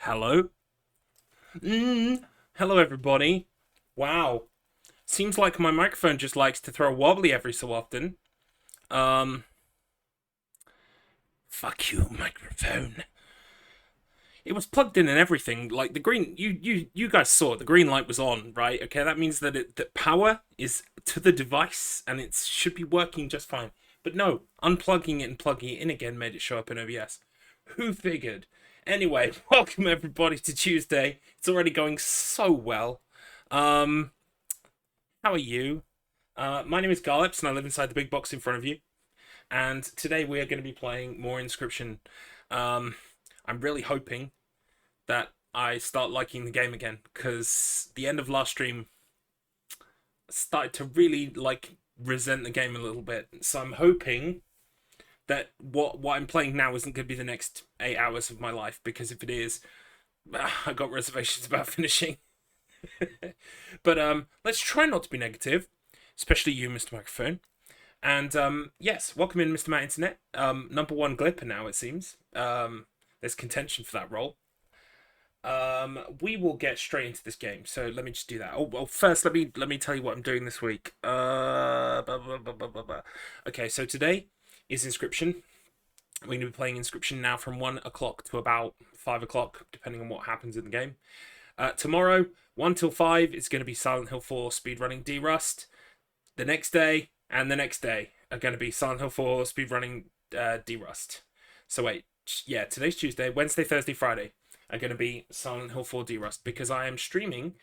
Hello? Hello, everybody. Wow. Seems like my microphone just likes to throw a wobbly every so often. Um, fuck you, microphone. It was plugged in and everything. Like the green, you guys saw it. The green light was on, right? Okay, that means that power is to the device and it should be working just fine. But no, unplugging it and plugging it in again made it show up in OBS. Who figured? Anyway, welcome everybody to Tuesday. It's already going so well. Um, how are you? My name is Garlips, and I live inside the big box in front of you. And today we are going to be playing more Inscryption. Um, I'm really hoping that I start liking the game again, because the end of last stream started to really resent the game a little bit. So I'm hoping that what I'm playing now isn't going to be the next 8 hours of my life, because if it is, I got reservations about finishing. But let's try not to be negative, especially you, Mr. Microphone. And yes, welcome in, Mr. Matt Internet. Number one glipper now, it seems. There's contention for that role. We will get straight into this game. So let me just do that. Oh well, first let me tell you what I'm doing this week. Okay, so today is Inscryption. We're going to be playing Inscryption now from 1 o'clock to about 5 o'clock, depending on what happens in the game. Tomorrow, 1 till 5, it's going to be Silent Hill 4 speedrunning D-Rust. The next day and the next day are going to be Silent Hill 4 speedrunning D-Rust. So wait, yeah, today's Tuesday, Wednesday, Thursday, Friday are going to be Silent Hill 4 D-Rust, because I am streaming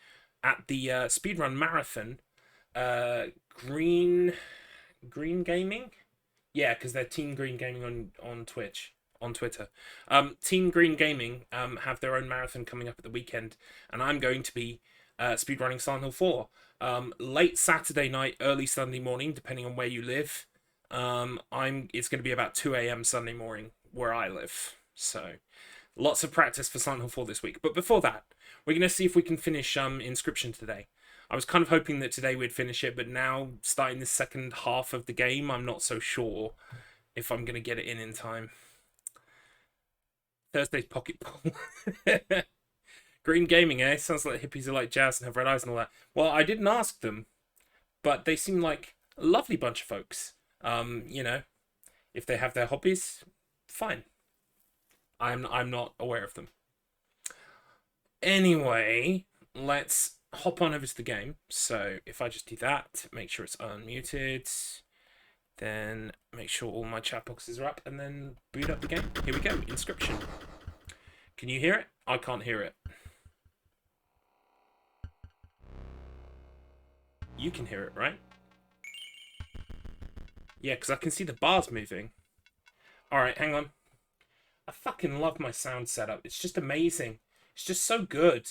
at the speedrun marathon Green Gaming. Yeah, because they're Team Green Gaming on Twitch, on Twitter. Team Green Gaming have their own marathon coming up at the weekend, and I'm going to be speedrunning Silent Hill 4. Late Saturday night, early Sunday morning, depending on where you live. It's going to be about 2 a.m. Sunday morning where I live. So lots of practice for Silent Hill 4 this week. But before that, we're going to see if we can finish Inscryption today. I was kind of hoping that today we'd finish it, but now, starting the second half of the game, I'm not so sure if I'm going to get it in time. Thursday's pocket pool. Green Gaming, eh? Sounds like hippies are like jazz and have red eyes and all that. Well, I didn't ask them, but they seem like a lovely bunch of folks. If they have their hobbies, fine. I'm not aware of them. Anyway, let's hop on over to the game. So if I just do that, make sure it's unmuted, then make sure all my chat boxes are up, and then boot up the game. Here we go, Inscryption. Can you hear it? I can't hear it. You can hear it, right? Yeah, because I can see the bars moving. Alright, hang on. I fucking love my sound setup. It's just amazing. It's just so good.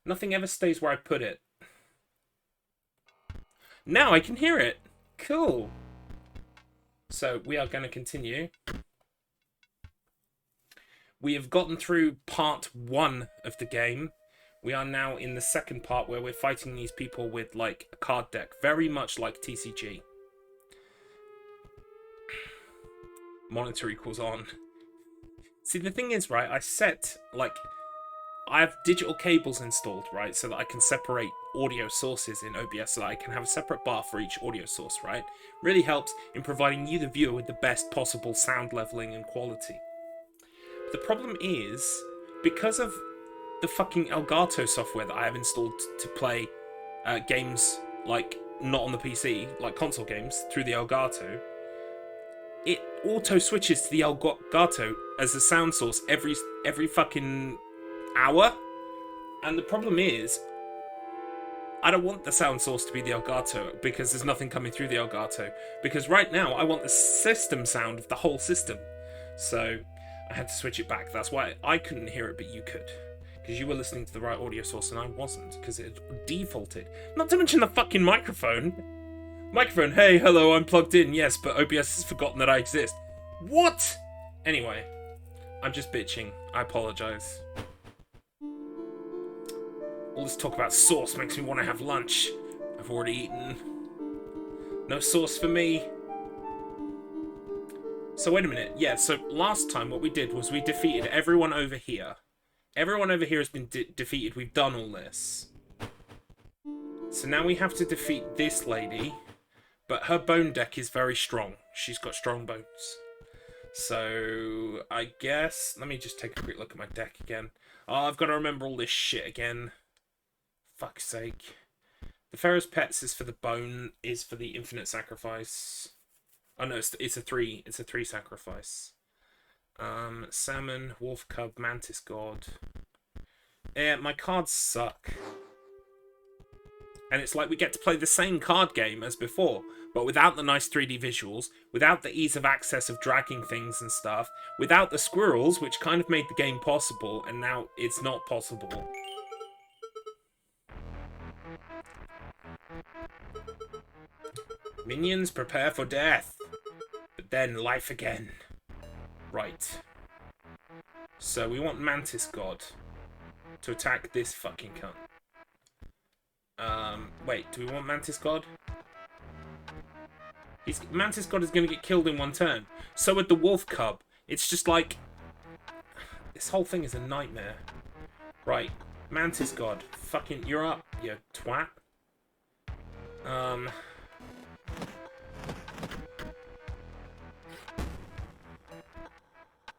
Nothing ever stays where I put it. Now I can hear it. Cool. So we are going to continue. We have gotten through part 1 of the game. We are now in the second part where we're fighting these people with like a card deck. Very much like TCG. Monitor equals on. See, the thing is, right, I have digital cables installed, right, so that I can separate audio sources in OBS, so that I can have a separate bar for each audio source, right? Really helps in providing you, the viewer, with the best possible sound leveling and quality. The problem is, because of the fucking Elgato software that I have installed to play games, like, not on the PC, like console games, through the Elgato, it auto switches to the Elgato as a sound source every fucking hour. And the problem is, I don't want the sound source to be the Elgato, because there's nothing coming through the Elgato. Because right now, I want the system sound of the whole system. So I had to switch it back. That's why I couldn't hear it, but you could. Because you were listening to the right audio source and I wasn't, because it defaulted. Not to mention the fucking microphone. Microphone, hey, hello, I'm plugged in, yes, but OBS has forgotten that I exist. What? Anyway, I'm just bitching. I apologise. All this talk about sauce makes me want to have lunch. I've already eaten. No sauce for me. So wait a minute. Yeah, so last time what we did was we defeated everyone over here. Everyone over here has been defeated. We've done all this. So now we have to defeat this lady. But her bone deck is very strong. She's got strong bones. So, I guess... Let me just take a quick look at my deck again. Oh, I've got to remember all this shit again. Fuck's sake. The Pharaoh's Pets is for the bone, is for the infinite sacrifice. Oh no, it's a 3 sacrifice. Salmon, Wolf Cub, Mantis God. Yeah, my cards suck. And it's like we get to play the same card game as before, but without the nice 3D visuals, without the ease of access of dragging things and stuff, without the squirrels, which kind of made the game possible, and now it's not possible. Minions, prepare for death. But then life again. Right. So we want Mantis God to attack this fucking cunt. Wait, do we want Mantis God? Mantis God is going to get killed in one turn. So would the Wolf Cub. It's just like... This whole thing is a nightmare. Right. Mantis God. Fucking... You're up, you twat.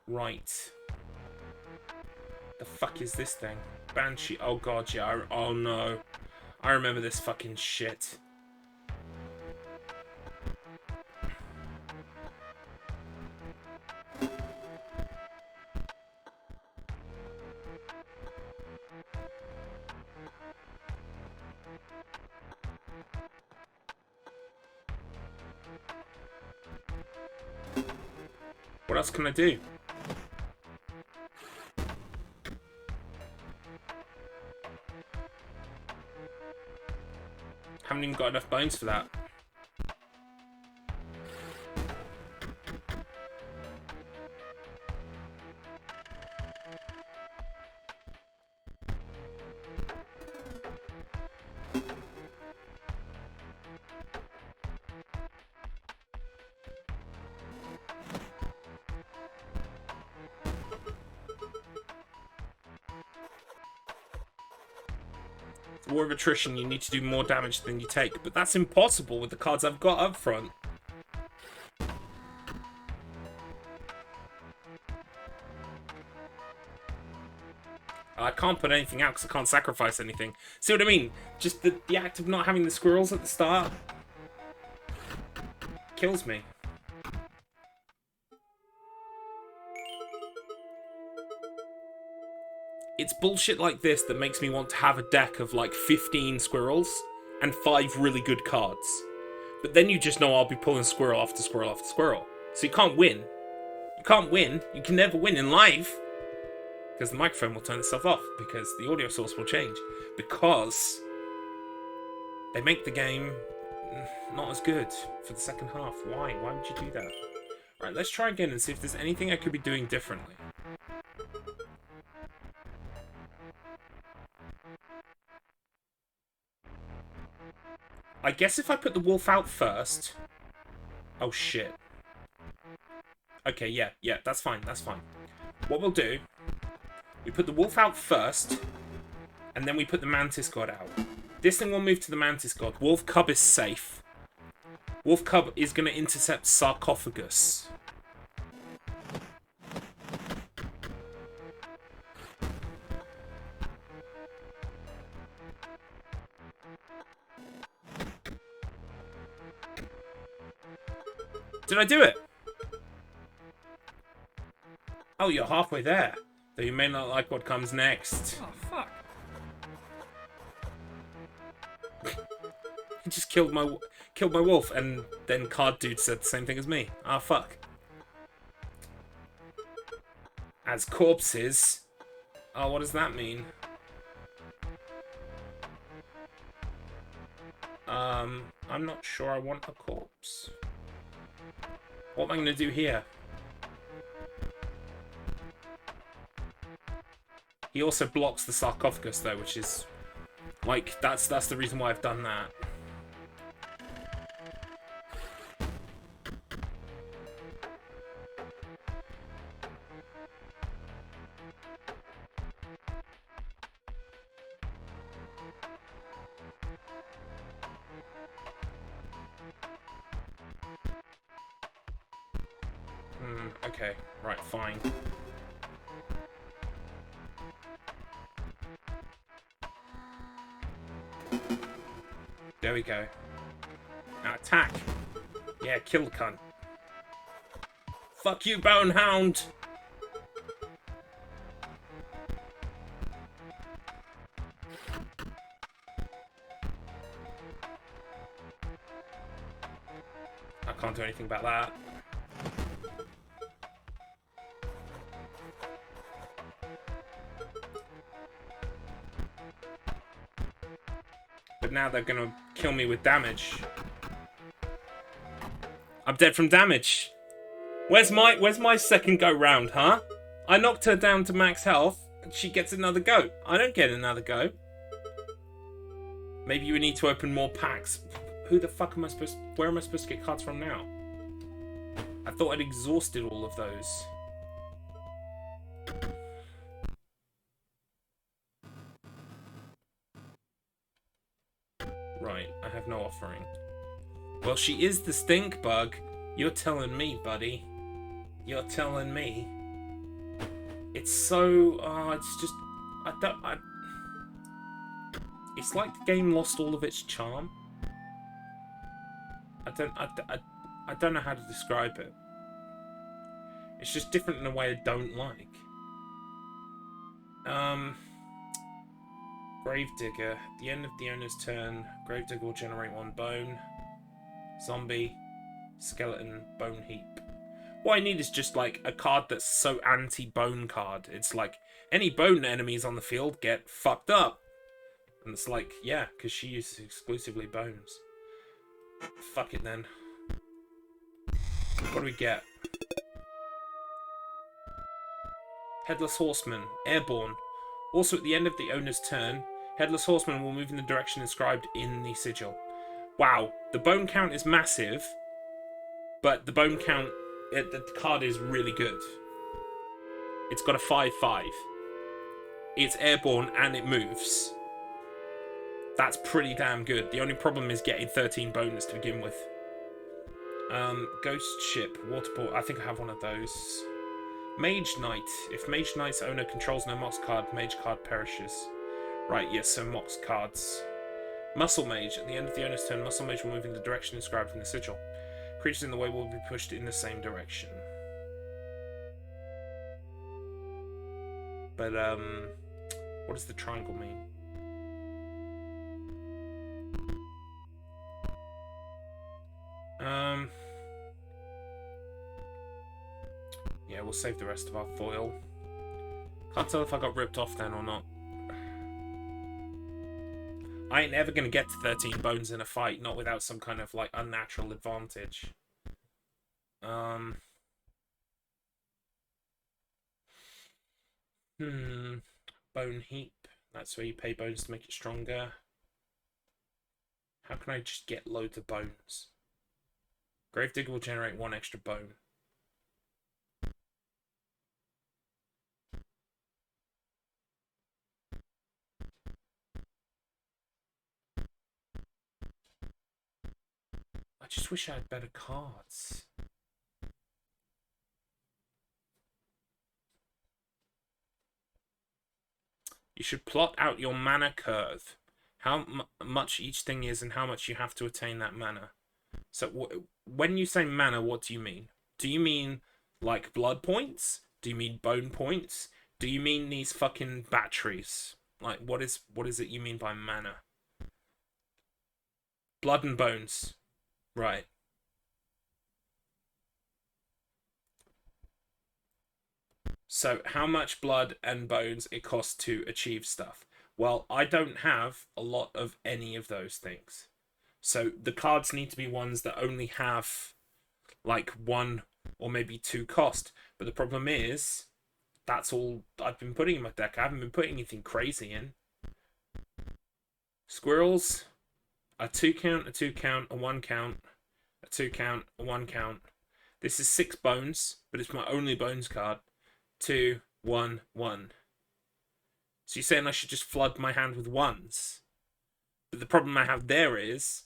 Right. The fuck is this thing? Banshee. Oh god, yeah. Oh no. I remember this fucking shit. What else can I do? Haven't even got enough bones for that. War of Attrition, you need to do more damage than you take, but that's impossible with the cards I've got up front. I can't put anything out because I can't sacrifice anything. See what I mean? Just the act of not having the squirrels at the start kills me. It's bullshit like this that makes me want to have a deck of like 15 squirrels and 5 really good cards. But then you just know I'll be pulling squirrel after squirrel after squirrel. So you can't win. You can't win. You can never win in life. Because the microphone will turn itself off. Because the audio source will change. Because they make the game not as good for the second half. Why? Why would you do that? Right, let's try again and see if there's anything I could be doing differently. I guess if I put the wolf out first... Oh, shit. Okay, yeah, that's fine, that's fine. What we'll do... We put the wolf out first, and then we put the Mantis God out. This thing will move to the Mantis God. Wolf Cub is safe. Wolf Cub is going to intercept Sarcophagus. Did I do it? Oh, you're halfway there. Though you may not like what comes next. Oh, fuck. He just killed my wolf, and then Card Dude said the same thing as me. Ah, fuck. As corpses. Oh, what does that mean? I'm not sure I want a corpse. What am I going to do here? He also blocks the sarcophagus, though, which is... Like, that's the reason why I've done that. Okay. Right, fine. There we go. Now attack. Yeah, kill the cunt. Fuck you, Bonehound! I can't do anything about that. But now they're gonna kill me with damage. I'm dead from damage. Where's my second go round, huh? I knocked her down to max health, and she gets another go. I don't get another go. Maybe we need to open more packs. Who the fuck am I supposed... Where am I supposed to get cards from now? I thought I'd exhausted all of those. Right, I have no offering. Well, she is the stink bug. You're telling me, buddy. You're telling me. It's so... it's just... It's like the game lost all of its charm. I don't know how to describe it. It's just different in a way I don't like. Gravedigger. At the end of the owner's turn, Gravedigger will generate 1 bone. Zombie. Skeleton. Bone heap. What I need is just like a card that's so anti-bone card. It's like any bone enemies on the field get fucked up. And it's like, yeah, because she uses exclusively bones. Fuck it then. What do we get? Headless Horseman. Airborne. Also at the end of the owner's turn, Headless Horseman will move in the direction inscribed in the sigil. Wow, the bone count is massive, but the bone count, the card is really good. It's got a 5/5. It's airborne and it moves. That's pretty damn good. The only problem is getting 13 bonus to begin with. Ghost Ship, Waterport. I think I have one of those. Mage Knight. If Mage Knight's owner controls no Mox card, Mage card perishes. Right, yes, so Mox cards. Muscle Mage. At the end of the owner's turn, Muscle Mage will move in the direction inscribed in the sigil. Creatures in the way will be pushed in the same direction. But, what does the triangle mean? Yeah, we'll save the rest of our foil. Can't tell if I got ripped off then or not. I ain't ever gonna get to 13 bones in a fight, not without some kind of, like, unnatural advantage. Bone heap. That's where you pay bones to make it stronger. How can I just get loads of bones? Gravedigger will generate 1 extra bone. I just wish I had better cards. You should plot out your mana curve. How much each thing is and how much you have to attain that mana. So when you say mana, what do you mean? Do you mean like blood points? Do you mean bone points? Do you mean these fucking batteries? Like what is it you mean by mana? Blood and bones. Right. So how much blood and bones it costs to achieve stuff? Well, I don't have a lot of any of those things. So the cards need to be ones that only have like 1 or maybe 2 cost. But the problem is, that's all I've been putting in my deck. I haven't been putting anything crazy in. Squirrels, a 2 count, a 2 count, a 1 count, a 2 count, a 1 count. This is 6 bones, but it's my only bones card. 2, 1, 1. So you're saying I should just flood my hand with 1s? But the problem I have there is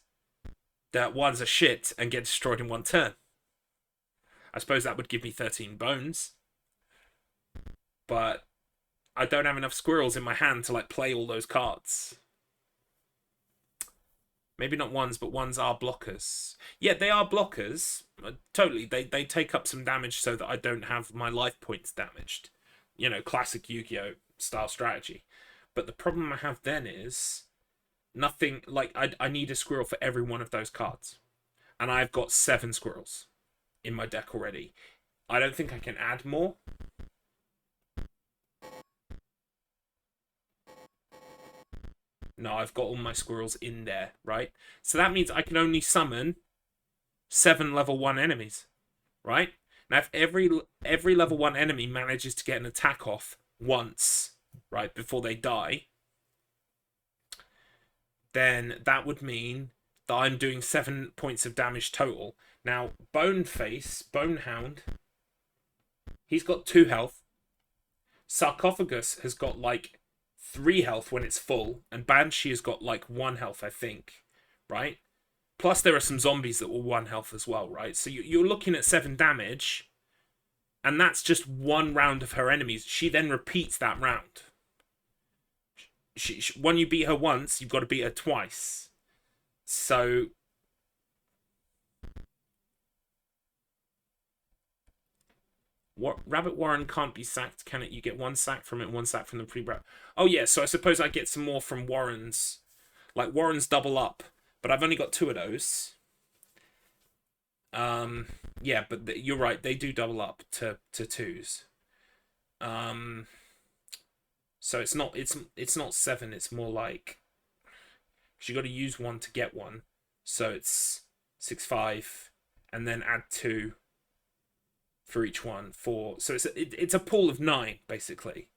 that 1s are shit and get destroyed in 1 turn. I suppose that would give me 13 bones. But I don't have enough squirrels in my hand to like play all those cards. Maybe not ones, but ones are blockers. Yeah, they are blockers. Totally. They take up some damage so that I don't have my life points damaged. You know, classic Yu-Gi-Oh! Style strategy. But the problem I have then is nothing, like, I need a squirrel for every one of those cards. And I've got 7 squirrels in my deck already. I don't think I can add more. No, I've got all my squirrels in there, right? So that means I can only summon 7 level 1 enemies, right? Now, if every level 1 enemy manages to get an attack off once, right, before they die, then that would mean that I'm doing 7 points of damage total. Now, Bonehound, he's got 2 health. Sarcophagus has got like 3 health when it's full, and Banshee has got like 1 health, I think, right? Plus, there are some zombies that were 1 health as well, right? So you're looking at 7 damage, and that's just 1 round of her enemies. She then repeats that round. When you beat her once, you've got to beat her twice. So Rabbit Warren can't be sacked, can it? You get 1 sack from it, 1 sack from the pre-brat. Oh yeah, so I suppose I get some more from Warren's. Like Warren's double up, but I've only got 2 of those. Yeah, but you're right, they do double up to 2s. So it's not 7, it's more like, because you got to use 1 to get 1. So it's 6, 5, and then add 2 for each one, 4. So it's a pool of 9 basically.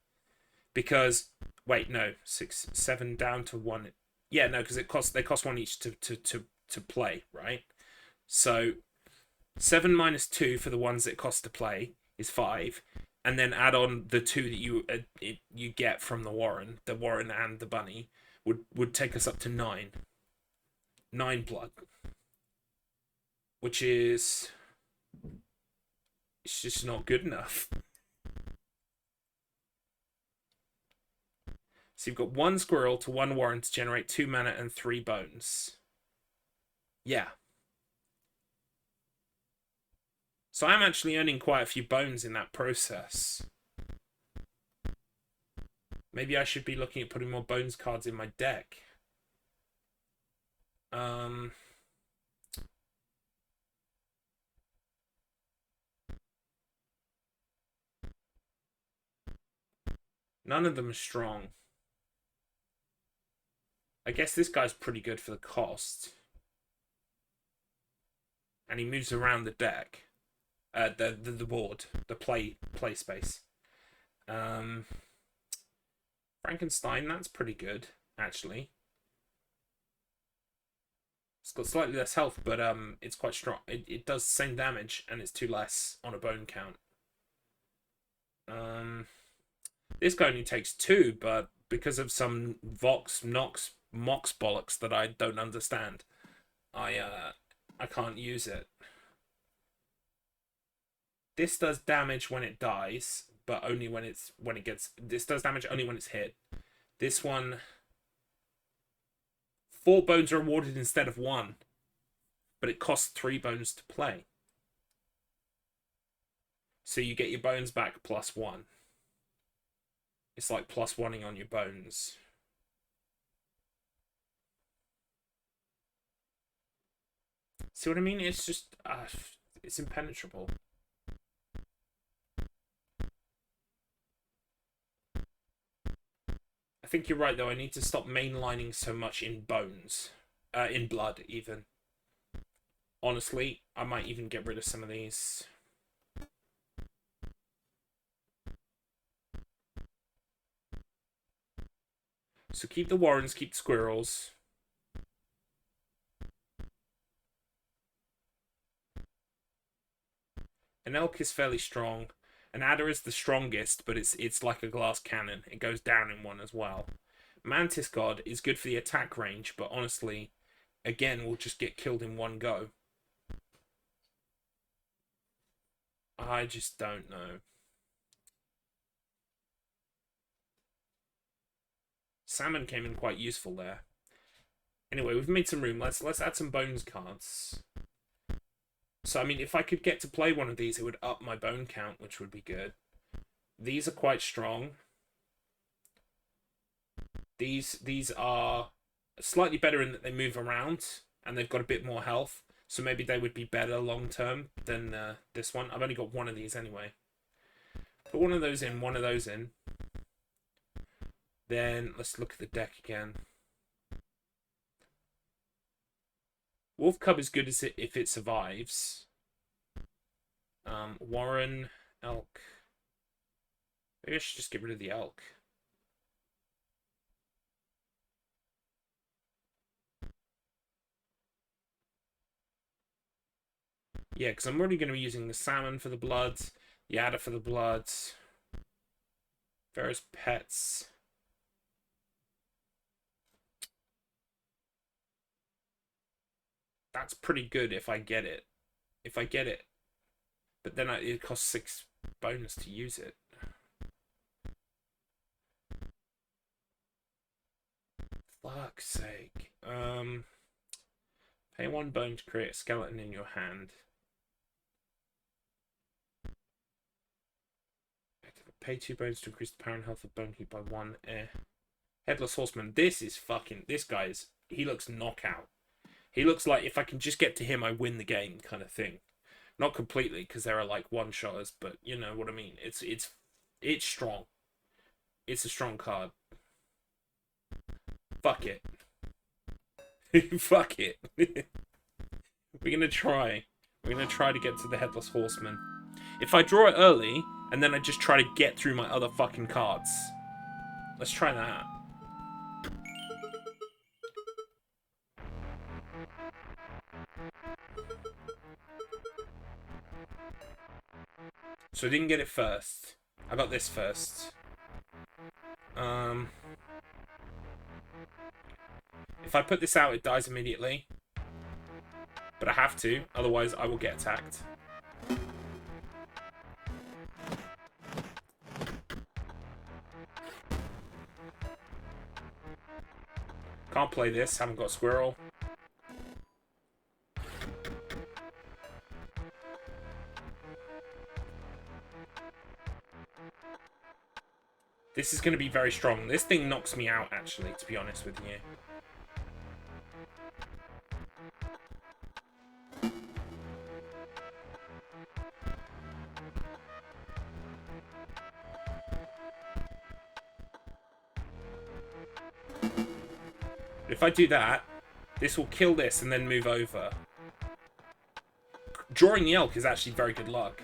Because wait, no, 6, 7 down to 1. Yeah, no, because they cost 1 each to play, right? So 7 minus 2 for the ones it costs to play is 5, and then add on the 2 that you get from the Warren and the bunny would take us up to 9. 9 blood, which is, it's just not good enough. So you've got 1 squirrel to 1 Warren to generate 2 mana and 3 bones. Yeah. So I'm actually earning quite a few bones in that process. Maybe I should be looking at putting more bones cards in my deck. None of them are strong. I guess this guy's pretty good for the cost. And he moves around the deck. The board. The play space. Frankenstein, that's pretty good, actually. It's got slightly less health, but it's quite strong. It does the same damage, and it's 2 less on a bone count. This guy only takes 2, but because of some Vox, Nox, Mox bollocks that I don't understand, I can't use it. This does damage when it dies, but only when it gets. This does damage only when it's hit. This one, 4 bones are awarded instead of 1, but it costs 3 bones to play. So you get your bones back plus 1. It's like plus 1ing on your bones. See what I mean? It's just, it's impenetrable. I think you're right, though. I need to stop mainlining so much in bones. In blood, even. Honestly, I might even get rid of some of these. So keep the Warrens, keep the squirrels. An elk is fairly strong. An adder is the strongest, but it's like a glass cannon. It goes down in 1 as well. Mantis God is good for the attack range, but honestly, again, will just get killed in 1 go. I just don't know. Salmon came in quite useful there. Anyway, we've made some room. Let's add some bones cards. So I mean, if I could get to play one of these, it would up my bone count, which would be good. These are quite strong. These are slightly better in that they move around and they've got a bit more health. So maybe they would be better long term than this one. I've only got one of these anyway. Put one of those in, one of those in. Then let's look at the deck again. Wolf Cub is good as if it survives. Warren, elk. Maybe I should just get rid of the elk. Yeah, because I'm already going to be using the salmon for the bloods, the adder for the bloods, various pets. That's pretty good if I get it. If I get it. But then it costs 6 bonus to use it. Fuck's sake. Pay 1 bone to create a skeleton in your hand. Pay 2 bones to increase the power and health of bone heat by 1. Headless Horseman. This is fucking... This guy is... He looks knockout. He looks like if I can just get to him, I win the game kind of thing. Not completely, because there are like one-shotters, but you know what I mean. It's strong. It's a strong card. Fuck it. Fuck it. We're gonna try. We're gonna try to get to the Headless Horseman. If I draw it early, and then I just try to get through my other fucking cards. Let's try that. So I didn't get it first. I got this first. If I put this out, it dies immediately. But I have to, otherwise I will get attacked. Can't play this, haven't got a squirrel. This is going to be very strong. This thing knocks me out, actually, to be honest with you. If I do that, this will kill this and then move over. Drawing the elk is actually very good luck.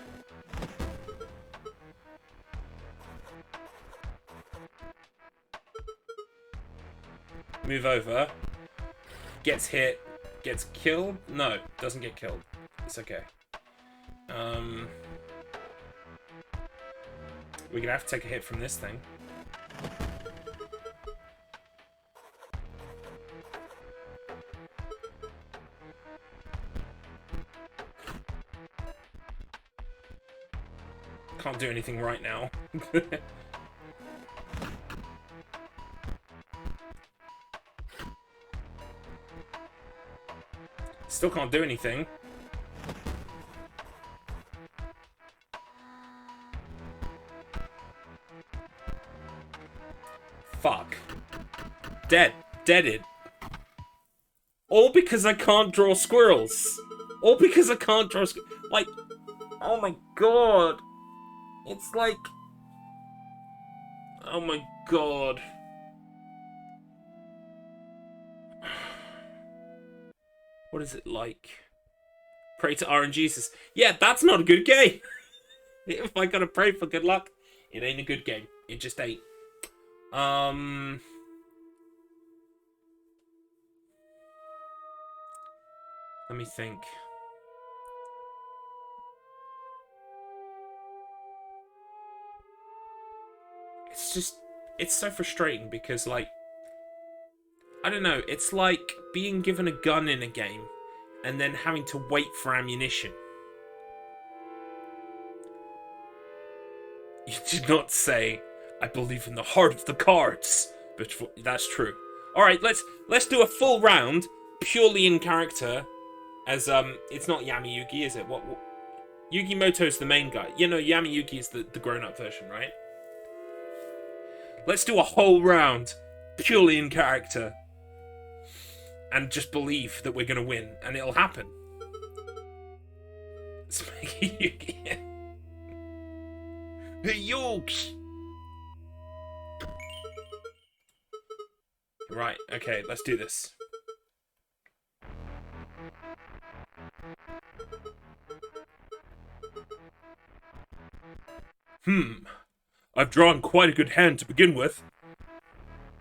Move over. Gets hit. Gets killed? No, doesn't get killed. It's okay. We're gonna have to take a hit from this thing. Can't do anything right now. Still can't do anything. Fuck. Dead. Deaded. All because I can't draw squirrels. All because I can't draw like, oh my god. It's like... Oh my god. What is it like? Pray to RNGesus. Yeah, that's not a good game. If I gotta pray for good luck, it ain't a good game. It just ain't. Let me think. It's just... It's so frustrating because, like... I don't know, it's like being given a gun in a game and then having to wait for ammunition. You did not say, I believe in the heart of the cards. But that's true. Alright, let's do a full round, purely in character, as, it's not Yami Yugi, is it? What Yugi Moto's the main guy. You know, Yami Yugi is the grown-up version, right? Let's do a whole round, purely in character, and just believe that we're gonna win, and it'll happen. Let's make it Yugi. Hey, Yokes! Right, okay, let's do this. I've drawn quite a good hand to begin with.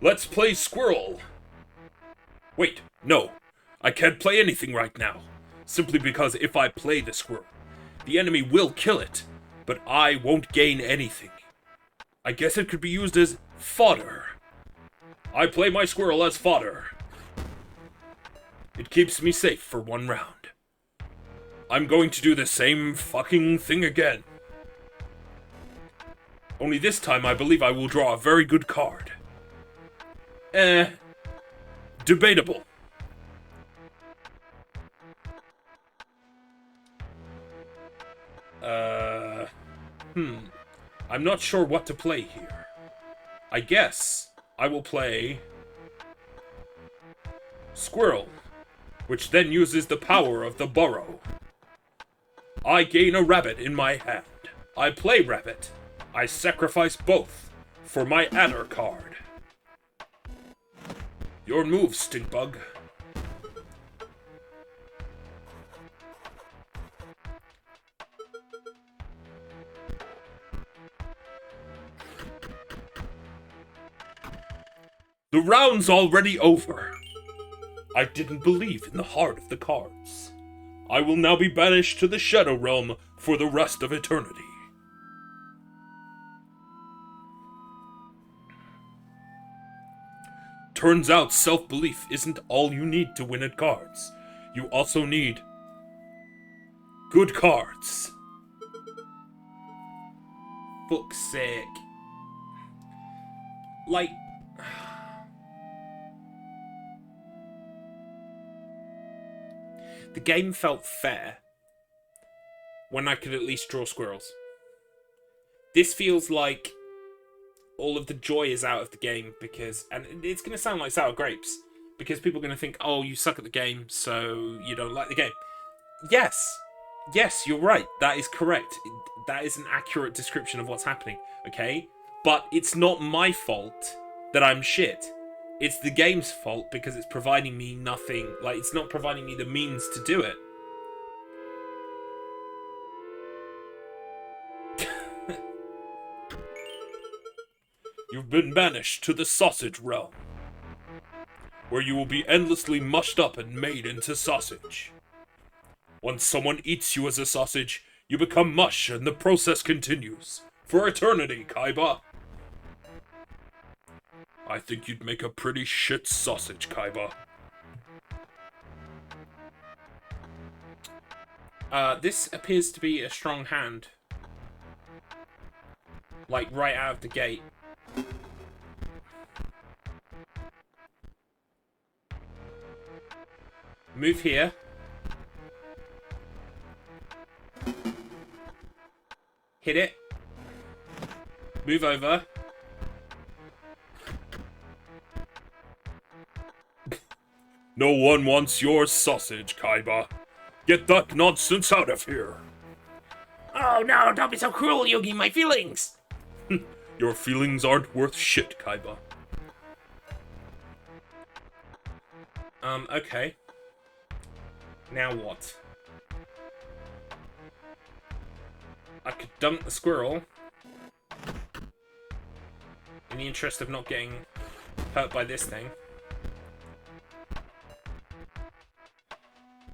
Let's play Squirrel. Wait, no. I can't play anything right now. Simply because if I play the Squirrel, the enemy will kill it, but I won't gain anything. I guess it could be used as fodder. I play my Squirrel as fodder. It keeps me safe for one round. I'm going to do the same fucking thing again. Only this time I believe I will draw a very good card. Debatable. I'm not sure what to play here. I guess I will play Squirrel, which then uses the power of the burrow. I gain a rabbit in my hand. I play rabbit. I sacrifice both for my adder card. Your move, Stinkbug. The round's already over. I didn't believe in the heart of the cards. I will now be banished to the Shadow Realm for the rest of eternity. Turns out self-belief isn't all you need to win at cards. You also need good cards. Fuck's sake. Like... The game felt fair when I could at least draw squirrels. This feels like all of the joy is out of the game because, and it's going to sound like sour grapes, because people are going to think, oh, you suck at the game, so you don't like the game. Yes, you're right. That is correct. That is an accurate description of what's happening, okay? But it's not my fault that I'm shit. It's the game's fault because it's providing me nothing. Like, it's not providing me the means to do it. You've been banished to the sausage realm, where you will be endlessly mushed up and made into sausage. Once someone eats you as a sausage, you become mush and the process continues. For eternity, Kaiba. I think you'd make a pretty shit sausage, Kaiba. This appears to be a strong hand. Like, right out of the gate. Move here. Hit it. Move over. No one wants your sausage, Kaiba. Get that nonsense out of here. Oh no, don't be so cruel, Yugi, my feelings! Your feelings aren't worth shit, Kaiba. Okay. Now what? I could dunk the squirrel. In the interest of not getting hurt by this thing.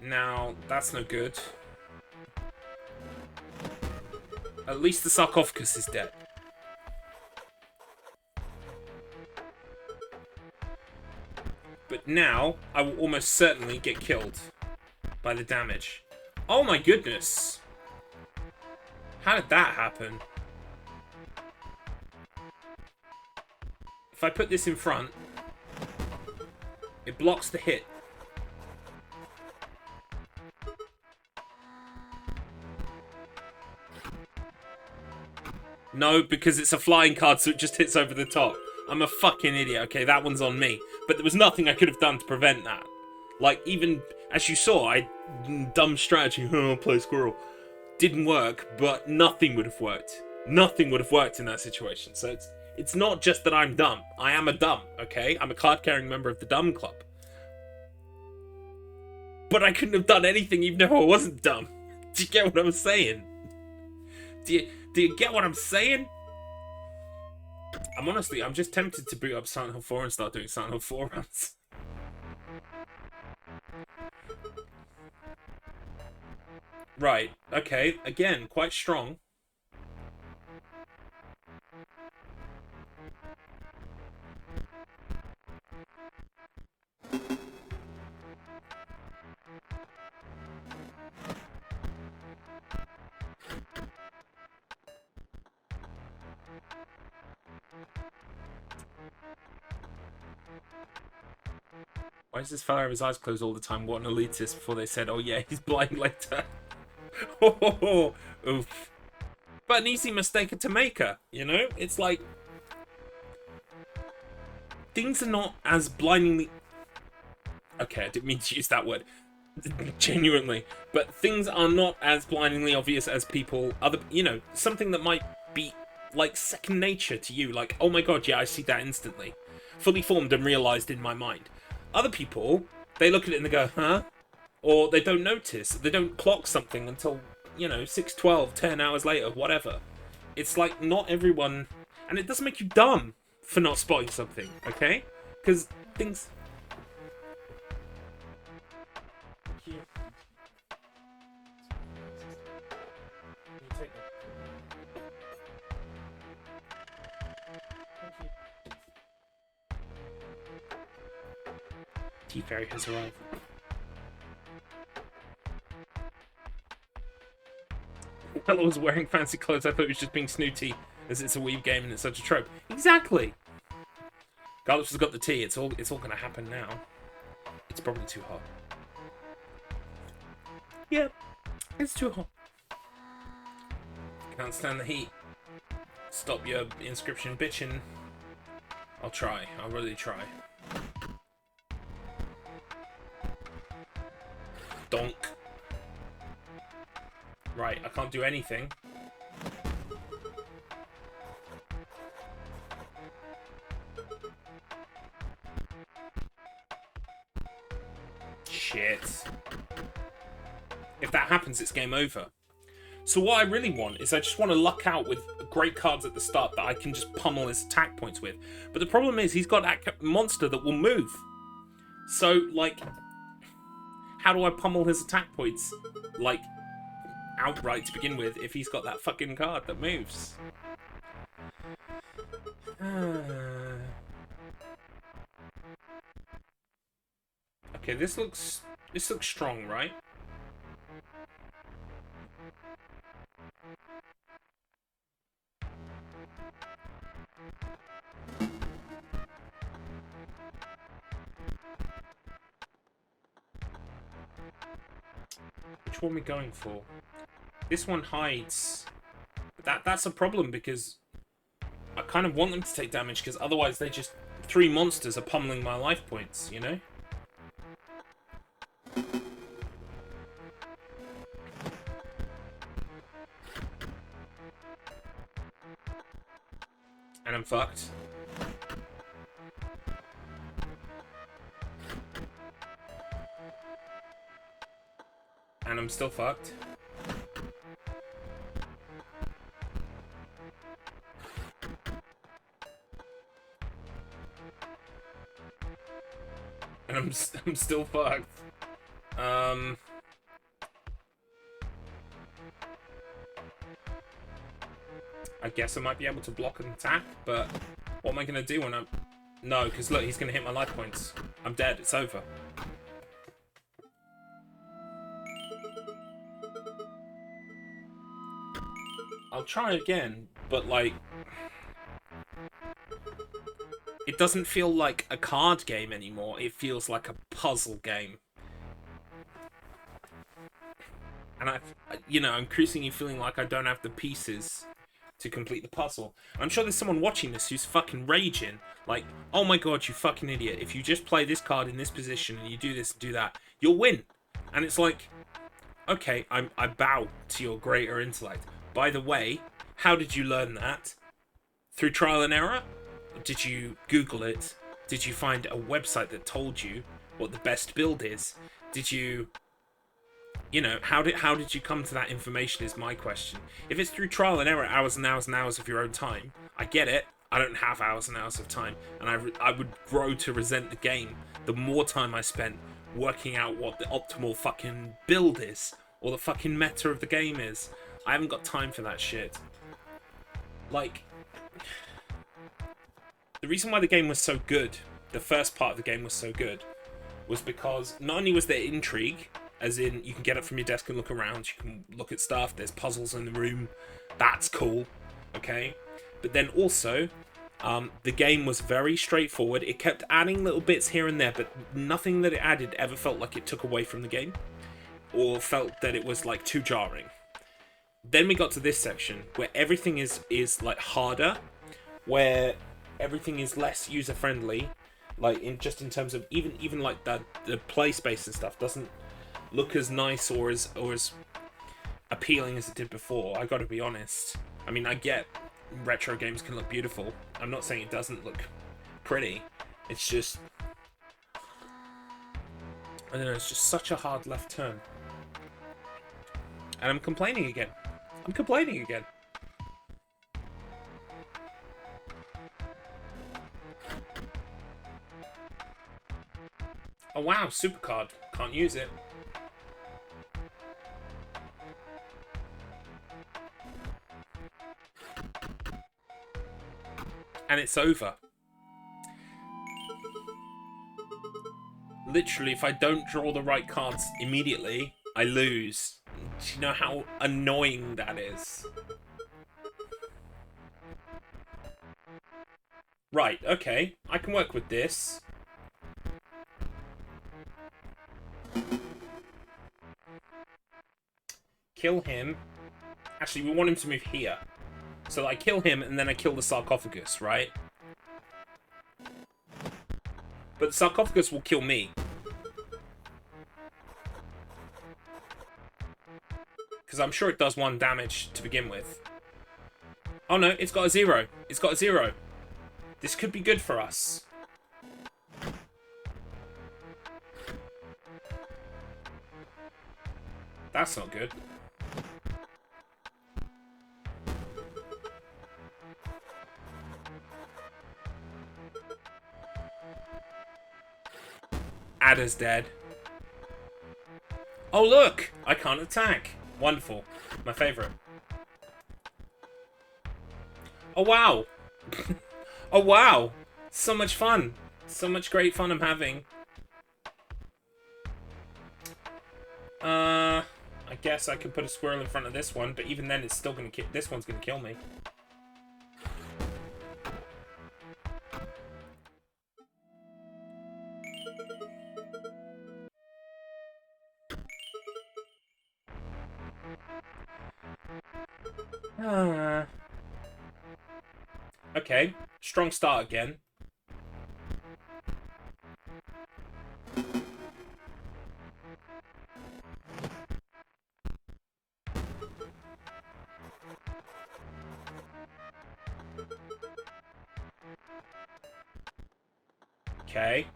Now, that's no good. At least the sarcophagus is dead. But now, I will almost certainly get killed by the damage. Oh my goodness! How did that happen? If I put this in front, it blocks the hit. No, because it's a flying card, so it just hits over the top. I'm a fucking idiot. Okay, that one's on me. But there was nothing I could have done to prevent that. Like, even, as you saw, dumb strategy, play squirrel, didn't work, but nothing would have worked. Nothing would have worked in that situation. So it's not just that I'm dumb. I am a dumb, okay? I'm a card-carrying member of the dumb club. But I couldn't have done anything even if I wasn't dumb. Do you get what I'm saying? Do you get what I'm saying? I'm just tempted to boot up Silent Hill 4 and start doing Silent Hill 4 runs. Right, okay, again, quite strong. Why does this fella have his eyes closed all the time? What an elitist, before they said, oh yeah, he's blind later. Oh, oof. But an easy mistake to make her, you know? It's like, things are not as blindingly... Okay, I didn't mean to use that word. Genuinely. But things are not as blindingly obvious as people... something that might be, like, second nature to you. Like, oh my god, yeah, I see that instantly. Fully formed and realised in my mind. Other people, they look at it and they go, huh? Or they don't notice. They don't clock something until, 6, 12, 10 hours later, whatever. It's like, not everyone... And it doesn't make you dumb for not spotting something, okay? Because things... Tea Fairy has arrived. Fellow was wearing fancy clothes. I thought he was just being snooty, as it's a weeb game and it's such a trope. Exactly. Garlips has got the tea. It's all gonna happen now. It's probably too hot. Yep, it's too hot. Can't stand the heat. Stop your Inscryption bitching. I'll try. I'll really try. Donk. Right, I can't do anything. Shit. If that happens, it's game over. So what I really want is I just want to luck out with great cards at the start that I can just pummel his attack points with. But the problem is he's got that monster that will move. So, like... How do I pummel his attack points, like, outright to begin with, if he's got that fucking card that moves? Okay, this looks strong, right? Which one are we going for? This one hides. That's a problem because I kind of want them to take damage because otherwise they just... 3 monsters are pummeling my life points, you know? And I'm fucked. And I'm still fucked. And I'm still fucked. I guess I might be able to block an attack, but what am I going to do when I'm... No, because look, he's going to hit my life points. I'm dead. It's over. I'll try again, but like... It doesn't feel like a card game anymore. It feels like a puzzle game. And I'm increasingly feeling like I don't have the pieces to complete the puzzle. I'm sure there's someone watching this who's fucking raging. Like, oh my god, you fucking idiot. If you just play this card in this position and you do this and do that, you'll win. And it's like, okay, I bow to your greater intellect. By the way, how did you learn that? Through trial and error? Did you Google it? Did you find a website that told you what the best build is? Did you... how did you come to that information is my question. If it's through trial and error, hours and hours and hours of your own time, I get it. I don't have hours and hours of time, and I would grow to resent the game the more time I spent working out what the optimal fucking build is, or the fucking meta of the game is. I haven't got time for that shit. Like, the reason why the game was so good, the first part of the game was so good, was because not only was there intrigue, as in you can get up from your desk and look around, you can look at stuff, there's puzzles in the room, that's cool, okay? But then also, the game was very straightforward. It kept adding little bits here and there, but nothing that it added ever felt like it took away from the game, or felt that it was like too jarring. Then we got to this section, where everything is like harder, where everything is less user-friendly, like in terms of even like the play space and stuff doesn't look as nice or as appealing as it did before. I gotta be honest. I mean, I get retro games can look beautiful. I'm not saying it doesn't look pretty. It's just, I don't know, it's just such a hard left turn. And I'm complaining again. Oh wow, supercard. Can't use it. And it's over. Literally, if I don't draw the right cards immediately, I lose. Do you know how annoying that is? Right, okay. I can work with this. Kill him. Actually, we want him to move here. So I kill him, and then I kill the sarcophagus, right? But the sarcophagus will kill me. Because I'm sure it does 1 damage to begin with. Oh no, it's got a 0. It's got a 0. This could be good for us. That's not good. Ada's dead. Oh look! I can't attack. Wonderful. My favourite. Oh wow! Oh wow! So much fun! So much great fun I'm having. I guess I could put a squirrel in front of this one, but even then it's still gonna this one's gonna kill me. Okay, strong start again. Okay.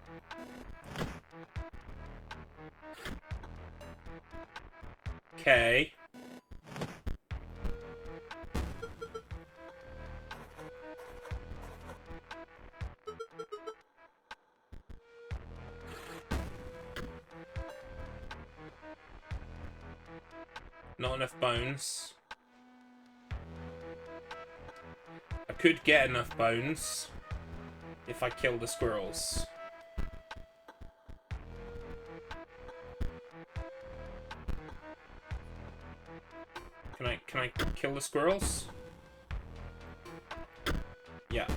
Okay. Not enough bones. I could get enough bones if I kill the squirrels. Can I kill the squirrels? Yeah.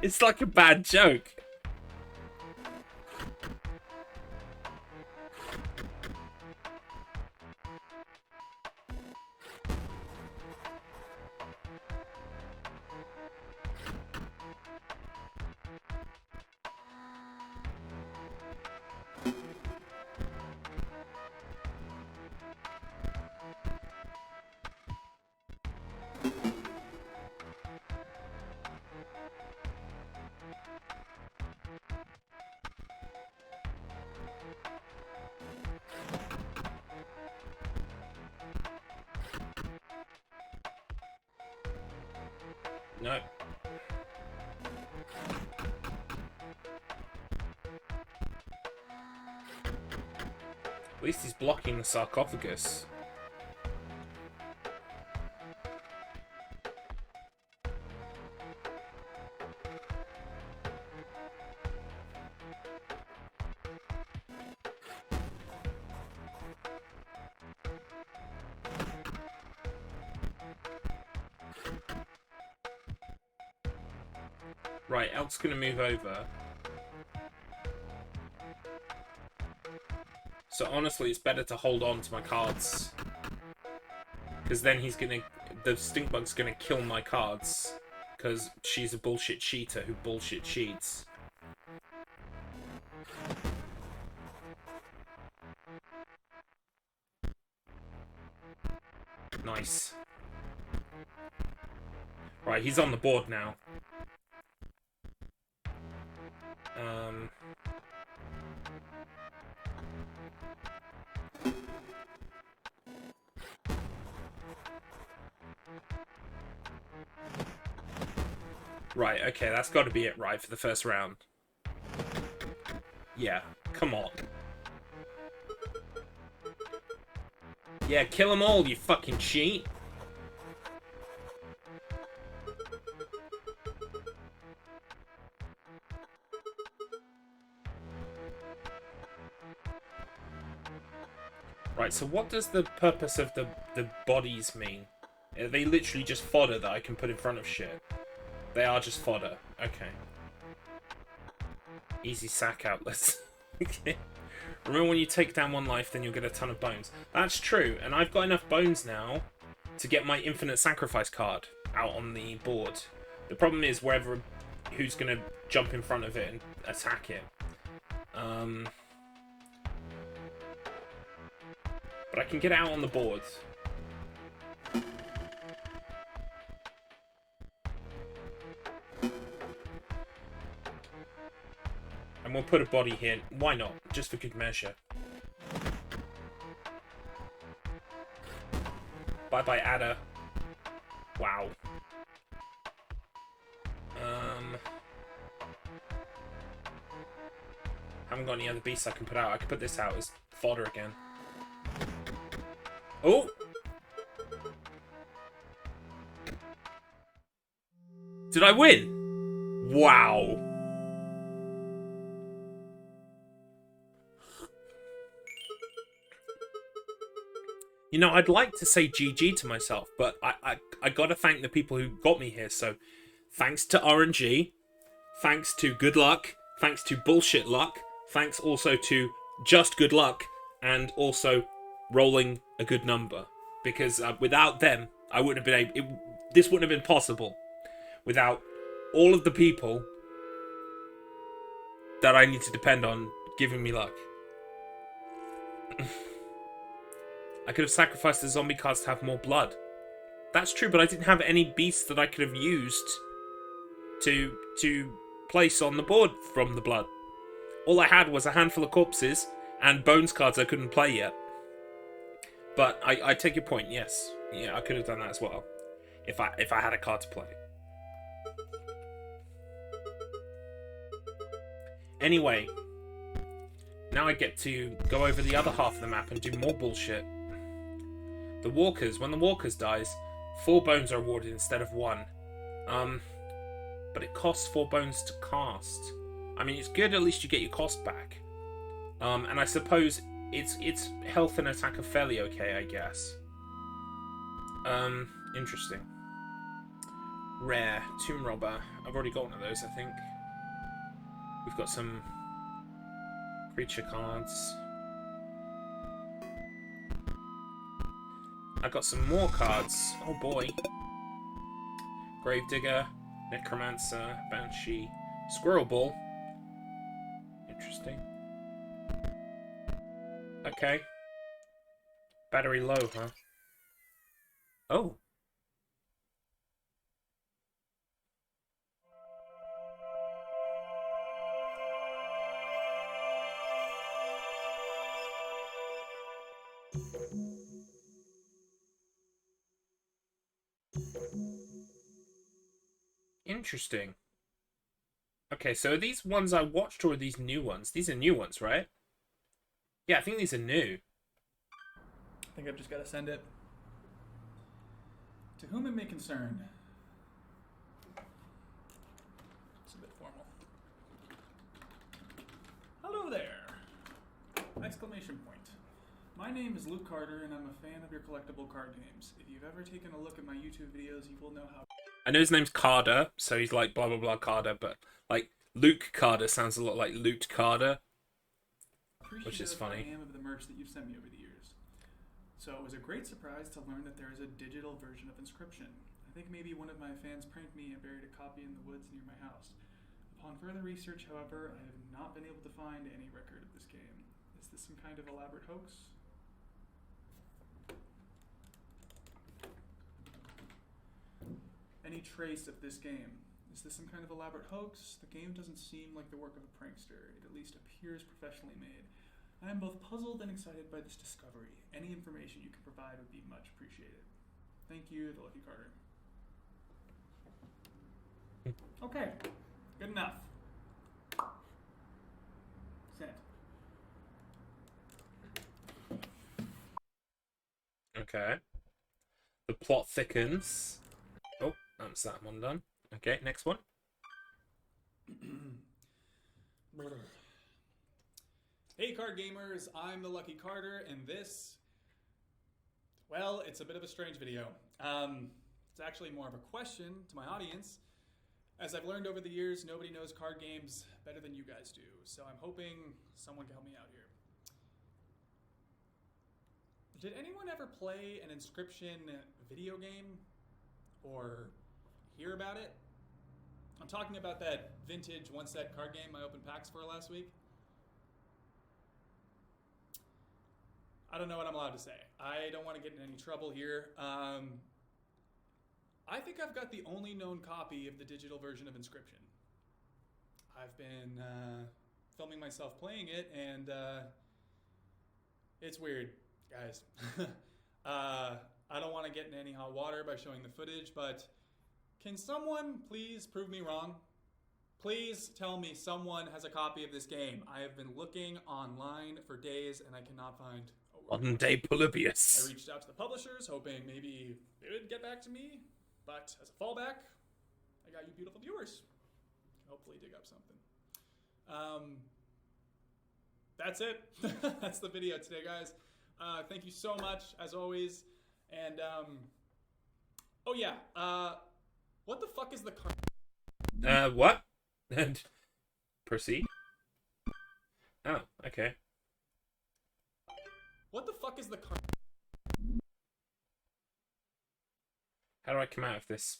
It's like a bad joke. No. At least he's blocking the sarcophagus. Right, Elk's gonna move over. So honestly, it's better to hold on to my cards. Because then he's gonna... The stinkbug's gonna kill my cards. Because she's a bullshit cheater who bullshit cheats. Nice. Right, he's on the board now. Right, okay, that's got to be it, right, for the first round. Yeah, come on. Yeah, kill them all, you fucking cheat. Right, so what does the purpose of the bodies mean? Are they literally just fodder that I can put in front of shit? They are just fodder. Okay. Easy sack outlets. Okay. Remember, when you take down one life, then you'll get a ton of bones. That's true, and I've got enough bones now to get my infinite sacrifice card out on the board. The problem is who's going to jump in front of it and attack it. But I can get out on the board. And we'll put a body here. Why not? Just for good measure. Bye-bye, Adder. Wow. Haven't got any other beasts I can put out. I can put this out as fodder again. Oh! Did I win? Wow. You know, I'd like to say GG to myself, but I gotta thank the people who got me here. So, thanks to RNG, thanks to good luck, thanks to bullshit luck, thanks also to just good luck, and also rolling a good number. Because without them, I wouldn't have been able... this wouldn't have been possible without all of the people that I need to depend on giving me luck. I could have sacrificed the zombie cards to have more blood. That's true, but I didn't have any beasts that I could have used to place on the board from the blood. All I had was a handful of corpses and bones cards I couldn't play yet. But I take your point, yes. Yeah, I could have done that as well. If I had a card to play. Anyway. Now I get to go over the other half of the map and do more bullshit. The walkers. When the walkers dies, 4 bones are awarded instead of 1. But it costs 4 bones to cast. I mean, it's good, at least you get your cost back. And I suppose its health and attack are fairly okay, I guess. Interesting. Rare. Tomb Robber. I've already got one of those, I think. We've got some creature cards. I got some more cards. Oh boy. Gravedigger, Necromancer, Banshee, Squirrel Ball. Interesting. Okay. Battery low, huh? Oh. Interesting. Okay, so are these ones I watched or are these new ones? These are new ones, right? Yeah, I think these are new. I think I've just got to send it. To whom it may concern. It's a bit formal. Hello there! Exclamation point. My name is Luke Carter, and I'm a fan of your collectible card games. If you've ever taken a look at my YouTube videos, you will know how... I know his name's Carter, so he's like blah blah blah Carter, but like Luke Carter sounds a lot like Loot Carter, which is funny. I am of the merch that you've sent me over the years. So it was a great surprise to learn that there is a digital version of Inscryption. I think maybe one of my fans pranked me and buried a copy in the woods near my house. Upon further research, however, I have not been able to find any record of this game. Is this some kind of elaborate hoax? Any trace of this game? Is this some kind of elaborate hoax? The game doesn't seem like the work of a prankster. It at least appears professionally made. I am both puzzled and excited by this discovery. Any information you can provide would be much appreciated. Thank you, the Lucky Carter. Okay, good enough. Sent. Okay. The plot thickens. Oh, that's that one done. Okay, next one. Hey card gamers, I'm the Lucky Carter, and this, well, it's a bit of a strange video. It's actually more of a question to my audience. As I've learned over the years, nobody knows card games better than you guys do, so I'm hoping someone can help me out here. Did anyone ever play an Inscryption video game? Or hear about it? I'm talking about that vintage one-set card game I opened packs for last week. I don't know what I'm allowed to say. I don't want to get in any trouble here. I think I've got the only known copy of the digital version of Inscryption. I've been filming myself playing it, and it's weird, guys. I don't want to get in any hot water by showing the footage, but can someone please prove me wrong? Please tell me someone has a copy of this game. I have been looking online for days and I cannot find a word. Modern day Polybius. I reached out to the publishers hoping maybe they would get back to me, but as a fallback, I got you beautiful viewers. Hopefully dig up something. That's it. That's the video today, guys. Thank you so much, as always. And, oh yeah, what the fuck is the card? What? And proceed. Oh, okay. What the fuck is the card? How do I come out of this?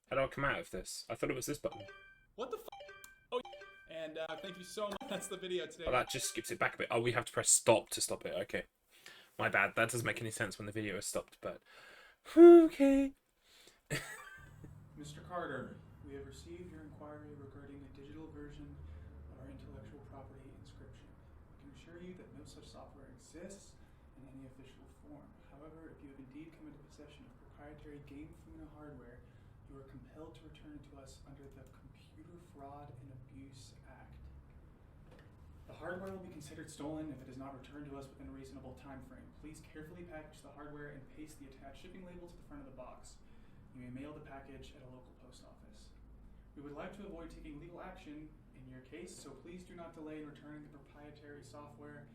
How do I come out of this? I thought it was this button. What the fuck? Oh, and, thank you so much. That's the video today. Oh, that just skips it back a bit. Oh, we have to press stop to stop it. Okay. My bad. That doesn't make any sense when the video is stopped, but... Okay. Mr. Carter, we have received your inquiry regarding a digital version of our intellectual property Inscryption. I can assure you that no such software exists in any official form. However, if you have indeed come into possession of proprietary game Funa hardware, you are compelled to return it to us under the Computer Fraud and Abuse Act. hardware will be considered stolen if it is not returned to us within a reasonable time frame. Please carefully package the hardware and paste the attached shipping label to the front of the box. You may mail the package at a local post office. We would like to avoid taking legal action in your case, so please do not delay in returning the proprietary software.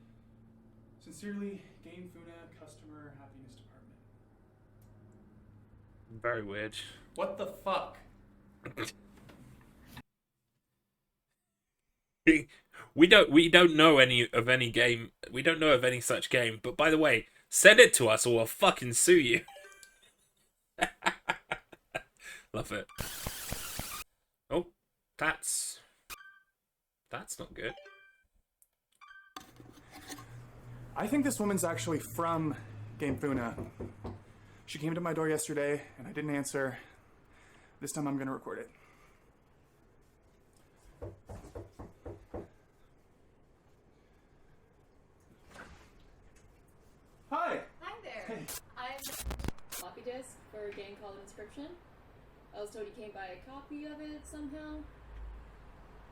Sincerely, Game Funa, Customer Happiness Department. Very weird. What the fuck? We don't know any game. We don't know of any such game. But by the way, send it to us or we'll fucking sue you. Love it. Oh, that's not good. I think this woman's actually from Game Funa. She came to my door yesterday and I didn't answer. This time I'm gonna record it. Hi! Hi there. Hey. I'm floppy disk for a game called Inscryption. I was told you came by a copy of it somehow.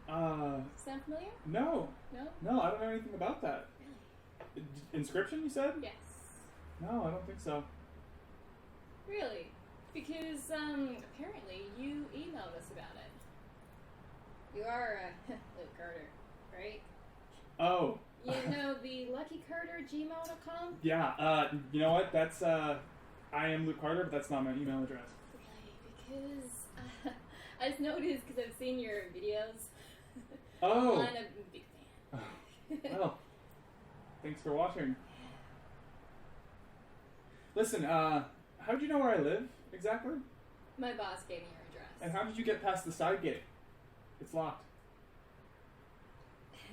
Sound familiar? No. No? No, I don't know anything about that. Really? Inscryption, you said? Yes. No, I don't think so. Really? Because, apparently you emailed us about it. You are, Luke Carter, right? Oh. You know the luckycarter@gmail.com? Yeah, you know what? That's, I am Luke Carter, but that's not my email address. Really? Because, I just noticed because I've seen your videos. Oh. I'm a big fan. Well, thanks for watching. Listen, how'd you know where I live, exactly? My boss gave me your address. And how did you get past the side gate? It's locked.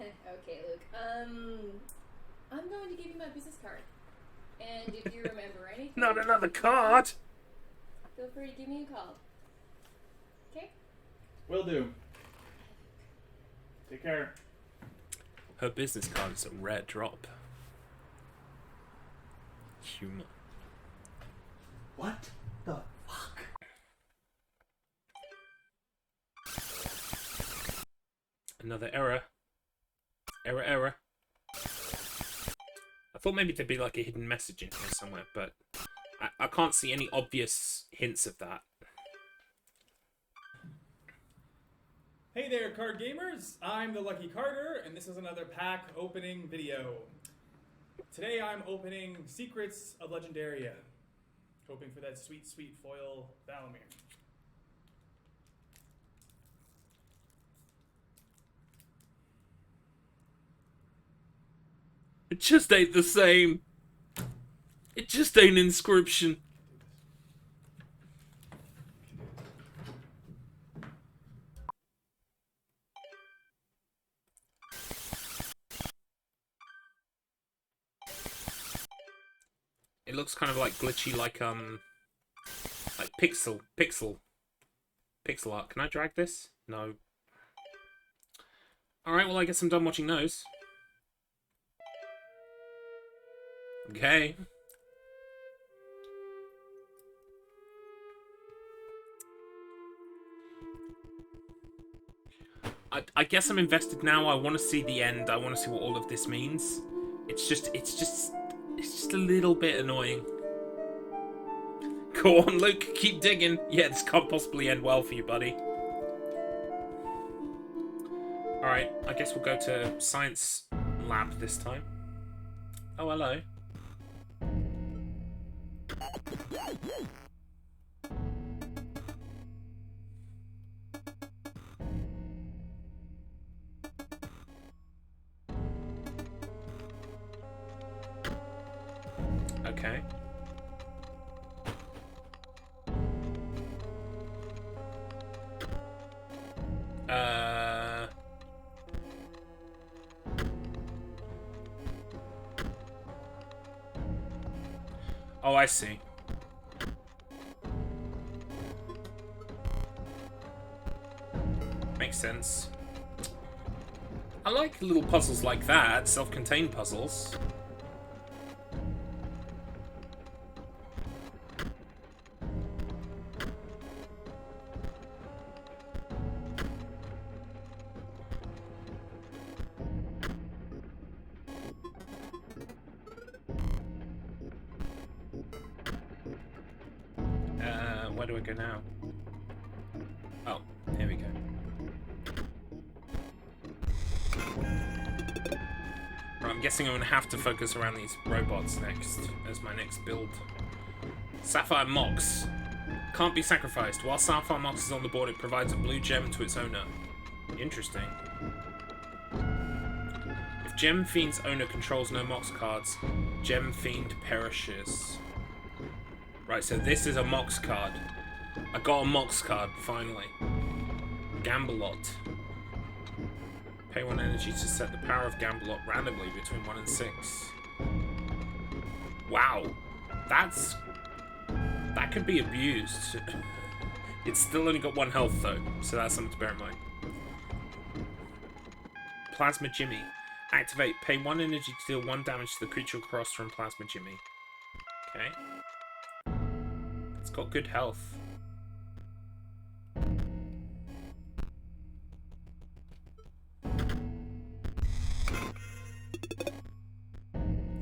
Okay, Luke. I'm going to give you my business card. And if you remember anything... Not another card! Feel free to give me a call. Okay? Will do. Take care. Her business card is a rare drop. Humor. What the fuck? Another error. Error. I thought maybe there'd be like a hidden message in here somewhere, but I can't see any obvious hints of that. Hey there, card gamers! I'm the Lucky Carter, and this is another pack opening video. Today I'm opening Secrets of Legendaria, hoping for that sweet, sweet foil Valamir. It just ain't the same. It just ain't Inscryption. It looks kind of like glitchy, like pixel art. Can I drag this? No. Alright, well I guess I'm done watching those. Okay. I guess I'm invested now. I want to see the end. I want to see what all of this means. It's just a little bit annoying. Go on, Luke. Keep digging. Yeah, this can't possibly end well for you, buddy. Alright, I guess we'll go to science lab this time. Oh, hello. Okay. Oh, I see. Makes sense. I like little puzzles like that, self-contained puzzles. where do I go now? Oh, here we go. Right, I'm guessing I'm going to have to focus around these robots next, as my next build. Sapphire Mox. Can't be sacrificed. While Sapphire Mox is on the board, it provides a blue gem to its owner. Interesting. If Gem Fiend's owner controls no Mox cards, Gem Fiend perishes. Right, so this is a Mox card. I got a Mox card, finally. Gambelot. Pay 1 energy to set the power of Gambelot randomly between 1 and 6. Wow. That could be abused. It's still only got 1 health though, so that's something to bear in mind. Plasma Jimmy. Activate. Pay 1 energy to deal 1 damage to the creature across from Plasma Jimmy. Okay. It's got good health.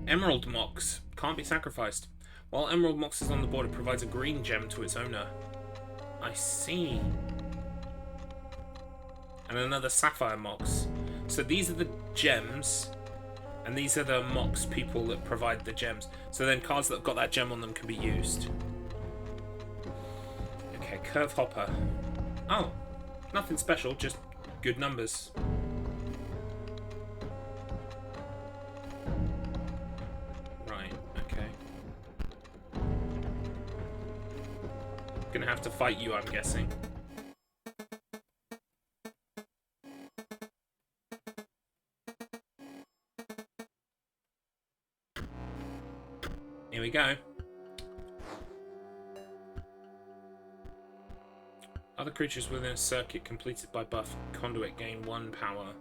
Emerald Mox. Can't be sacrificed. While Emerald Mox is on the board, it provides a green gem to its owner. I see. And another Sapphire Mox. So these are the gems, and these are the Mox people that provide the gems. So then cards that have got that gem on them can be used. Okay, Curve Hopper. Oh, nothing special, just good numbers. Right, okay. Gonna have to fight you, I'm guessing. Here we go. Other creatures within a circuit completed by buff conduit gain 1 power.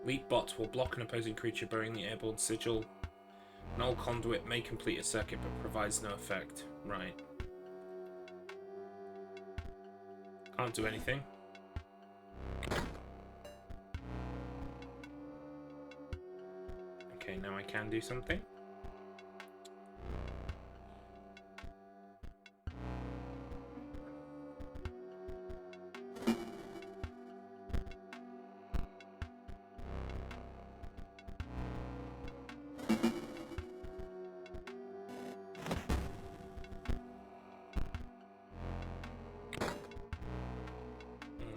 Leap Bot will block an opposing creature bearing the airborne sigil. Null Conduit may complete a circuit but provides no effect. Right. Can't do anything. Okay, now I can do something.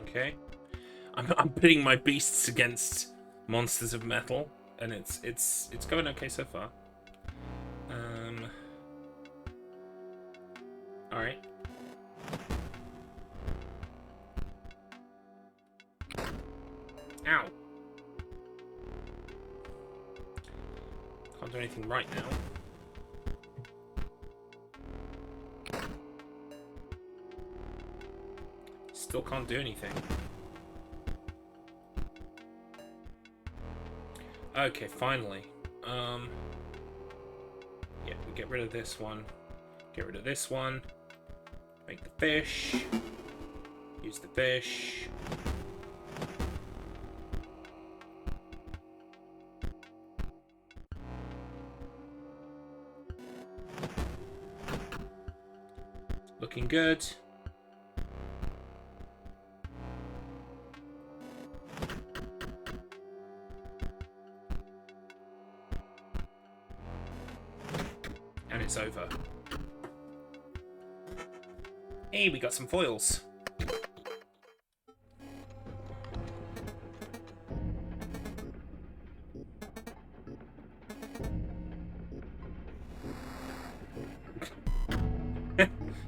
Okay, I'm pitting my beasts against monsters of metal, and it's going okay so far. All right. Ow. Can't do anything right now. Still can't do anything. Okay, finally. Yeah, we get rid of this one. Get rid of this one. Make the fish. Use the fish. Looking good. And it's over. Hey, we got some foils.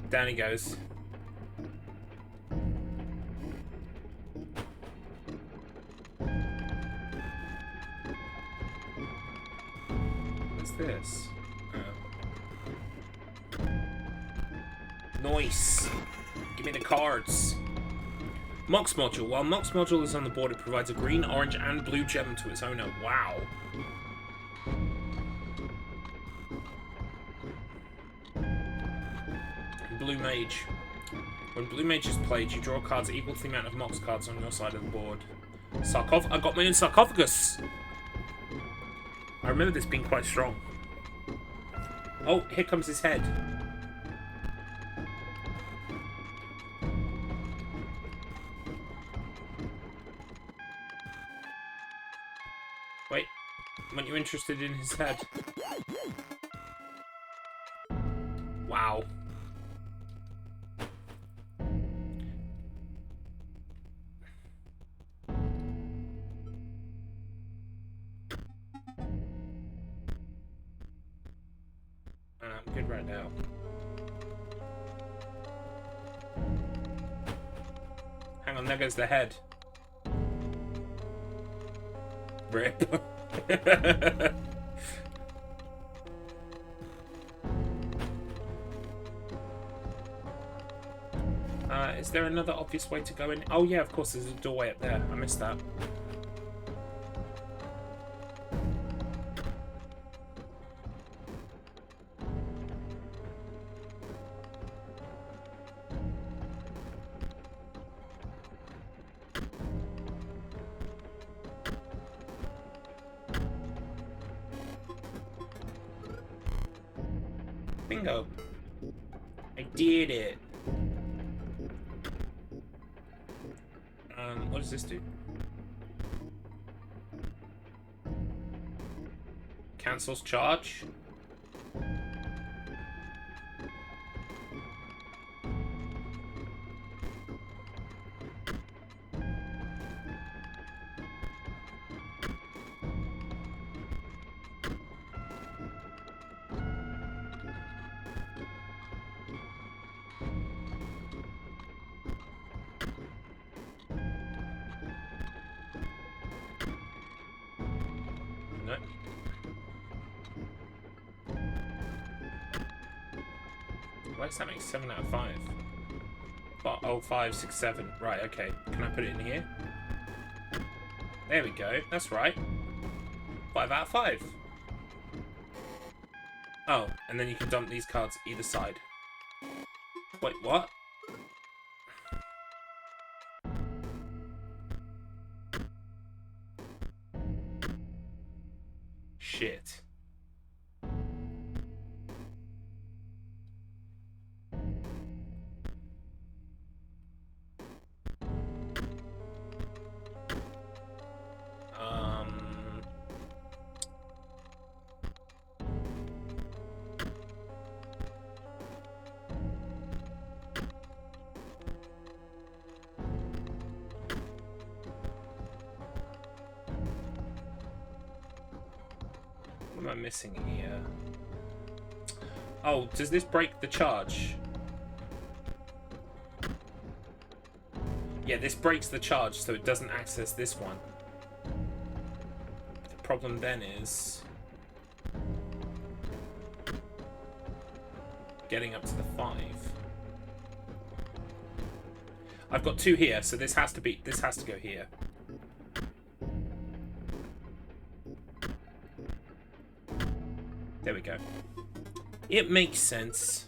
Down he goes. What's this? Nice. Give me the cards. Mox Module. While Mox Module is on the board, it provides a green, orange, and blue gem to its owner. Wow. Blue Mage. When Blue Mage is played, you draw cards equal to the amount of Mox cards on your side of the board. I got my own sarcophagus! I remember this being quite strong. Oh, here comes his head. Weren't you interested in his head? Wow. I'm good right now. Hang on, there goes the head. Rip. Is there another obvious way to go in? Oh yeah, of course, there's a doorway up there. I missed that. Bingo. I did it. What does this do? Cancels charge. No. Why does that make 7 out of 5? But, oh, 5, 6, 7. Right, okay. Can I put it in here? There we go. That's right. 5 out of 5. Oh, and then you can dump these cards either side. Wait, what? Shit. What am I missing here? Oh, does this break the charge? Yeah, this breaks the charge, so it doesn't access this one. The problem then is getting up to the 5. I've got 2 here, so this has to go here. There we go. It makes sense.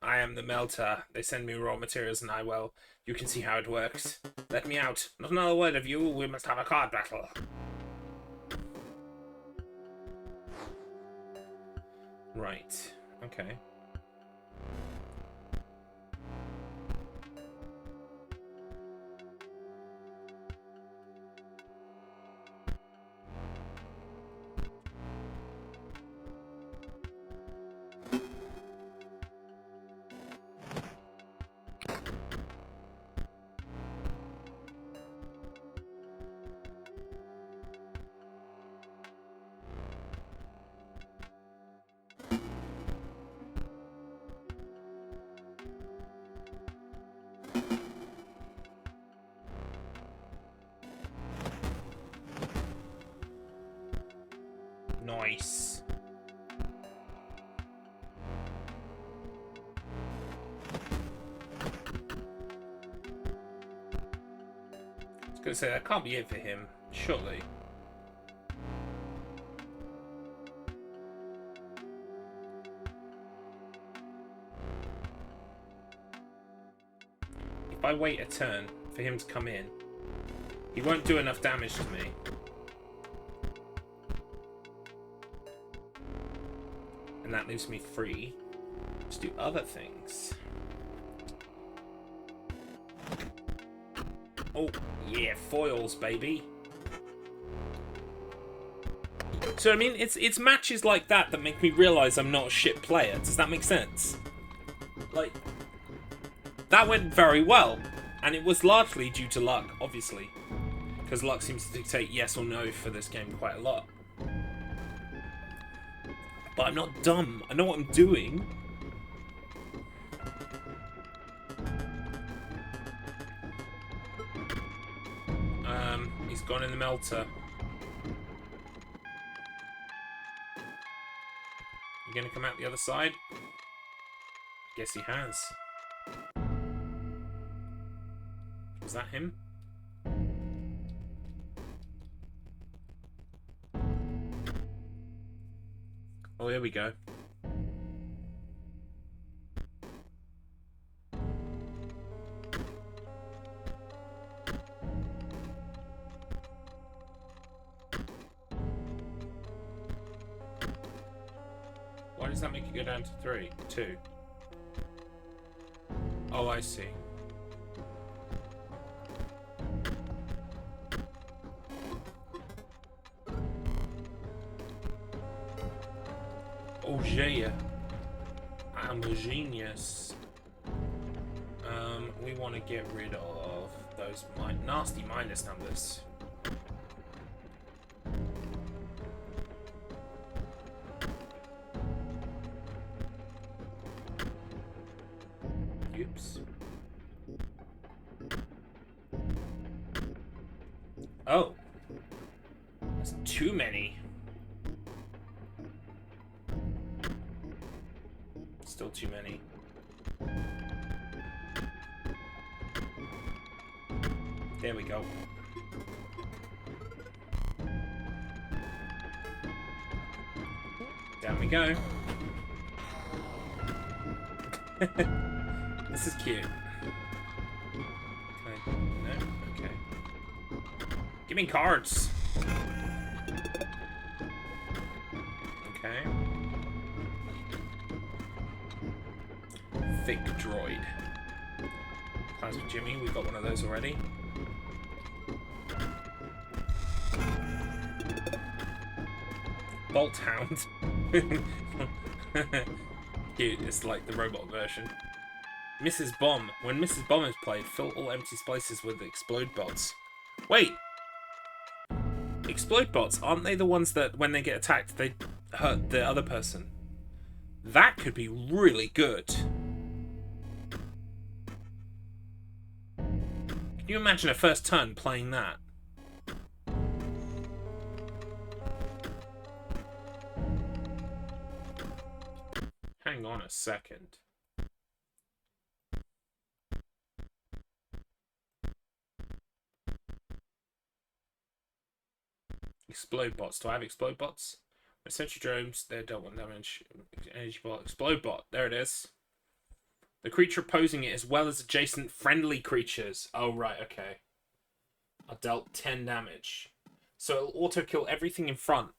I am the melter. They send me raw materials and well, you can see how it works. Let me out. Not another word of you, we must have a card battle. Right. Okay. Nice. I was gonna say, that can't be it for him, surely. If I wait a turn for him to come in, he won't do enough damage to me. And And that leaves me free to do other things. Oh, yeah, foils, baby. So, I mean, it's matches like that that make me realise I'm not a shit player. Does that make sense? Like, that went very well. And it was largely due to luck, obviously. Because luck seems to dictate yes or no for this game quite a lot. But I'm not dumb. I know what I'm doing. He's gone in the melter. You gonna come out the other side? Guess he has. Is that him? Oh, here we go. Why does that make it go down to 3? 2. Oh, I see. Oh, yeah. I'm a genius. We want to get rid of those nasty minus numbers. Oops. Oh. That's too many. Still too many. There we go. Down we go. This is cute. Okay. No? Okay. Give me cards. Okay. Thick droid. Plasma Jimmy, we've got one of those already. Bolt Hound. Cute, it's like the robot version. Mrs. Bomb. When Mrs. Bomb is played, fill all empty spaces with explode bots. Wait! Explode bots, aren't they the ones that when they get attacked, they hurt the other person? That could be really good. Can you imagine a first turn playing that? Hang on a second. Explode bots. Do I have explode bots? Sentry drones, they don't want damage. Energy bot. Explode bot. There it is. The creature opposing it as well as adjacent friendly creatures. Oh, right, okay. I dealt 10 damage. So it'll auto-kill everything in front.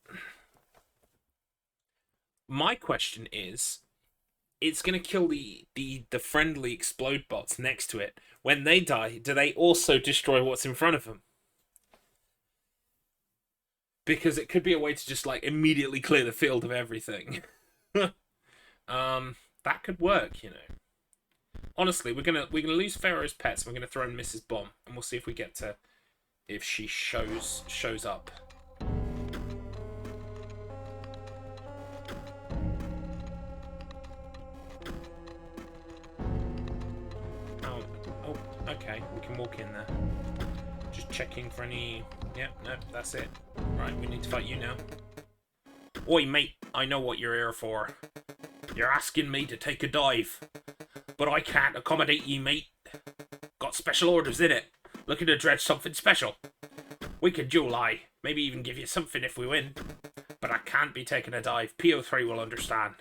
My question is, it's going to kill the friendly explode bots next to it. When they die, do they also destroy what's in front of them? Because it could be a way to just, like, immediately clear the field of everything. That could work, you know. Honestly, we're gonna lose Pharaoh's pets. We're gonna throw in Mrs. Bomb, and we'll see if we get to if she shows up. Oh, okay. We can walk in there. Just checking for any. Yep, no, that's it. Right, we need to fight you now. Oi, mate, I know what you're here for. You're asking me to take a dive. But I can't accommodate you, mate. Got special orders in it. Looking to dredge something special. We can duel eye. Maybe even give you something if we win. But I can't be taking a dive. PO3 will understand.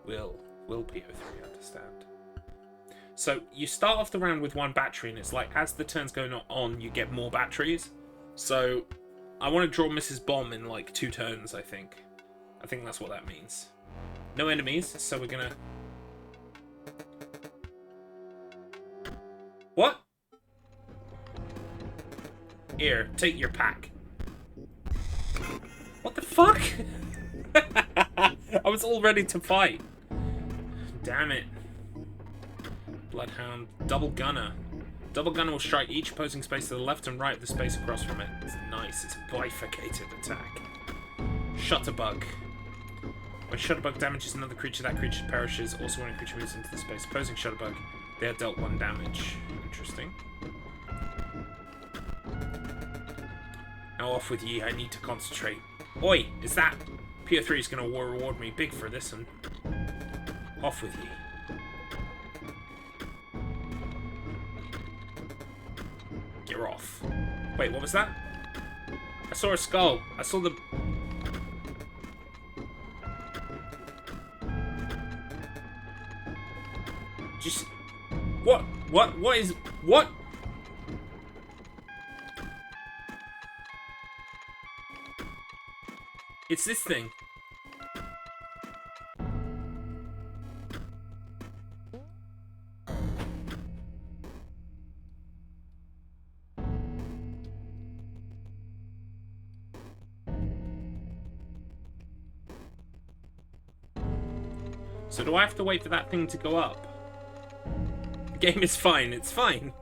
Will PO3 understand? So, you start off the round with 1 battery, and it's like, as the turn's going on, you get more batteries. So, I want to draw Mrs. Bomb in, like, 2 turns, I think. I think that's what that means. No enemies, so we're gonna... What? Here, take your pack. What the fuck? I was all ready to fight. Damn it. Bloodhound. Double gunner. Double gunner will strike each opposing space to the left and right of the space across from it. It's nice. It's a bifurcated attack. Shutterbug. When Shutterbug damages another creature, that creature perishes. Also, when a creature moves into the space opposing Shutterbug, they are dealt 1 damage. Interesting. Now off with ye. I need to concentrate. Oi! Is that... P03 is going to reward me big for this one. Off with ye. Get off. Wait, what was that? I saw a skull. I saw the... Just... What? What is... What? It's this thing. So do I have to wait for that thing to go up? The game is fine, it's fine.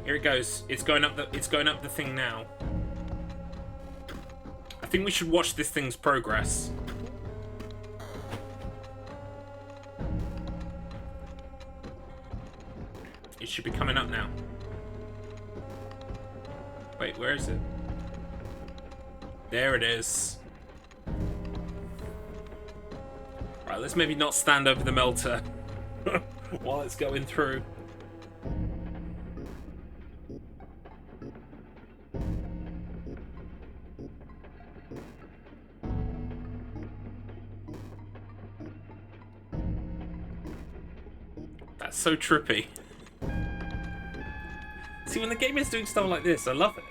Here it goes. It's going up the thing now. I think we should watch this thing's progress. It should be coming up now. Wait, where is it? There it is. Right, let's maybe not stand over the melter while it's going through. That's so trippy. See, when the game is doing stuff like this, I love it.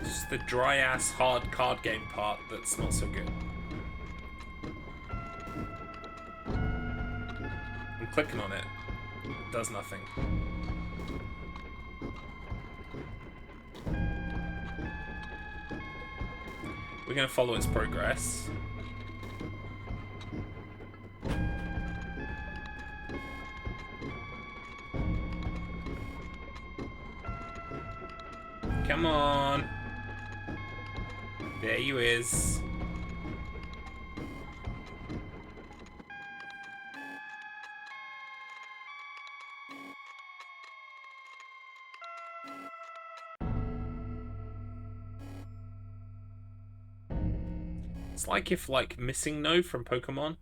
It's just the dry-ass, hard card game part that's not so good. I'm clicking on it. It does nothing. We're going to follow its progress. Come on. There you is. It's like if, like, Missing No from Pokemon,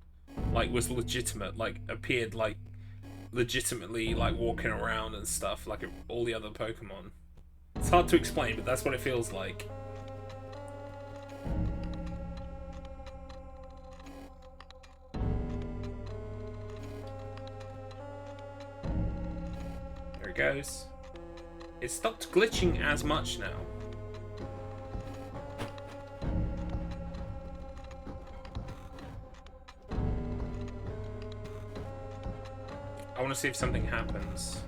like, was legitimate, like, appeared, like, legitimately, like, walking around and stuff, like all the other Pokemon. It's hard to explain, but that's what it feels like. There it goes. It stopped glitching as much now. I want to see if something happens.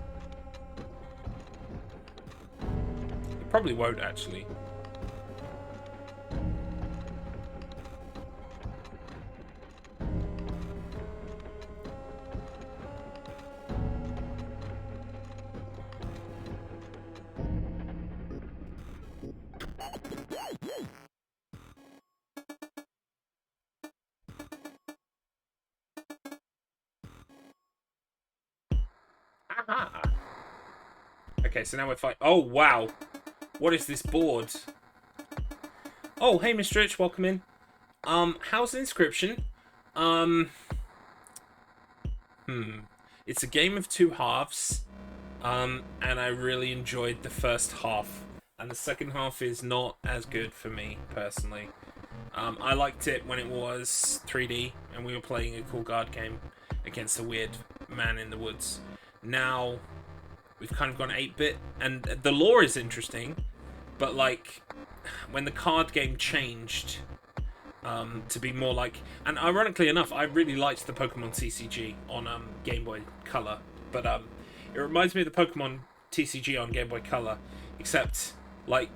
Probably won't, actually. Aha! Okay, so now we're fighting. Oh, wow! What is this board? Oh, hey, Mr. Rich, welcome in. How's Inscryption? It's a game of 2 halves. And I really enjoyed the first half. And the second half is not as good for me, personally. I liked it when it was 3D and we were playing a cool guard game against a weird man in the woods. Now we've kind of gone 8-bit, and the lore is interesting, but like when the card game changed to be more like, and ironically enough, I really liked the Pokemon TCG on Game Boy Color, but it reminds me of the Pokemon TCG on Game Boy Color, except like,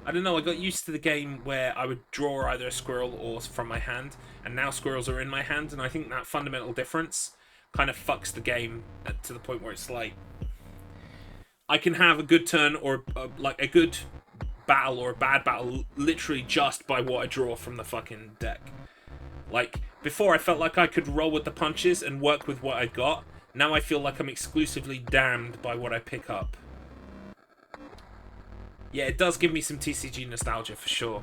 I don't know, I got used to the game where I would draw either a squirrel or from my hand, and now squirrels are in my hand, and I think that fundamental difference kind of fucks the game to the point where it's like, I can have a good turn or like a good battle or a bad battle literally just by what I draw from the fucking deck. Like, before I felt like I could roll with the punches and work with what I got. Now I feel like I'm exclusively damned by what I pick up. Yeah, it does give me some TCG nostalgia for sure.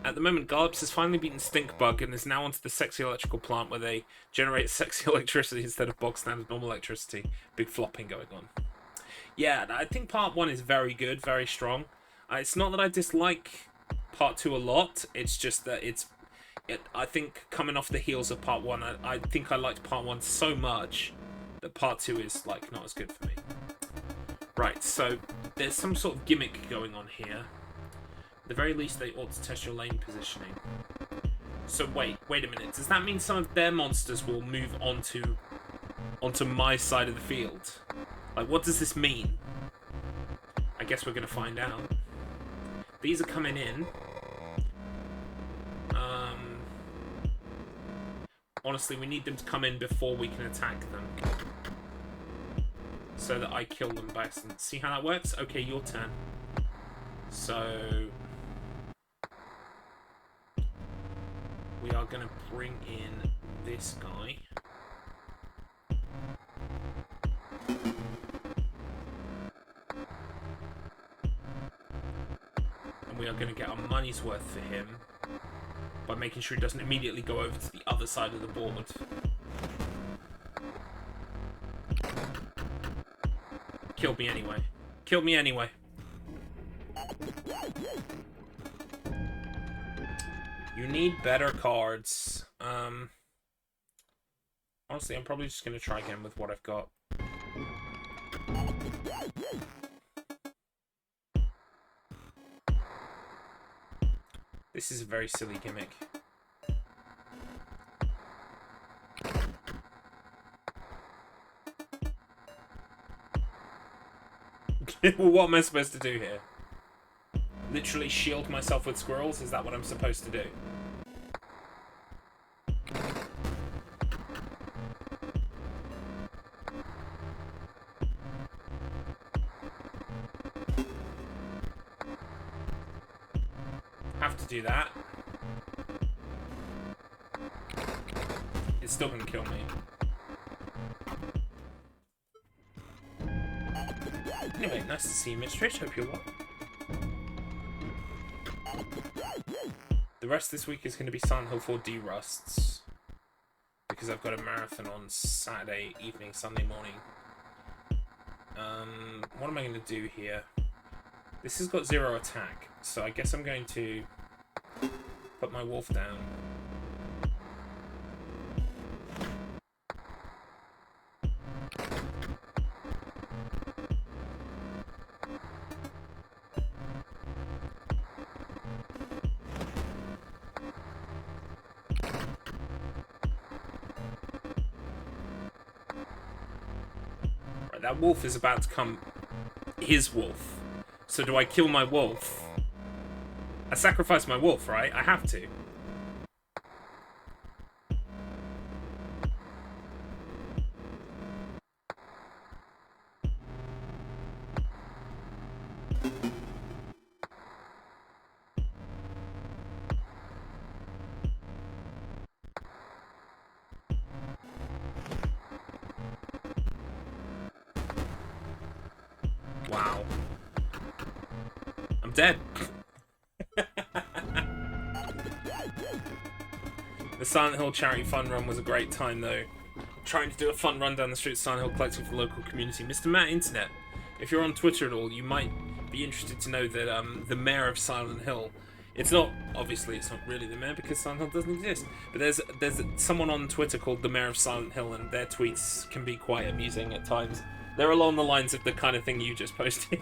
At the moment, Garlips has finally beaten Stinkbug and is now onto the sexy electrical plant where they generate sexy electricity instead of bog standard normal electricity. Big flopping going on. Yeah, I think part 1 is very good, very strong. It's not that I dislike part 2 a lot, it's just that I think coming off the heels of part 1, I think I liked part 1 so much that part 2 is like not as good for me. Right, so there's some sort of gimmick going on here. At the very least, they ought to test your lane positioning. So wait a minute. Does that mean some of their monsters will move onto my side of the field? Like, what does this mean? I guess we're gonna find out. These are coming in. Honestly, we need them to come in before we can attack them, so that I kill them by accident. See how that works? Okay, your turn. So we are going to bring in this guy. And we are going to get our money's worth for him by making sure he doesn't immediately go over to the other side of the board. Killed me anyway. Killed me anyway. You need better cards. Honestly, I'm probably just going to try again with what I've got. This is a very silly gimmick. What am I supposed to do here? Literally shield myself with squirrels? Is that what I'm supposed to do? Have to do that. It's still gonna kill me. Anyway, nice to see you, Mistress. Hope you're well. The rest this week is going to be Silent Hill 4 D-Rusts, because I've got a marathon on Saturday evening, Sunday morning. What am I going to do here? This has got 0 attack, so I guess I'm going to put my wolf down. That wolf is about to come. His wolf. So do I kill my wolf? I sacrifice my wolf, right? I have to. Wow. I'm dead. The Silent Hill charity fun run was a great time, though. Trying to do a fun run down the street of Silent Hill, collecting for the local community. Mr. Matt Internet, if you're on Twitter at all, you might be interested to know that the mayor of Silent Hill It's not, obviously, it's not really the mayor because Silent Hill doesn't exist. But there's someone on Twitter called the Mayor of Silent Hill, and their tweets can be quite amusing at times. They're along the lines of the kind of thing you just posted.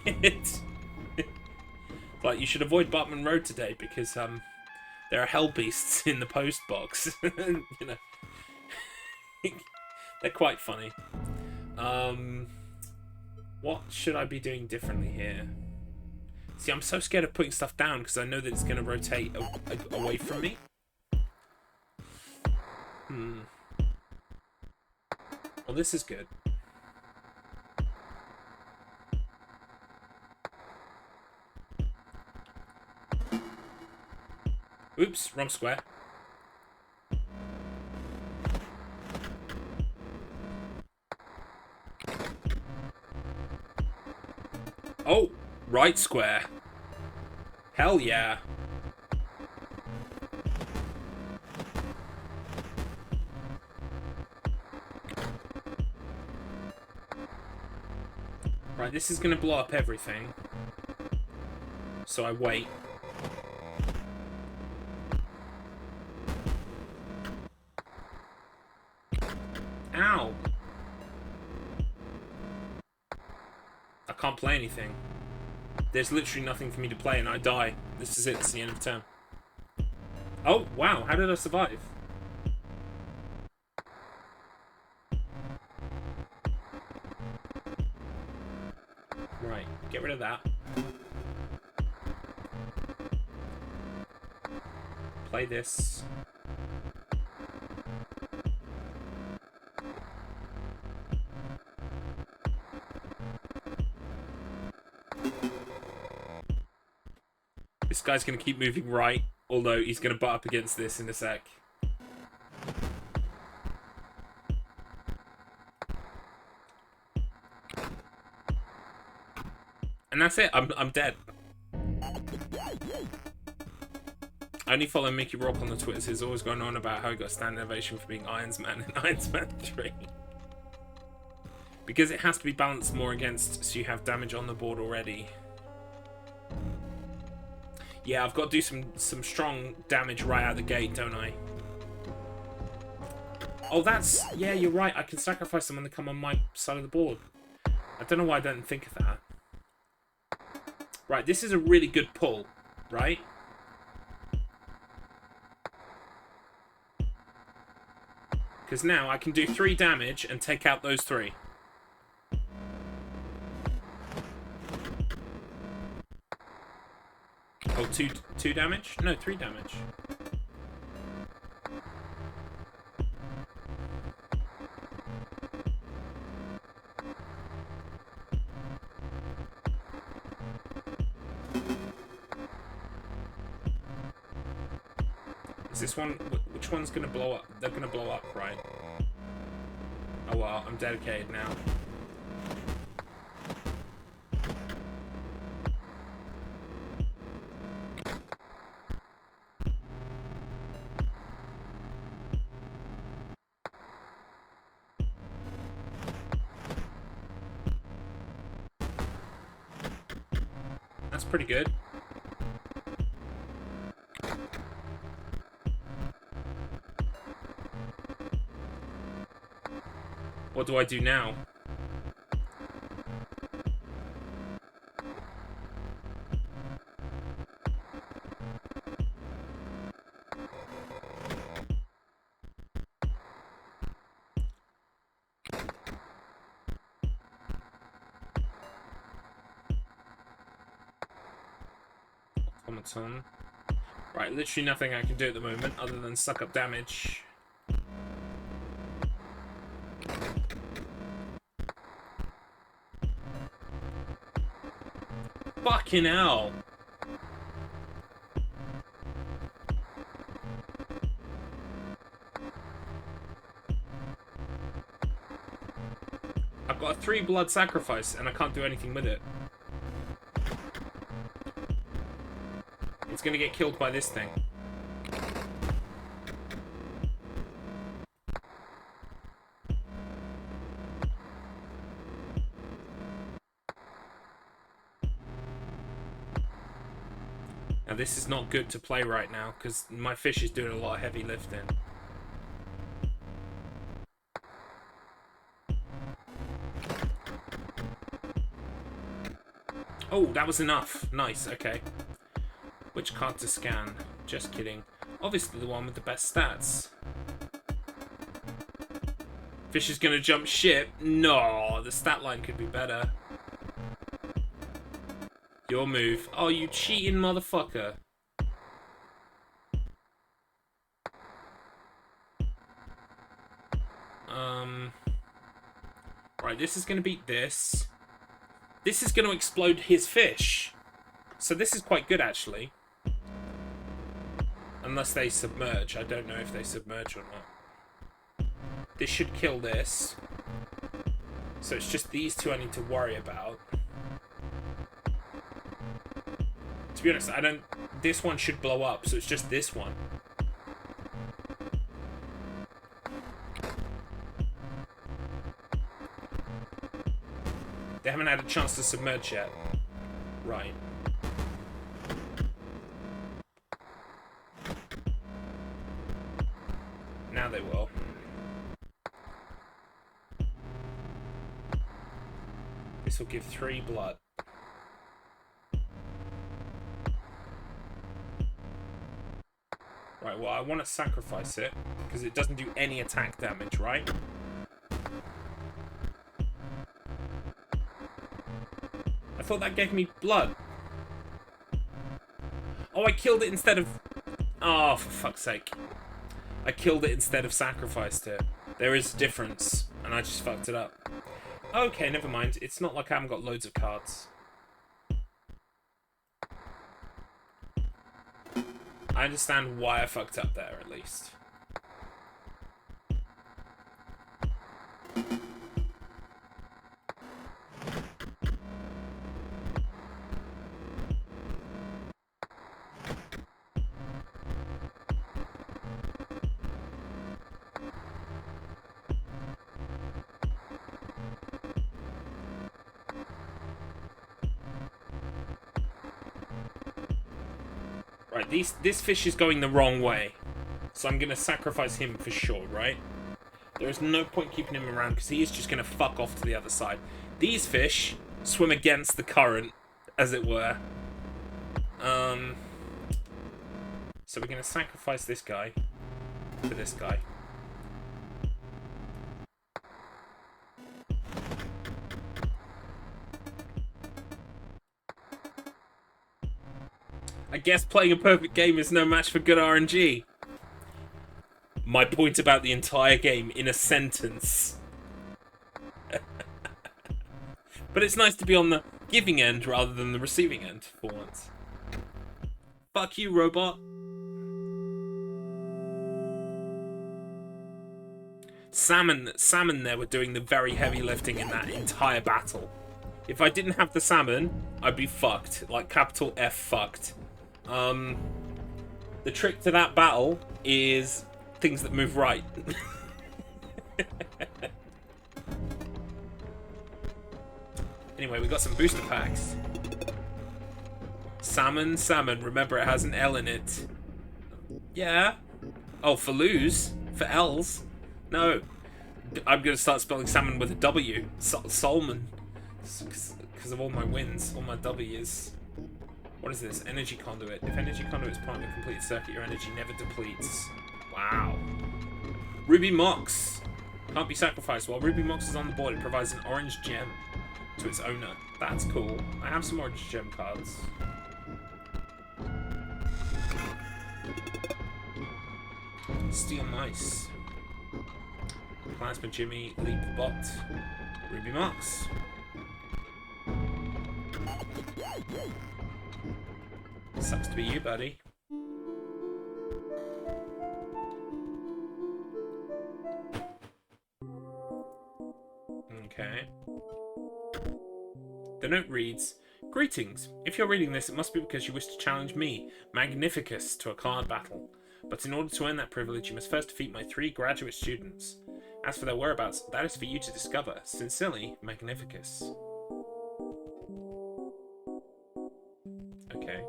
Like, you should avoid Bartman Road today because there are hell beasts in the post box. You know, they're quite funny. What should I be doing differently here? See, I'm so scared of putting stuff down because I know that it's going to rotate away from me. Well, this is good. Oops, wrong square. Oh, right square. Hell yeah. Right, this is gonna blow up everything. So I wait. Ow! I can't play anything. There's literally nothing for me to play and I die. This is it, it's the end of turn. Oh, wow, how did I survive? Right, get rid of that. Play this. This guy's going to keep moving right, although he's going to butt up against this in a sec. And that's it, I'm dead. I only follow Mickey Rock on the Twitters. He's always going on about how he got standing ovation for being Irons Man in Irons Man 3. Because it has to be balanced more against, so you have damage on the board already. Yeah, I've got to do some strong damage right out the gate, don't I? Oh, that's... Yeah, you're right. I can sacrifice them when they come on my side of the board. I don't know why I didn't think of that. Right, this is a really good pull, right? Because now I can do 3 damage and take out those 3. Oh, two damage? No, 3 damage. Is this one... Which one's going to blow up? They're going to blow up, right? Oh well, I'm dedicated now. That's pretty good. What do I do now? Automaton. Right, literally nothing I can do at the moment other than suck up damage. Fucking hell! I've got a 3 blood sacrifice and I can't do anything with it. It's gonna get killed by this thing. Now this is not good to play right now, because my fish is doing a lot of heavy lifting. Oh, that was enough. Nice, okay. Which card to scan? Just kidding. Obviously the one with the best stats. Fish is gonna jump ship. No, the stat line could be better. Your move. Oh, you cheating motherfucker. Right, this is gonna beat this. This is gonna explode his fish. So this is quite good, actually. Unless they submerge. I don't know if they submerge or not. This should kill this. So it's just these two I need to worry about. To be honest, I don't... This one should blow up, so it's just this one. They haven't had a chance to submerge yet. Right. Now they will. This will give 3 blood. Right, well, I want to sacrifice it, because it doesn't do any attack damage, right? I thought that gave me blood. Oh, I killed it instead of... Oh, for fuck's sake. I killed it instead of sacrificed it. There is a difference, and I just fucked it up. Okay, never mind. It's not like I haven't got loads of cards. I understand why I fucked up there, at least. Right, this fish is going the wrong way. So I'm going to sacrifice him for sure, right? There is no point keeping him around because he is just going to fuck off to the other side. These fish swim against the current, as it were. So we're going to sacrifice this guy for this guy. I guess playing a perfect game is no match for good RNG. My point about the entire game in a sentence. But it's nice to be on the giving end rather than the receiving end for once. Fuck you, robot. Salmon there were doing the very heavy lifting in that entire battle. If I didn't have the salmon, I'd be fucked. Like, capital F fucked. The trick to that battle is things that move right. Anyway, we got some booster packs. Salmon. Remember, it has an L in it. Yeah. Oh, for lose? For L's? No. I'm going to start spelling salmon with a W. Solman. Because of all my wins, all my W's. What is this? Energy conduit. If energy conduit is part of a complete circuit, your energy never depletes. Wow. Ruby Mox. Can't be sacrificed. While Ruby Mox is on the board, it provides an orange gem to its owner. That's cool. I have some orange gem cards. Steel Mice. Plasma Jimmy. Leap Bot. Ruby Mox. Sucks to be you, buddy. Okay. The note reads, "Greetings. If you're reading this, it must be because you wish to challenge me, Magnificus, to a card battle. But in order to earn that privilege, you must first defeat my 3 graduate students. As for their whereabouts, that is for you to discover. Sincerely, Magnificus." Okay.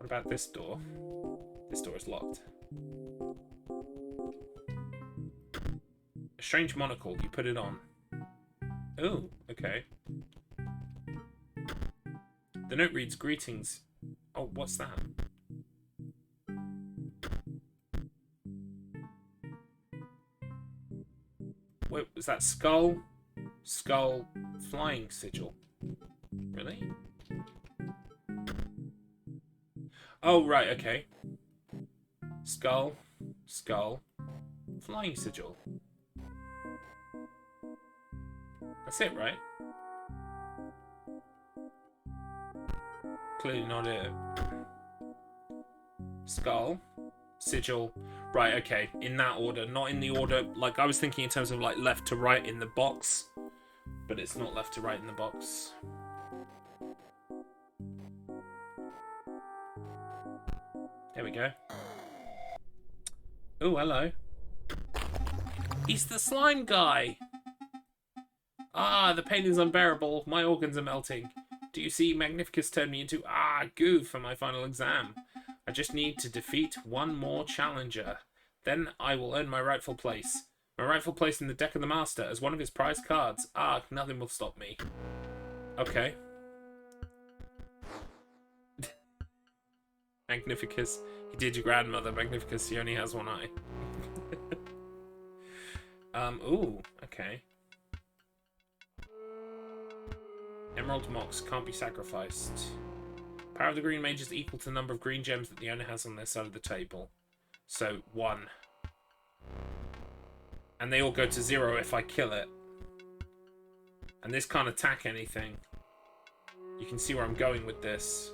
What about this door? This door is locked. A strange monocle. You put it on. Oh, okay. The note reads, "Greetings." Oh, what's that? Wait, was that skull? Skull flying sigil. Really? Oh, right, okay. Skull, skull, flying sigil. That's it, right? Clearly not it. Skull, sigil. Right, okay. In that order. Not in the order... Like, I was thinking in terms of, like, left to right in the box. But it's not left to right in the box. There we go. Oh, hello. He's the slime guy! Ah, the pain is unbearable. My organs are melting. Do you see? Magnificus turned me into, goo for my final exam. I just need to defeat one more challenger. Then I will earn my rightful place. My rightful place in the deck of the Master as one of his prized cards. Nothing will stop me. Okay. Magnificus. He did your grandmother. Magnificus, he only has one eye. Ooh, okay. Emerald Mox can't be sacrificed. Power of the Green Mage is equal to the number of green gems that the owner has on their side of the table. So, 1. And they all go to 0 if I kill it. And this can't attack anything. You can see where I'm going with this.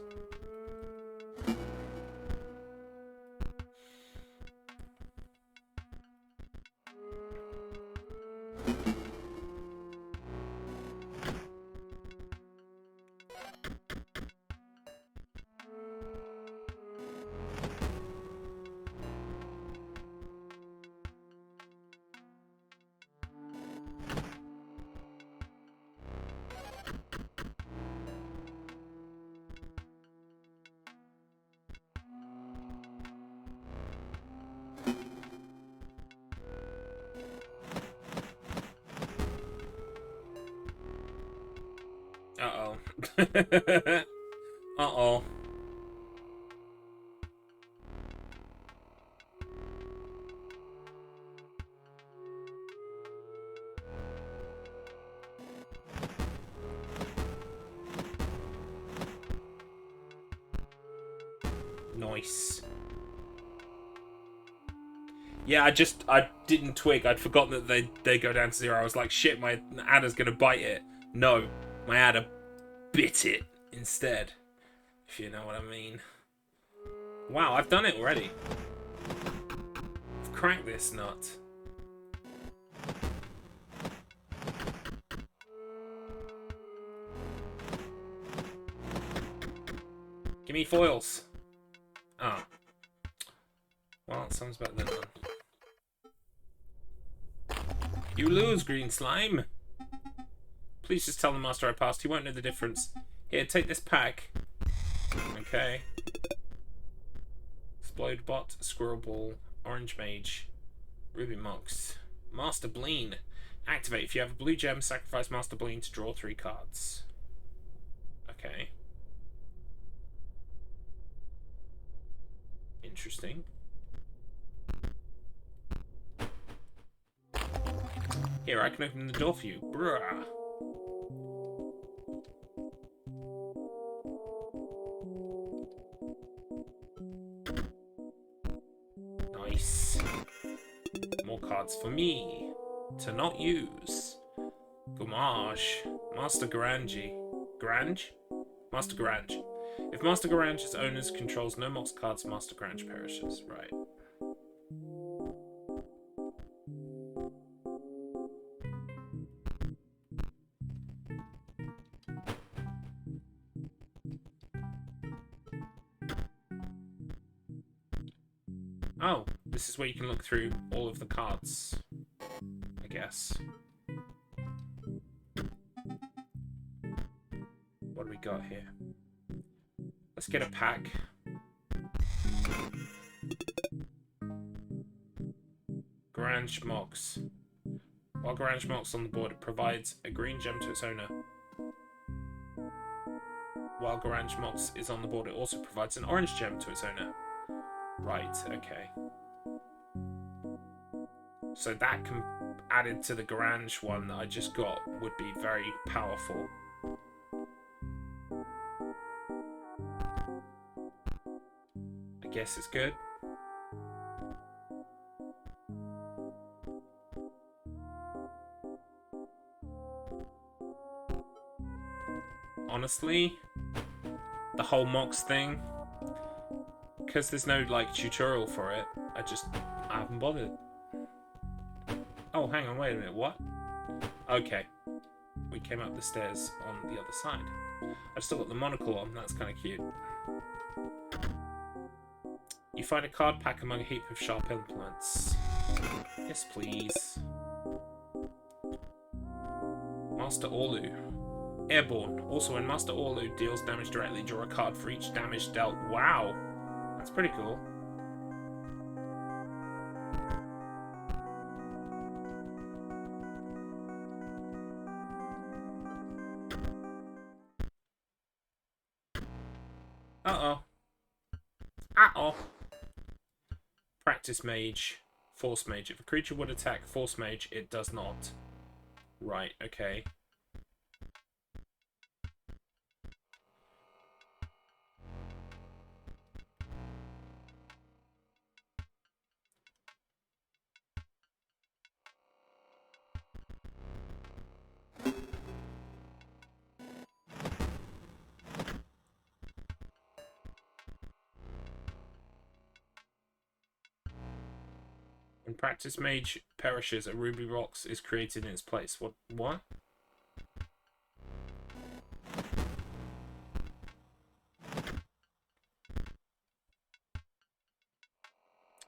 Uh-oh. Uh-oh. Nice. Yeah, I didn't twig. I'd forgotten that they go down to 0. I was like, shit, my adder's gonna bite it. No, my adder bit it instead. If you know what I mean. Wow, I've done it already. I've cracked this nut. Give me foils. Ah. Well, that sounds better than none. You lose, green slime. Please just tell the master I passed. He won't know the difference. Here, take this pack. Okay. Explode bot, squirrel ball, orange mage, ruby mox, master bleen. Activate. If you have a blue gem, sacrifice master bleen to draw 3 cards. Okay. Interesting. Here, I can open the door for you. Bruh. Nice. More cards for me to not use. Gomage. Master Garangi. Grange? Master Garange. If Master Garange's owners controls no Mox cards, Master Garange perishes. Right. Oh, this is where you can look through all of the cards, I guess. What do we got here? Let's get a pack. Garage Mox. While Garage Mox on the board, it provides a green gem to its owner. While Garage Mox is on the board, it also provides an orange gem to its owner. Right, okay. So that added to the Garage one that I just got would be very powerful. I guess it's good. Honestly, the whole Mox thing, because there's no like tutorial for it, I haven't bothered. Oh, hang on, wait a minute, what? Okay, we came up the stairs on the other side. I've still got the monocle on, that's kind of cute. You find a card pack among a heap of sharp implements. Yes, please. Master Orlu. Airborne. Also, when Master Orlu deals damage directly, draw a card for each damage dealt. Wow! That's pretty cool. Uh-oh. Uh-oh. Practice Mage. Force Mage. If a creature would attack Force Mage, it does not. Right, okay. When Practice Mage perishes, a Ruby Rocks is created in its place. What?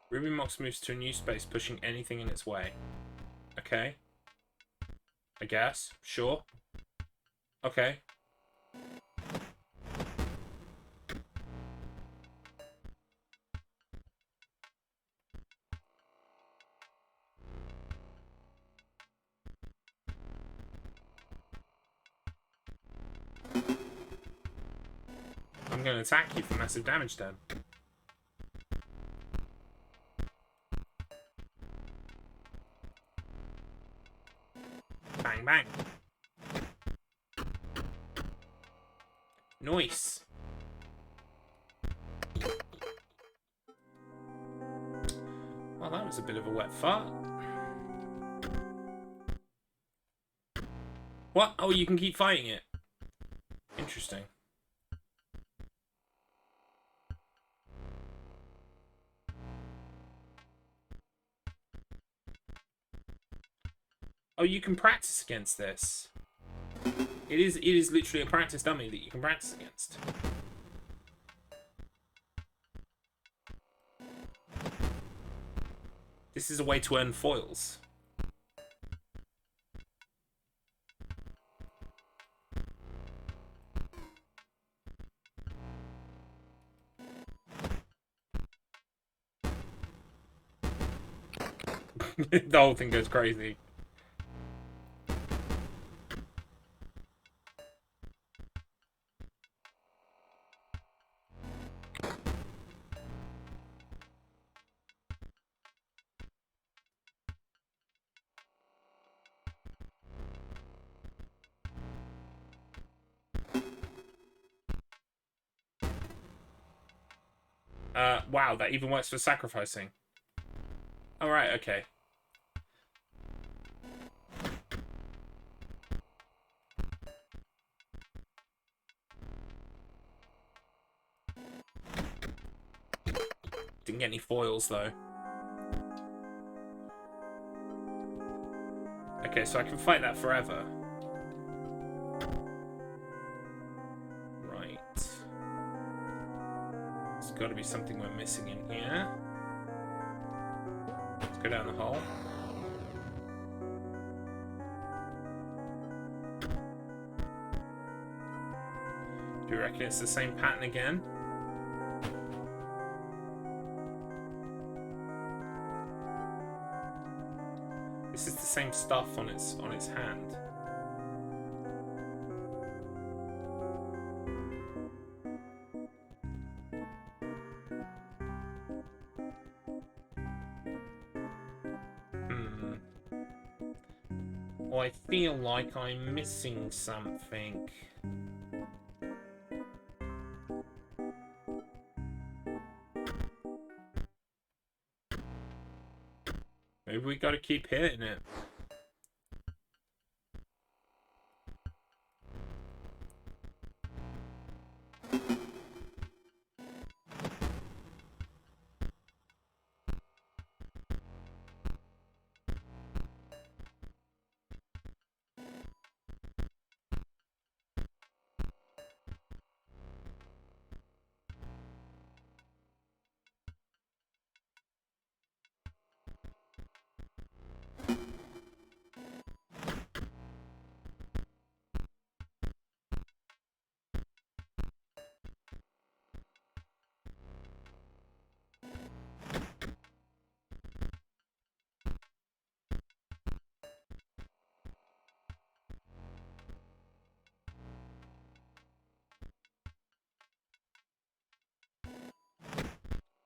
Ruby Mox moves to a new space, pushing anything in its way. Okay. I guess. Sure. Okay. I'm going to attack you for massive damage then. Bang, bang. Nice. Well, that was a bit of a wet fart. What? Oh, you can keep fighting it. Interesting. Oh, you can practice against this. It is literally a practice dummy that you can practice against. This is a way to earn foils. The whole thing goes crazy. Wow, that even works for sacrificing. Alright, okay. Didn't get any foils, though. Okay, so I can fight that forever. Right. There's got to be something we're missing in here. Let's go down the hole. Do you reckon it's the same pattern again? This is the same stuff on its hand. Well, I feel like I'm missing something. Maybe we gotta keep hitting it.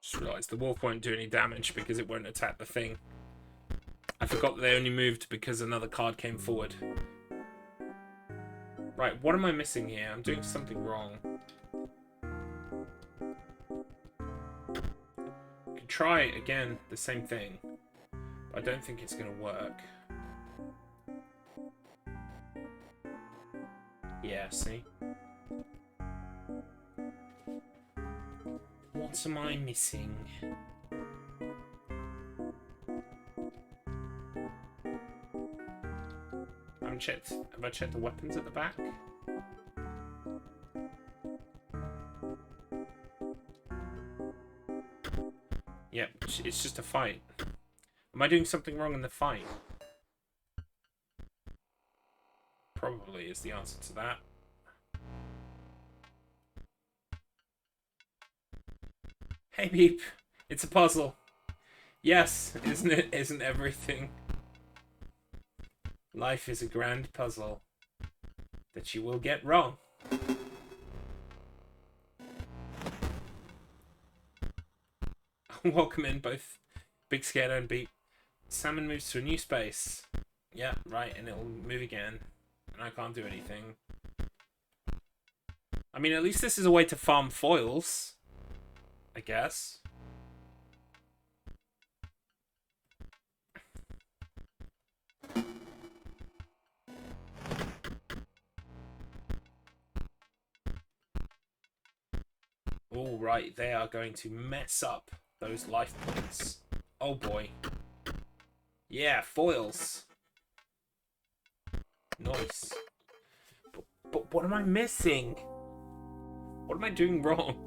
Just realised the wolf won't do any damage because it won't attack the thing. I forgot that they only moved because another card came forward. Right, what am I missing here? I'm doing something wrong. I can try again, the same thing. But I don't think it's going to work. Yeah, see? What am I missing? Have I checked the weapons at the back? Yep, it's just a fight. Am I doing something wrong in the fight? Probably is the answer to that. Hey Beep, it's a puzzle. Yes, isn't it? Isn't everything? Life is a grand puzzle that you will get wrong. Welcome in, both Big Scared and Beep. Salmon moves to a new space. Yeah, right, and it'll move again. And I can't do anything. I mean, at least this is a way to farm foils, I guess. All right, they are going to mess up those life points. Oh boy. Yeah, foils. Nice. But what am I missing? What am I doing wrong?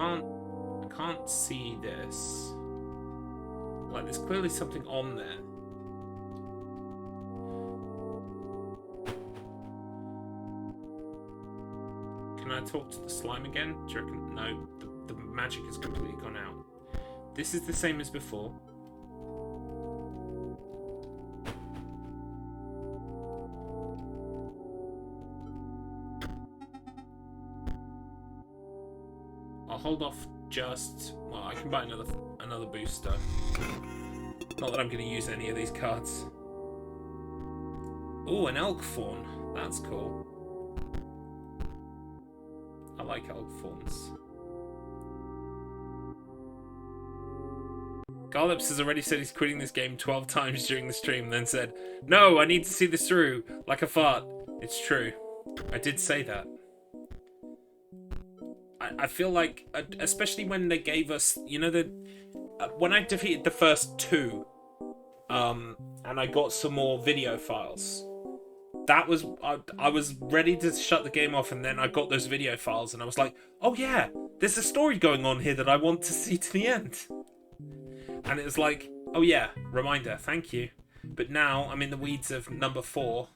I can't see this. Like, there's clearly something on there. Can I talk to the slime again? Do you reckon? No, the magic has completely gone out. This is the same as before. I'll hold off just... Well, I can buy another booster. Not that I'm going to use any of these cards. Ooh, an elk fawn. That's cool. I like elk fawns. Garlips has already said he's quitting this game 12 times during the stream, then said, "No, I need to see this through," like a fart. It's true. I did say that. I feel like, especially when they gave us, you know, when I defeated the first two, and I got some more video files, that was, I was ready to shut the game off, and then I got those video files, and I was like, oh yeah, there's a story going on here that I want to see to the end. And it was like, oh yeah, reminder, thank you. But now I'm in the weeds of number 4,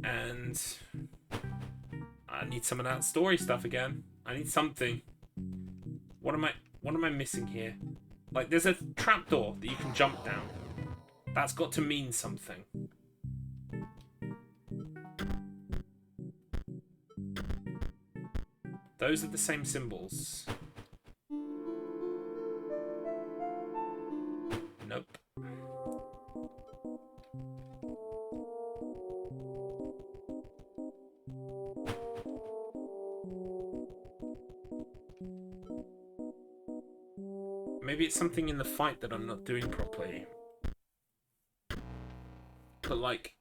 and I need some of that story stuff again. I need something. What am I missing here? Like, there's a trapdoor that you can jump down. That's got to mean something. Those are the same symbols. Nope. Maybe it's something in the fight that I'm not doing properly. But, like,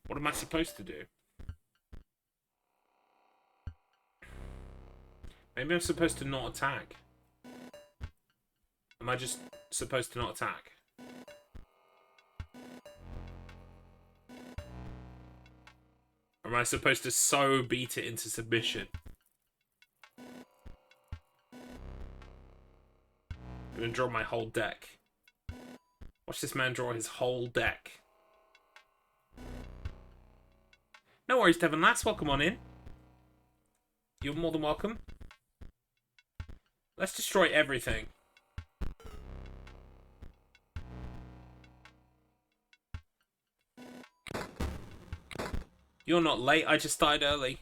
what am I supposed to do? Maybe I'm supposed to not attack. Am I just supposed to not attack? Or am I supposed to so beat it into submission? I'm gonna draw my whole deck. Watch this man draw his whole deck. No worries, Devon Lass. Welcome on in. You're more than welcome. Let's destroy everything. You're not late. I just died early.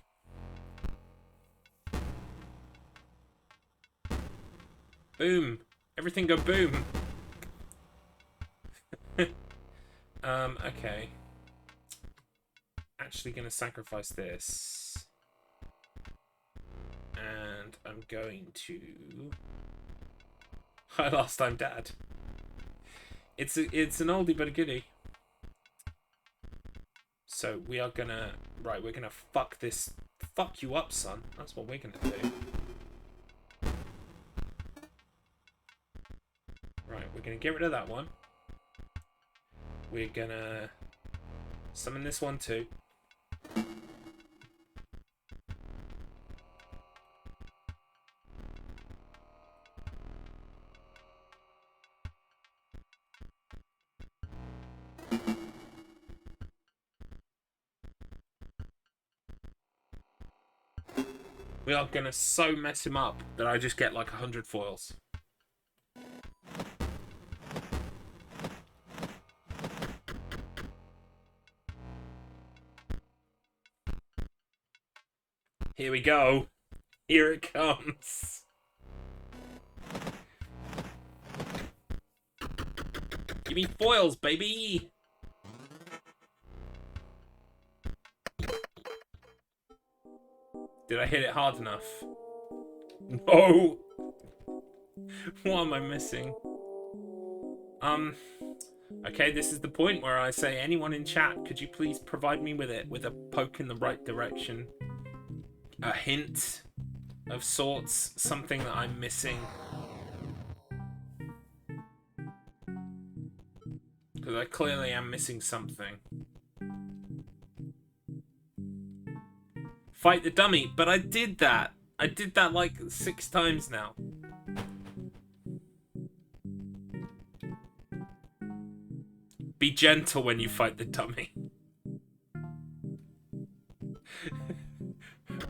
Boom. Everything go boom. Okay. Actually gonna sacrifice this. And I'm going to... I lost, I'm dead. It's an oldie but a goodie. So we are gonna... Right, we're gonna fuck this... Fuck you up, son. That's what we're gonna do. Right, we're gonna get rid of that one. We're gonna... summon this one too. We are gonna so mess him up that I just get like 100 foils. Here we go. Here it comes. Give me foils, baby. Did I hit it hard enough? No. What am I missing? Okay, this is the point where I say, anyone in chat, could you please provide me with it, with a poke in the right direction? A hint of sorts, something that I'm missing. Because I clearly am missing something. Fight the dummy, but I did that. I did that like 6 times now. Be gentle when you fight the dummy.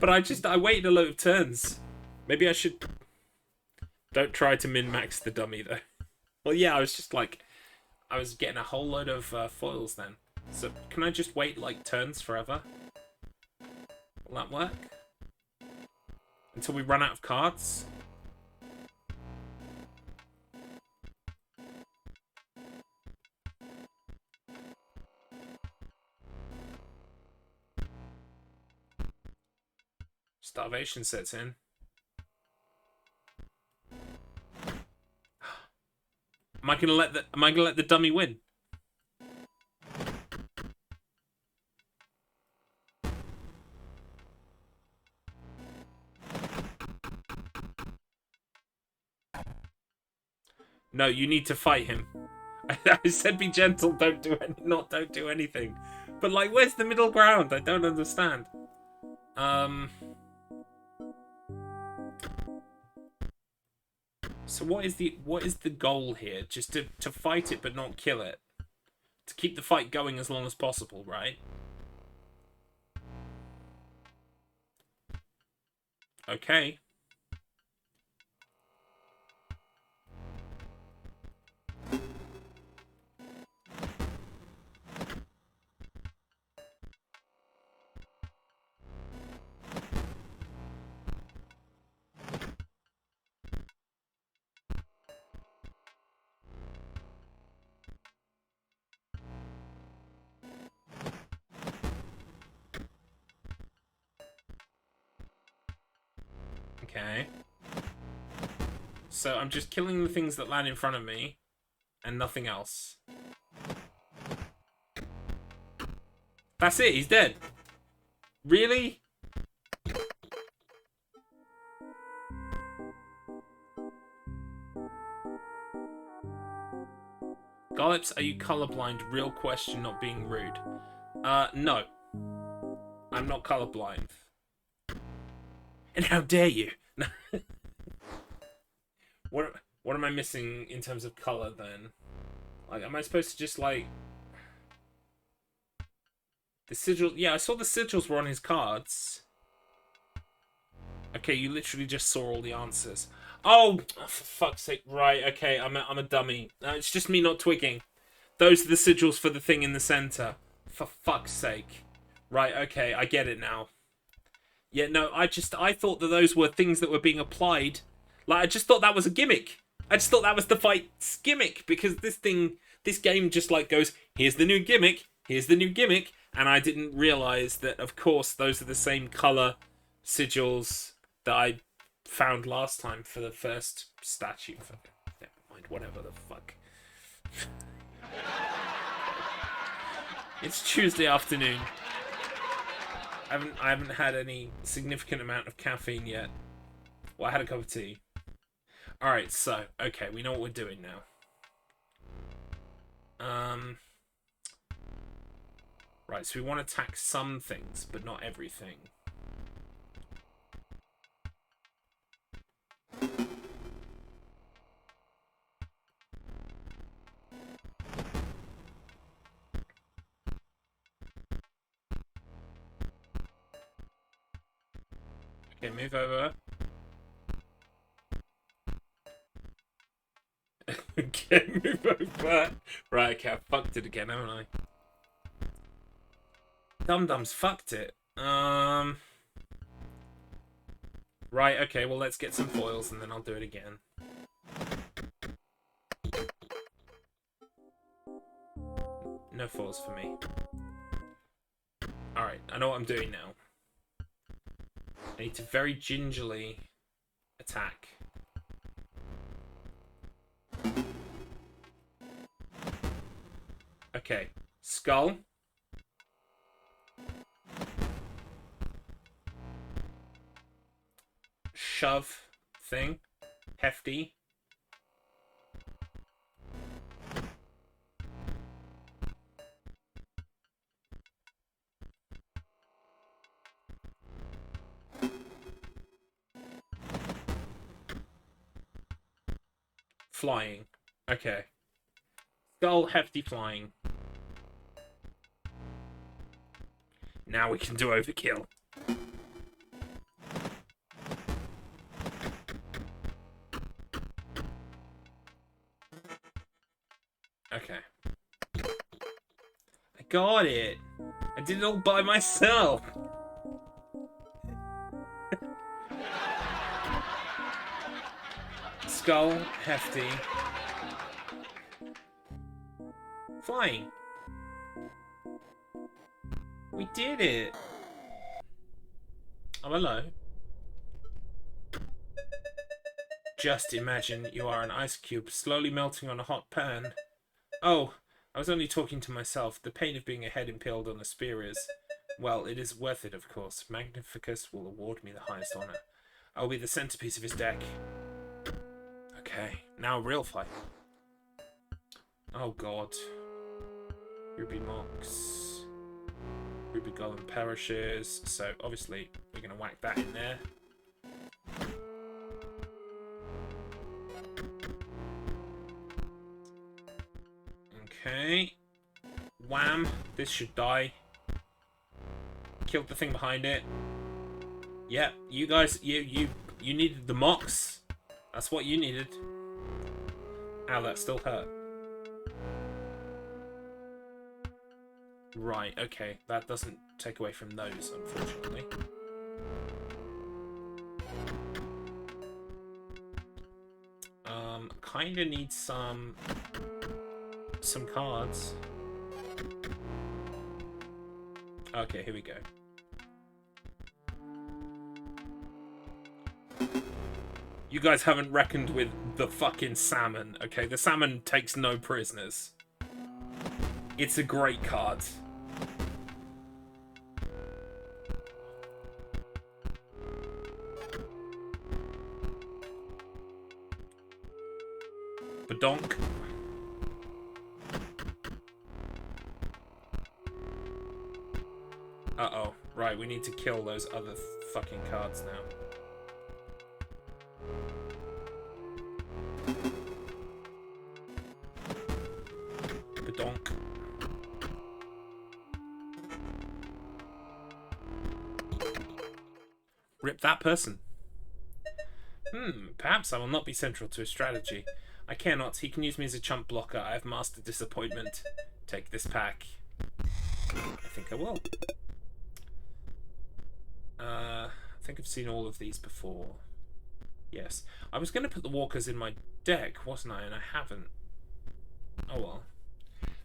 But I waited a lot of turns. Maybe I should... Don't try to min-max the dummy though. Well, yeah, I was just like... I was getting a whole load of foils then. So can I just wait like turns forever? Will that work? Until we run out of cards? Starvation sets in. Am I gonna let the dummy win? No, you need to fight him. I said be gentle, don't do anything. But like, where's the middle ground? I don't understand. So what is the goal here? Just to fight it but not kill it. To keep the fight going as long as possible, right? Okay. Okay. So I'm just killing the things that land in front of me, and nothing else. That's it, he's dead. Really? Garlips, are you colorblind? Real question, not being rude. No. I'm not colorblind. And how dare you? What am I missing in terms of color then? Like, am I supposed to just like the sigil? Yeah, I saw the sigils were on his cards. Okay, you literally just saw all the answers. Oh, for fuck's sake! Right, okay, I'm a dummy. It's just me not twigging. Those are the sigils for the thing in the center. For fuck's sake! Right, okay, I get it now. Yeah, no, I thought that those were things that were being applied. Like, I just thought that was a gimmick. I just thought that was the fight's gimmick, because this game just like goes, here's the new gimmick, and I didn't realize that, of course, those are the same color sigils that I found last time for the first statue. Never mind, whatever the fuck. It's Tuesday afternoon. I haven't had any significant amount of caffeine yet. Well, I had a cup of tea. Alright, so, okay, we know what we're doing now. Right, so we want to attack some things, but not everything. Okay, move over. Okay, move over. Right, okay, I fucked it again, haven't I? Dum-Dum's fucked it. Right, okay, well, let's get some foils and then I'll do it again. No foils for me. Alright, I know what I'm doing now. I need to very gingerly attack. Okay, skull. Shove thing. Hefty. Flying. Okay. Skull, hefty, flying. Now we can do overkill. Okay. I got it. I did it all by myself. Skull, hefty. Flying. We did it. Oh, hello. Just imagine you are an ice cube slowly melting on a hot pan. Oh, I was only talking to myself. The pain of being a head impaled on a spear is... Well, it is worth it, of course. Magnificus will award me the highest honor. I will be the centerpiece of his deck. Okay, now real fight. Oh god. Ruby Mox. Ruby Golem perishes. So obviously we're gonna whack that in there. Okay. Wham. This should die. Killed the thing behind it. Yeah, you guys, you needed the mocks. That's what you needed. Ow, that still hurt. Right, okay. That doesn't take away from those, unfortunately. Kinda need some cards. Okay, here we go. You guys haven't reckoned with the fucking salmon, okay? The salmon takes no prisoners. It's a great card. Badonk. Uh-oh. Right, we need to kill those other fucking cards now. Badonk. Rip that person. Perhaps I will not be central to his strategy. I care not. He can use me as a chump blocker. I have mastered disappointment. Take this pack. I think I will. I think I've seen all of these before. Yes. I was going to put the walkers in my deck, wasn't I? And I haven't. Oh well.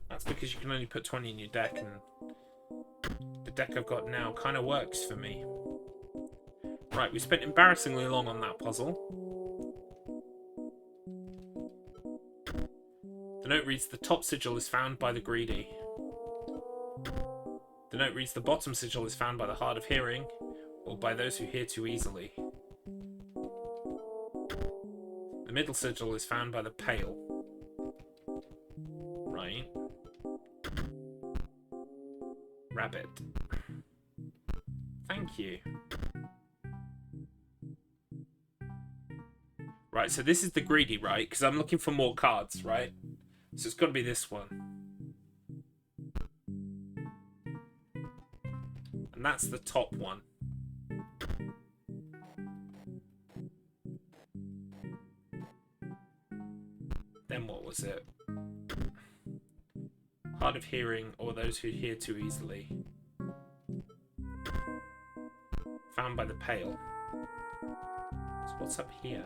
That's because you can only put 20 in your deck, and the deck I've got now kind of works for me. Right, we spent embarrassingly long on that puzzle. The note reads, the top sigil is found by the greedy. The note reads, the bottom sigil is found by the hard of hearing, or by those who hear too easily. The middle sigil is found by the pale. Right. Rabbit. Thank you. Right, so this is the greedy, right? Because I'm looking for more cards, right? So it's got to be this one. And that's the top one. Then what was it? Hard of hearing, or those who hear too easily. Found by the pale. So what's up here?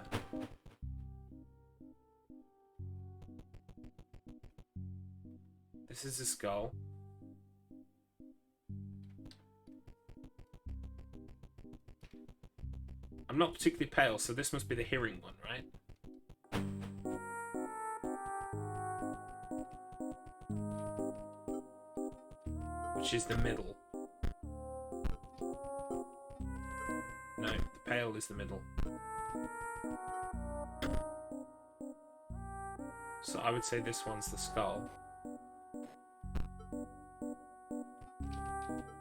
This is a skull. I'm not particularly pale, so this must be the hearing one, right? Which is the middle. No, the pale is the middle. So I would say this one's the skull.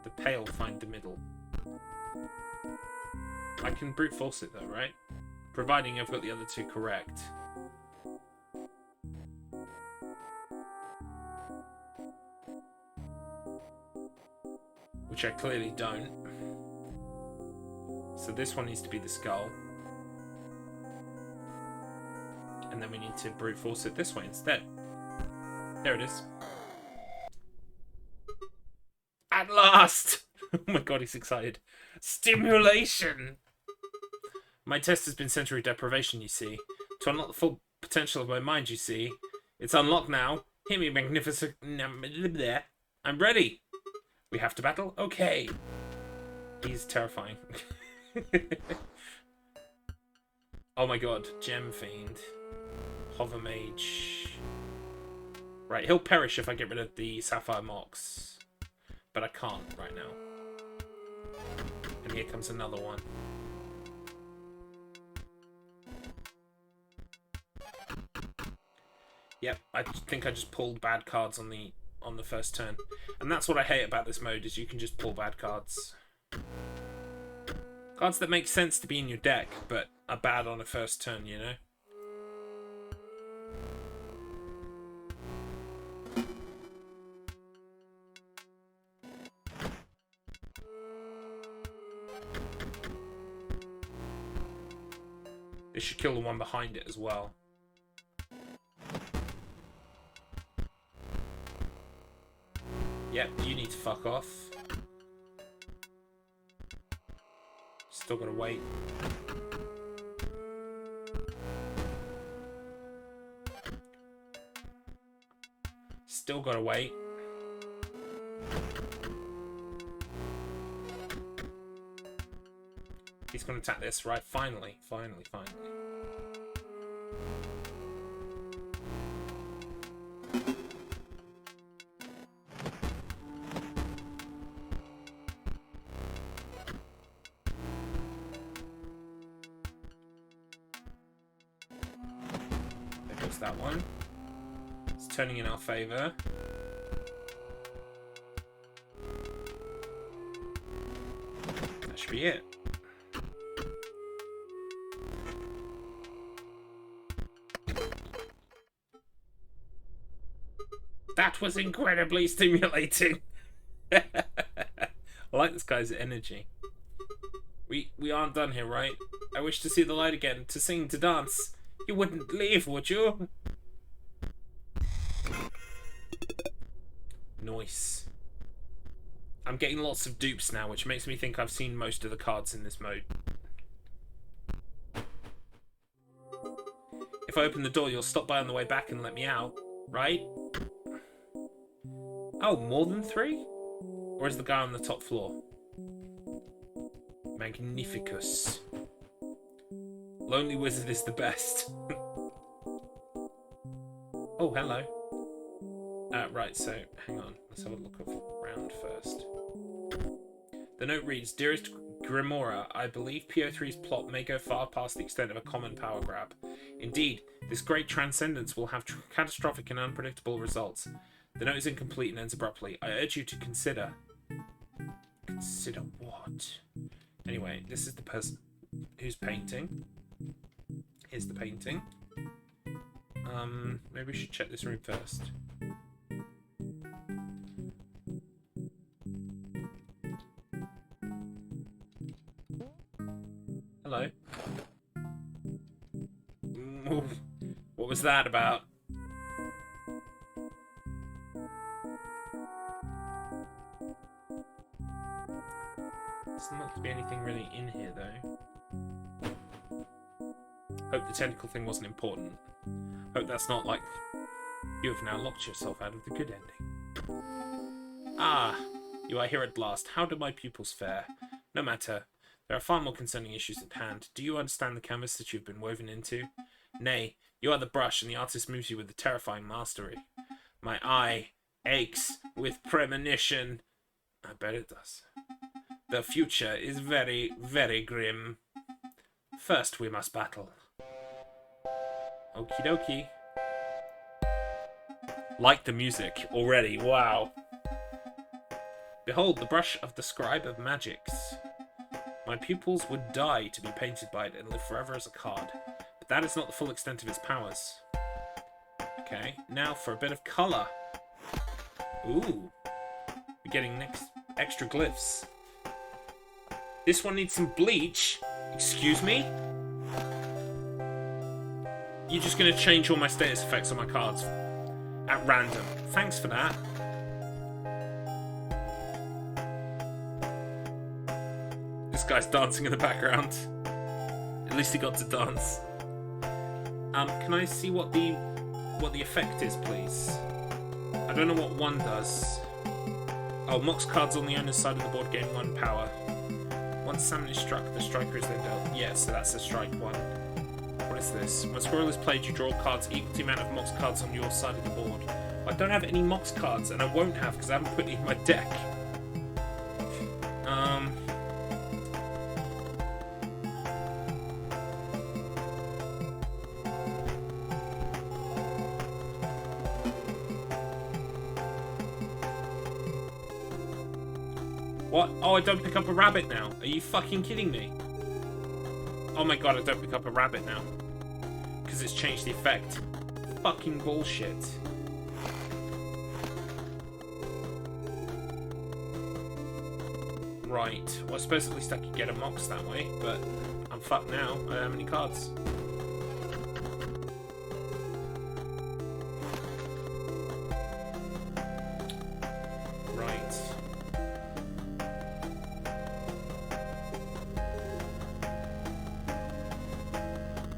The pale find the middle. I can brute force it though, right? Providing I've got the other two correct. Which I clearly don't. So this one needs to be the skull. And then we need to brute force it this way instead. There it is. At last! Oh my god, he's excited. Stimulation! My test has been sensory deprivation, you see. To unlock the full potential of my mind, you see. It's unlocked now. Hear me, magnificent... I'm ready! We have to battle? Okay. He's terrifying. Oh my god. Gem Fiend. Hover Mage. Right, he'll perish if I get rid of the Sapphire Mox. But I can't right now. And here comes another one. Yep, I think I just pulled bad cards on the first turn. And that's what I hate about this mode, is you can just pull bad cards. Cards that make sense to be in your deck, but are bad on a first turn, you know? should kill the one behind it as well. Yep, you need to fuck off. Still gotta wait. Still gotta wait. He's gonna attack this, right? Finally. There goes that one. It's turning in our favor. That should be it. That was incredibly stimulating. I like this guy's energy. We aren't done here, right? I wish to see the light again, to sing, to dance. You wouldn't leave, would you? Nice. I'm getting lots of dupes now, which makes me think I've seen most of the cards in this mode. If I open the door, you'll stop by on the way back and let me out, right? Oh, more than 3? Or is the guy on the top floor? Magnificus. Lonely Wizard is the best. Oh, hello. Right, so, hang on. Let's have a look around first. The note reads, Dearest Grimora, I believe PO3's plot may go far past the extent of a common power grab. Indeed, this great transcendence will have catastrophic and unpredictable results. The note is incomplete and ends abruptly. I urge you to consider... Consider what? Anyway, this is the person who's painting. Here's the painting. Maybe we should check this room first. Hello. What was that about? Doesn't look to be anything really in here, though. Hope the tentacle thing wasn't important. Hope that's not like you have now locked yourself out of the good ending. Ah, you are here at last. How do my pupils fare? No matter. There are far more concerning issues at hand. Do you understand the canvas that you've been woven into? Nay, you are the brush, and the artist moves you with a terrifying mastery. My eye aches with premonition. I bet it does. The future is very, very grim. First we must battle. Okie dokie. Like the music already, wow. Behold the brush of the scribe of magics. My pupils would die to be painted by it and live forever as a card. But that is not the full extent of its powers. Okay, now for a bit of colour. Ooh. We're getting extra glyphs. This one needs some bleach. Excuse me? You're just going to change all my status effects on my cards at random. Thanks for that. This guy's dancing in the background. At least he got to dance. Can I see what the effect is, please? I don't know what one does. Oh, Mox cards on the owner's side of the board gain 1 power. Once salmon is struck, the striker is then dealt. Yeah, so that's a strike one. What is this? When Squirrel is played, you draw cards equal to the amount of Mox cards on your side of the board. I don't have any Mox cards, and I won't have because I haven't put any in my deck. What? Oh, I don't pick up a rabbit now. Are you fucking kidding me? Oh my god, I don't pick up a rabbit now. Because it's changed the effect. Fucking bullshit. Right. Well, I suppose at least I could get a Mox that way, but I'm fucked now. I don't have any cards.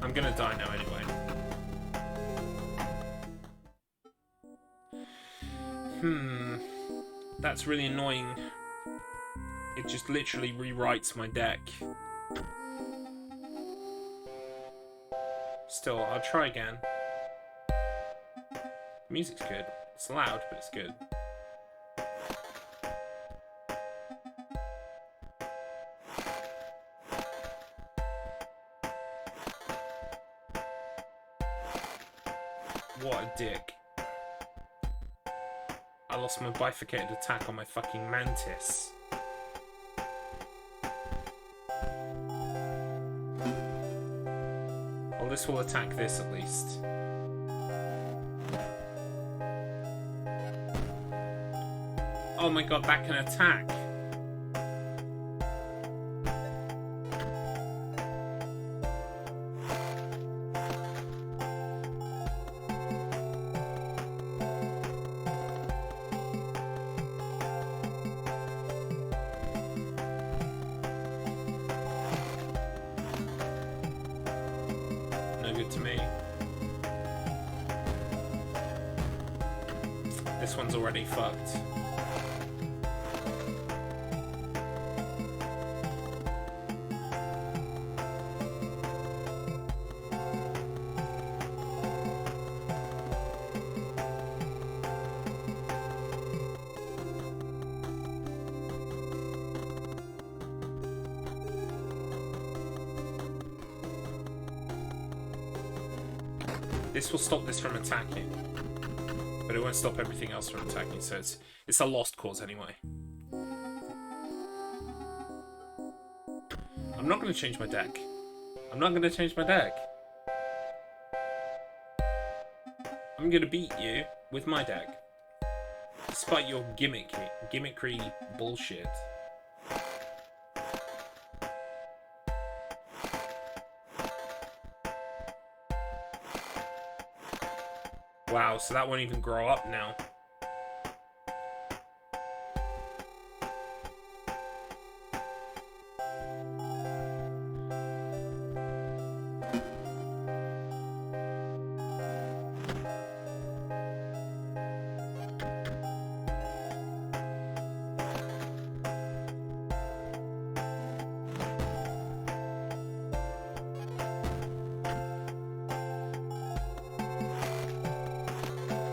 I'm gonna die now anyway. That's really annoying. It just literally rewrites my deck. Still, I'll try again. The music's good. It's loud, but it's good. What a dick. I lost my bifurcated attack on my fucking mantis. Well, this will attack this at least. Oh my god, that can attack. No good to me. This one's already fucked. This will stop this from attacking, but it won't stop everything else from attacking, so it's a lost cause anyway. I'm not going to change my deck. I'm not going to change my deck. I'm going to beat you with my deck, despite your gimmickry bullshit. Wow, so that won't even grow up now.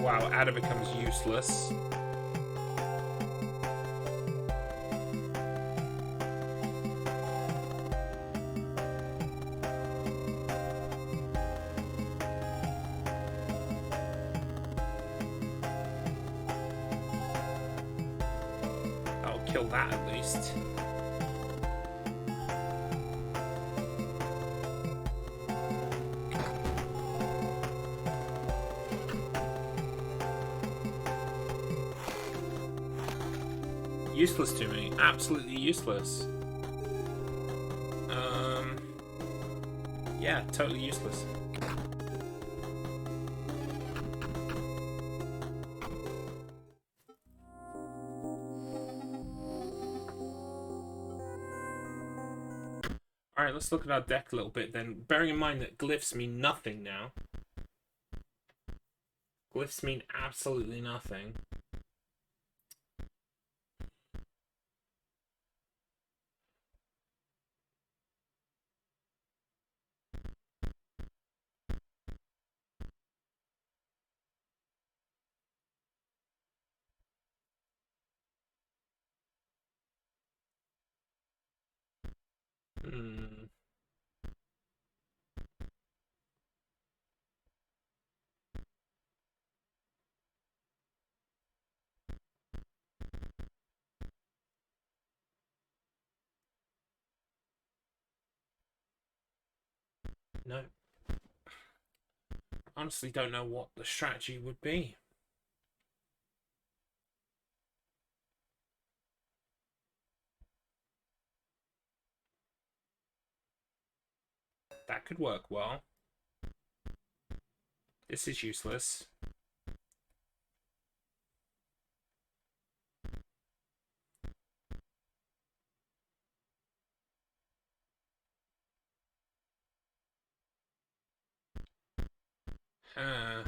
Wow, Ada becomes useless. That'll kill that at least. Useless to me. Absolutely useless. Yeah, totally useless. Alright, let's look at our deck a little bit then. Bearing in mind that glyphs mean nothing now. Glyphs mean absolutely nothing. No. Honestly don't know what the strategy would be. That could work well. This is useless. Uh,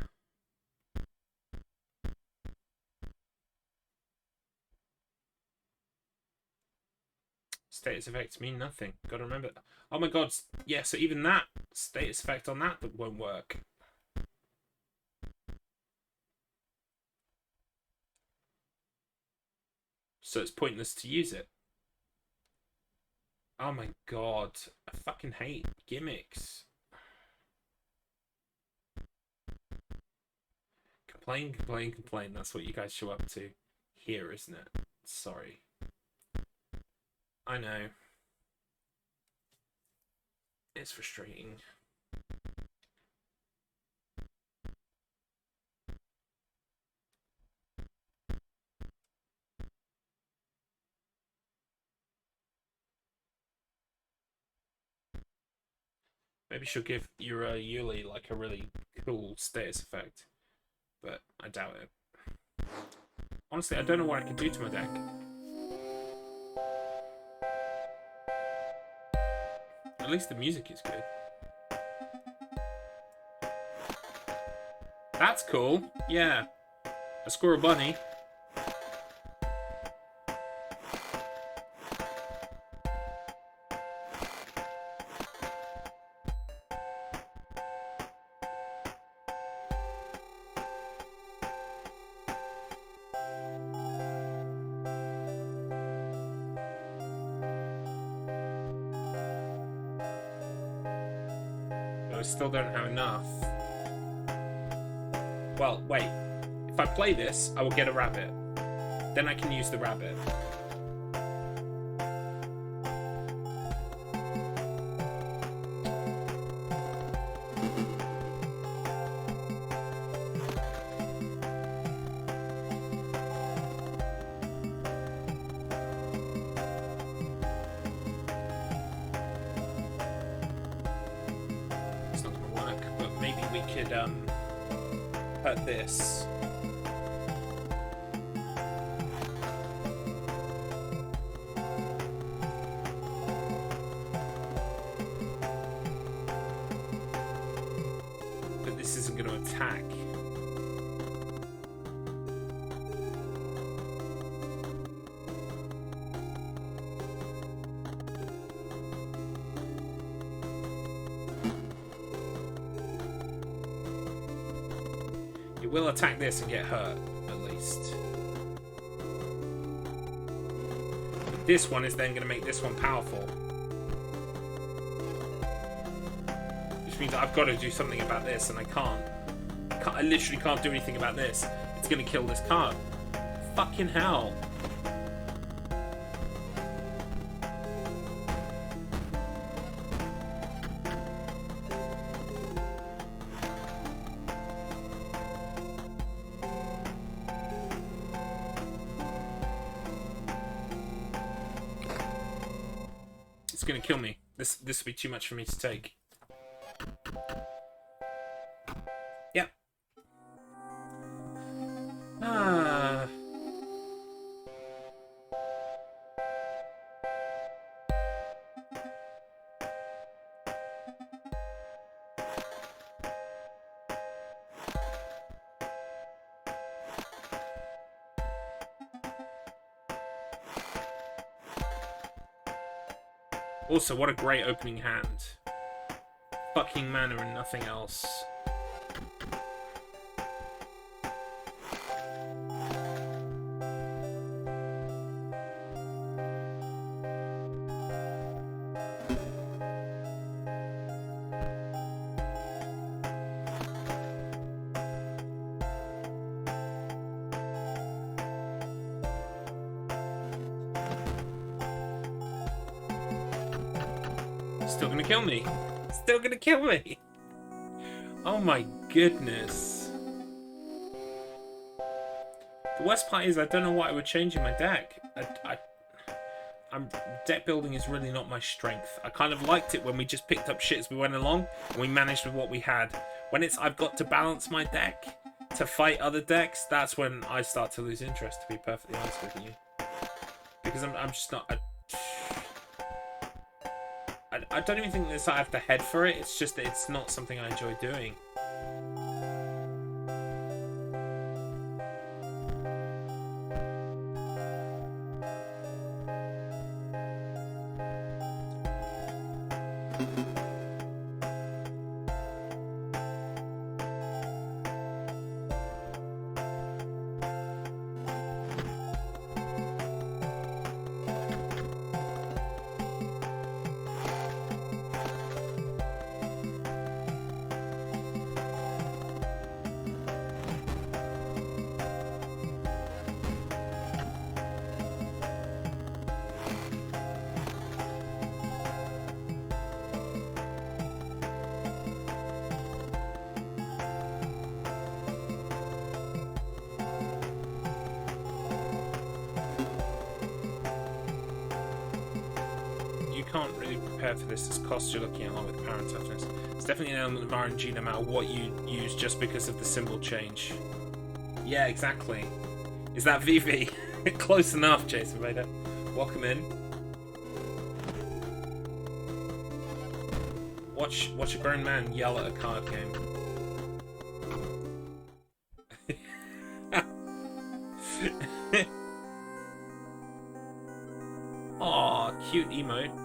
status effects mean nothing. Gotta remember. Oh my god. Yeah, so even that status effect on that won't work. So it's pointless to use it. Oh my god. I fucking hate gimmicks. Complain, complain, complain. That's what you guys show up to here, isn't it? Sorry. I know. It's frustrating. Maybe she'll give Yuli like a really cool status effect, but I doubt it. Honestly, I don't know what I can do to my deck. At least the music is good. That's cool. Yeah. A squirrel bunny. I still don't have enough. Well, wait. If I play this, I will get a rabbit. Then I can use the rabbit. It's not going to work, but maybe we could hurt this. But this isn't going to attack. It will attack this and get hurt, at least. But this one is then going to make this one powerful. Which means I've got to do something about this, and I can't. I literally can't do anything about this. It's going to kill this card. Fucking hell. It's gonna kill me. This will be too much for me to take. Yep. Ah. Also, what a great opening hand. Fucking mana and nothing else. Still gonna kill me. Still gonna kill me. Oh my goodness. The worst part is I don't know what I would change in my deck. Deck building is really not my strength. I kind of liked it when we just picked up shit as we went along and we managed with what we had. When it's I've got to balance my deck to fight other decks, that's when I start to lose interest, to be perfectly honest with you. Because I'm just not... I don't even think this I have to head for it. It's just that it's not something I enjoy doing. Can't really prepare for this as cost you're looking at along with power and toughness. It's definitely an element of RNG no matter what you use just because of the symbol change. Yeah, exactly. Is that VV? Close enough, Jason Vader. Welcome in. Watch a grown man yell at a card game. Aw, cute emote.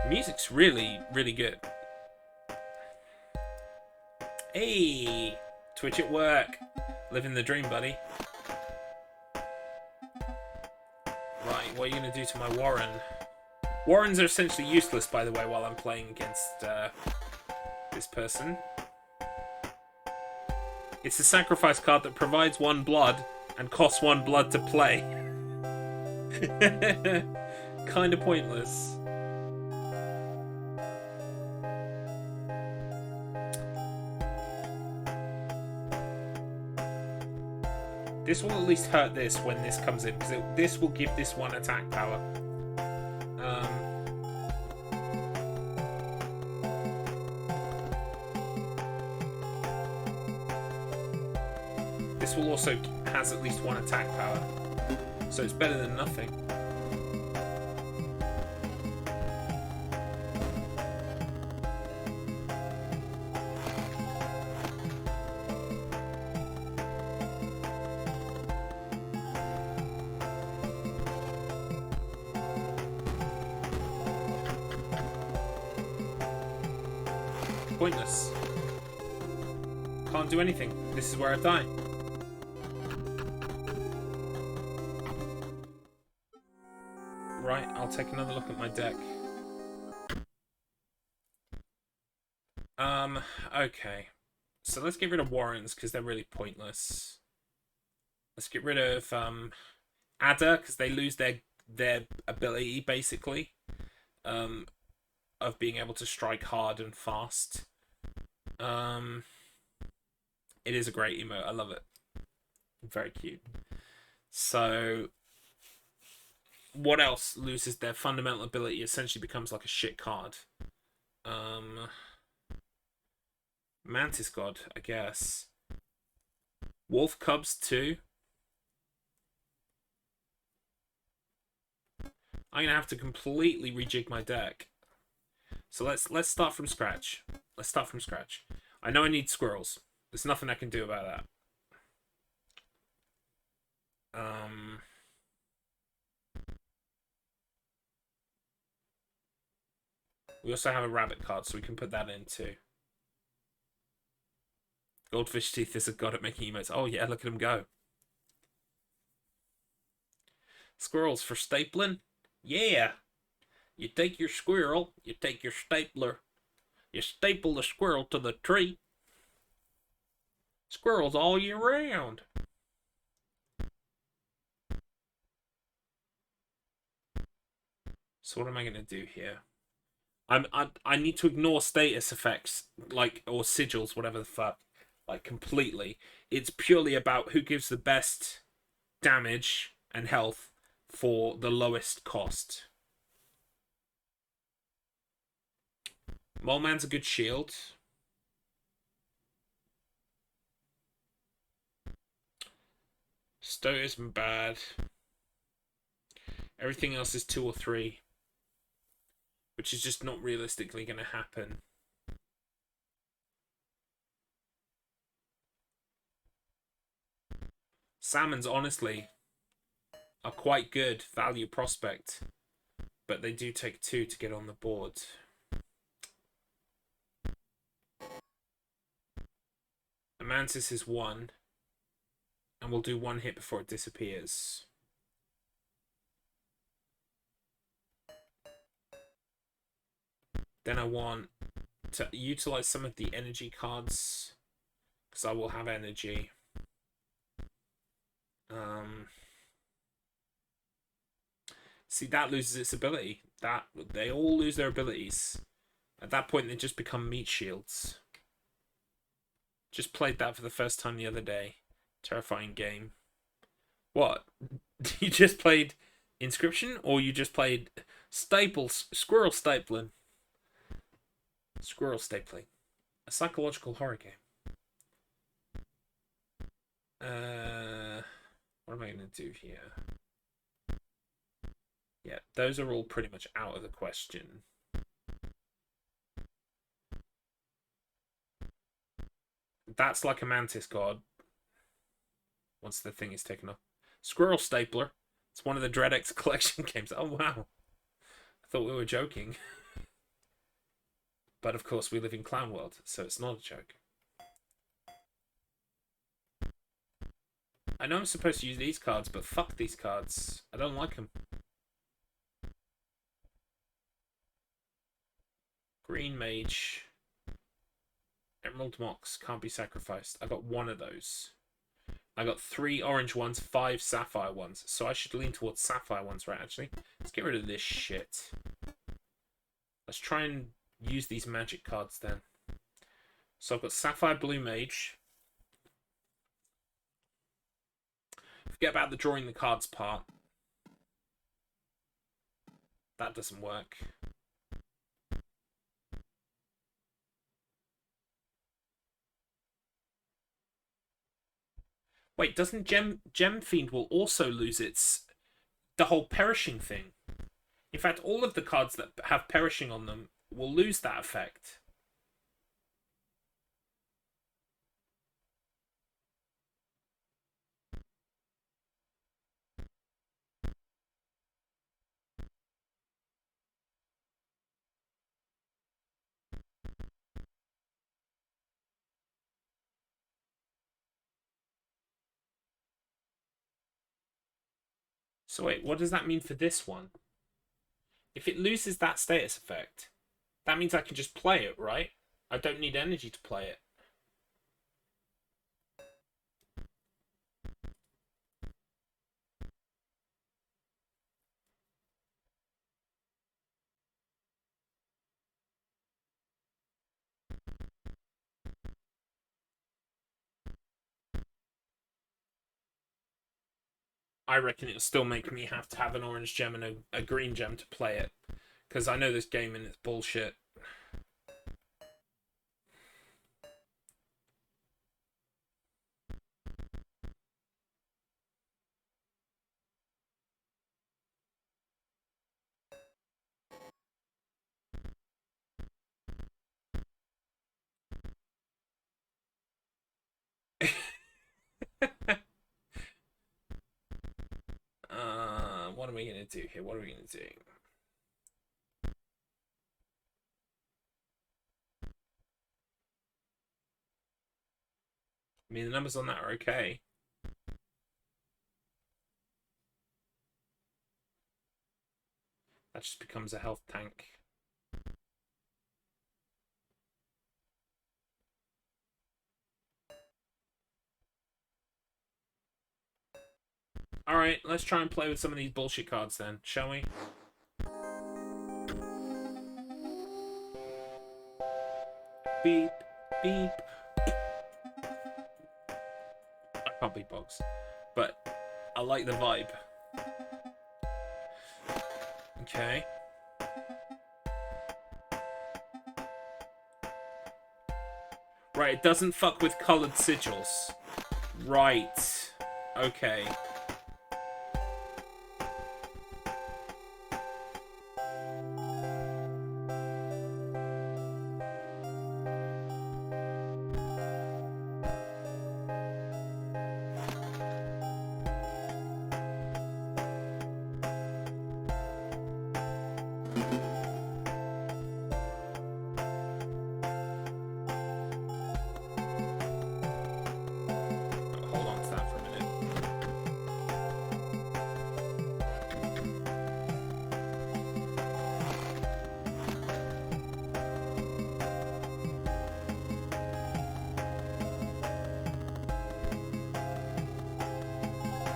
Music's really, really good. Hey! Twitch at work. Living the dream, buddy. Right, what are you going to do to my Warren? Warrens are essentially useless, by the way, while I'm playing against this person. It's a sacrifice card that provides 1 blood and costs 1 blood to play. Kinda pointless. This will at least hurt this when this comes in, because this will give this 1 attack power. This will also has at least 1 attack power, so it's better than nothing. Pointless. Can't do anything. This is where I die. Right, I'll take another look at my deck. Okay. So let's get rid of Warrens, because they're really pointless. Let's get rid of, Adder, because they lose their ability, basically. Of being able to strike hard and fast. It is a great emote. I love it. Very cute. So, what else loses their fundamental ability? Essentially becomes like a shit card. Mantis God, I guess. Wolf Cubs 2. I'm gonna have to completely rejig my deck. So let's start from scratch. Let's start from scratch. I know I need squirrels. There's nothing I can do about that. We also have a rabbit card, so we can put that in too. Goldfish Teeth is a god at making emotes. Oh yeah, look at him go. Squirrels for stapling? Yeah. You take your squirrel, you take your stapler, you staple the squirrel to the tree. Squirrels all year round. So what am I going to do here? I need to ignore status effects, like, or sigils, whatever the fuck, like, completely. It's purely about who gives the best damage and health for the lowest cost. Mole Man's a good shield. Stowe isn't bad. Everything else is 2 or 3. Which is just not realistically going to happen. Salmon's honestly are quite good value prospect, but they do take 2 to get on the board. A Mantis is 1, and we'll do 1 hit before it disappears. Then I want to utilize some of the energy cards, because I will have energy. See, that loses its ability. That they all lose their abilities. At that point, they just become meat shields. Just played that for the first time the other day. Terrifying game. What? You just played Inscryption, or you just played Squirrel Stapling? Squirrel Stapling. A psychological horror game. What am I going to do here? Yeah, those are all pretty much out of the question. That's like a Mantis God. Once the thing is taken off. Squirrel Stapler. It's one of the DreadX collection games. Oh, wow. I thought we were joking. But of course, we live in Clown World, so it's not a joke. I know I'm supposed to use these cards, but fuck these cards. I don't like them. Green Mage. Emerald Mox can't be sacrificed. I got 1 of those. I got 3 orange ones, 5 sapphire ones. So I should lean towards sapphire ones, right, actually? Let's get rid of this shit. Let's try and use these magic cards then. So I've got Sapphire Blue Mage. Forget about the drawing the cards part. That doesn't work. Wait, doesn't Gem Fiend will also lose the whole perishing thing? In fact, all of the cards that have perishing on them will lose that effect. So wait, what does that mean for this one? If it loses that status effect, that means I can just play it, right? I don't need energy to play it. I reckon it'll still make me have to have an orange gem and a green gem to play it. Because I know this game and it's bullshit. What are we going to do here? What are we going to do? I mean, the numbers on that are okay. That just becomes a health tank. Alright, let's try and play with some of these bullshit cards then, shall we? Beep, beep. I can't beat box, but I like the vibe. Okay. Right, it doesn't fuck with colored sigils. Right. Okay.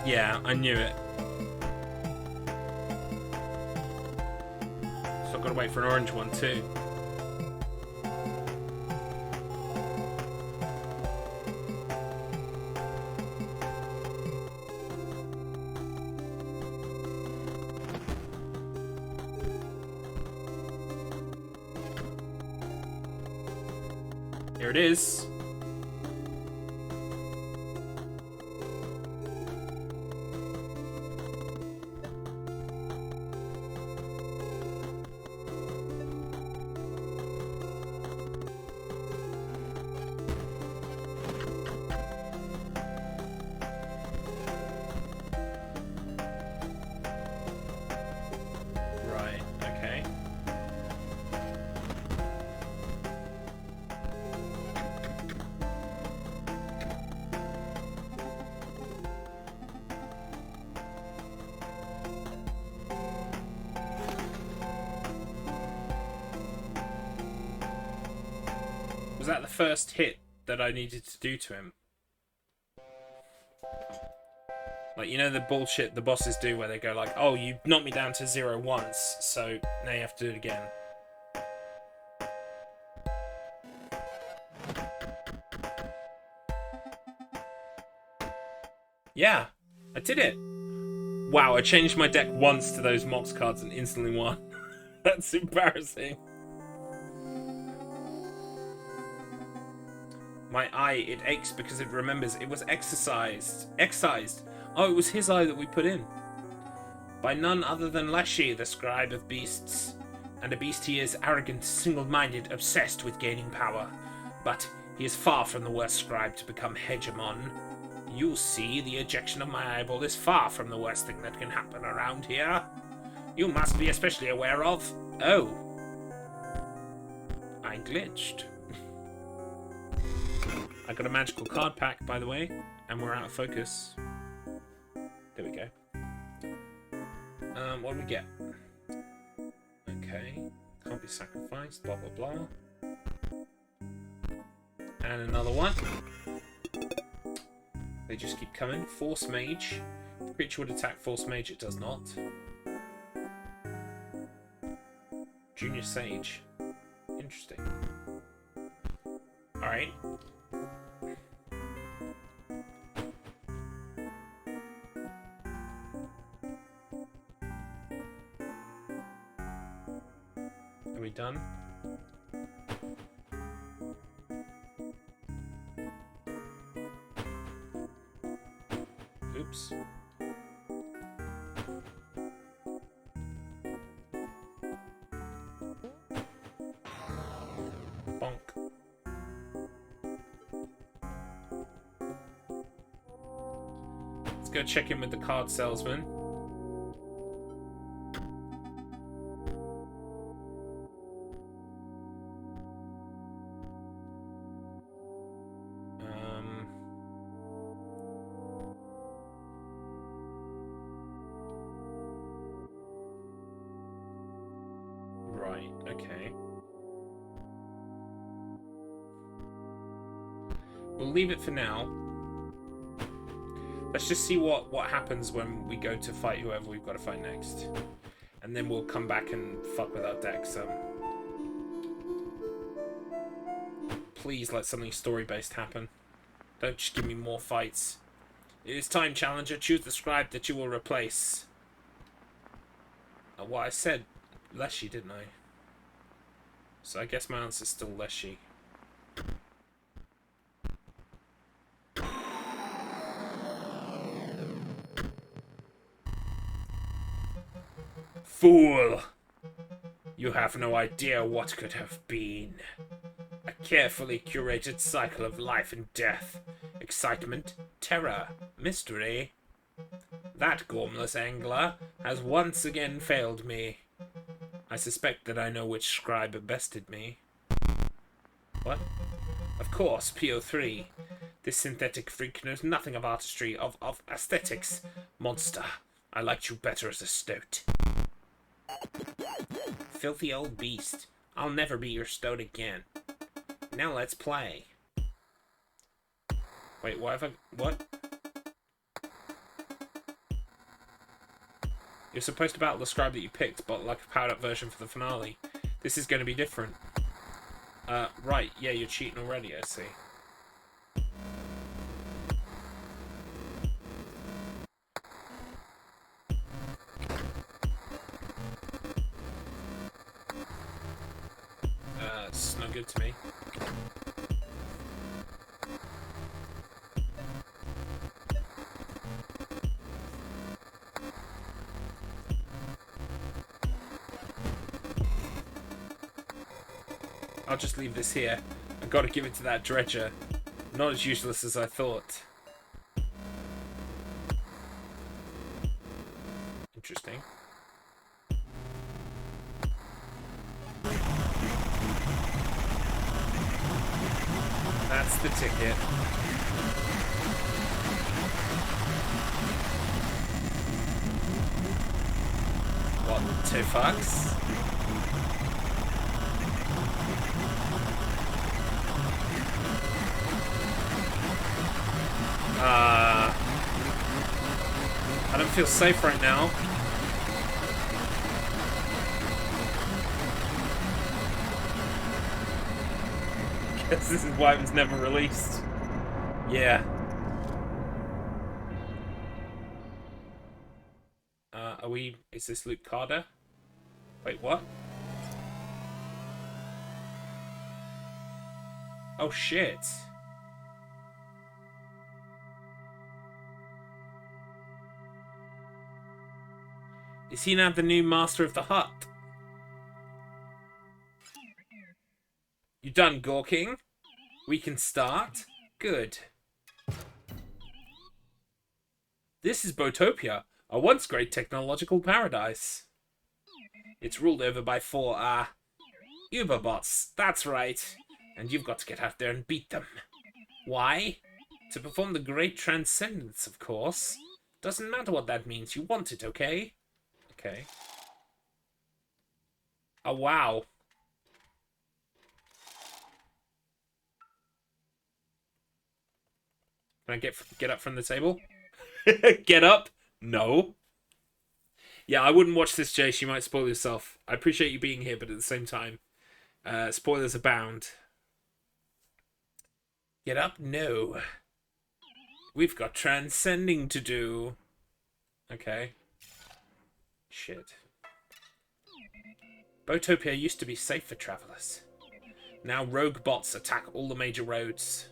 Yeah, I knew it. So I've got to wait for an orange one too. Here it is. Right, okay. Was that the first hit that I needed to do to him? Like, you know the bullshit the bosses do where they go like, oh, you knocked me down to 0 once, so now you have to do it again. Yeah, I did it. Wow, I changed my deck once to those Mox cards and instantly won. That's embarrassing. My eye, it aches because it remembers it was excised. Oh, it was his eye that we put in. By none other than Leshy, the scribe of beasts. And a beast he is, arrogant, single-minded, obsessed with gaining power. But he is far from the worst scribe to become hegemon. You see, the ejection of my eyeball is far from the worst thing that can happen around here. You must be especially aware of... Oh. I glitched. I got a magical card pack, by the way, and we're out of focus. There we go. What do we get? Okay. Can't be sacrificed, blah, blah, blah. And another one. They just keep coming. Force Mage. If the creature would attack Force Mage, it does not. Junior Sage. Interesting. Alright. Are we done? Oops. Bonk. Let's go check in with the card salesman. Right, okay. We'll leave it for now. Let's just see what happens when we go to fight whoever we've got to fight next. And then we'll come back and fuck with our decks. Please let something story-based happen. Don't just give me more fights. It is time, challenger. Choose the scribe that you will replace. Well, I said Leshy, didn't I? So I guess my answer's still Leshy. Fool! You have no idea what could have been. A carefully curated cycle of life and death. Excitement, terror, mystery. That gormless angler has once again failed me. I suspect that I know which scribe bested me. What? Of course, PO3. This synthetic freak knows nothing of artistry, of aesthetics. Monster, I liked you better as a stoat. Filthy old beast. I'll never be your stoat again. Now let's play. Wait, what have I... What? You're supposed to battle the scribe that you picked, but like a powered up version for the finale. This is going to be different. Right, yeah, you're cheating already, I see. It's no good to me. I'll just leave this here. I've got to give it to that dredger. Not as useless as I thought. Interesting. That's the ticket. What, 2 fucks? I don't feel safe right now. Guess this is why it was never released. Yeah. Are we... Is this Luke Carter? Wait, what? Oh, shit. Is he now the new Master of the Hut? You done gawking? We can start? Good. This is Botopia, a once great technological paradise. It's ruled over by 4, Uberbots, that's right. And you've got to get out there and beat them. Why? To perform the great transcendence, of course. Doesn't matter what that means, you want it, okay? Okay. Oh, wow. Can I get up from the table? Get up? No. Yeah, I wouldn't watch this, Jace. You might spoil yourself. I appreciate you being here, but at the same time, spoilers abound. Get up? No. We've got transcending to do. Okay. Shit. Botopia used to be safe for travelers. Now rogue bots attack all the major roads.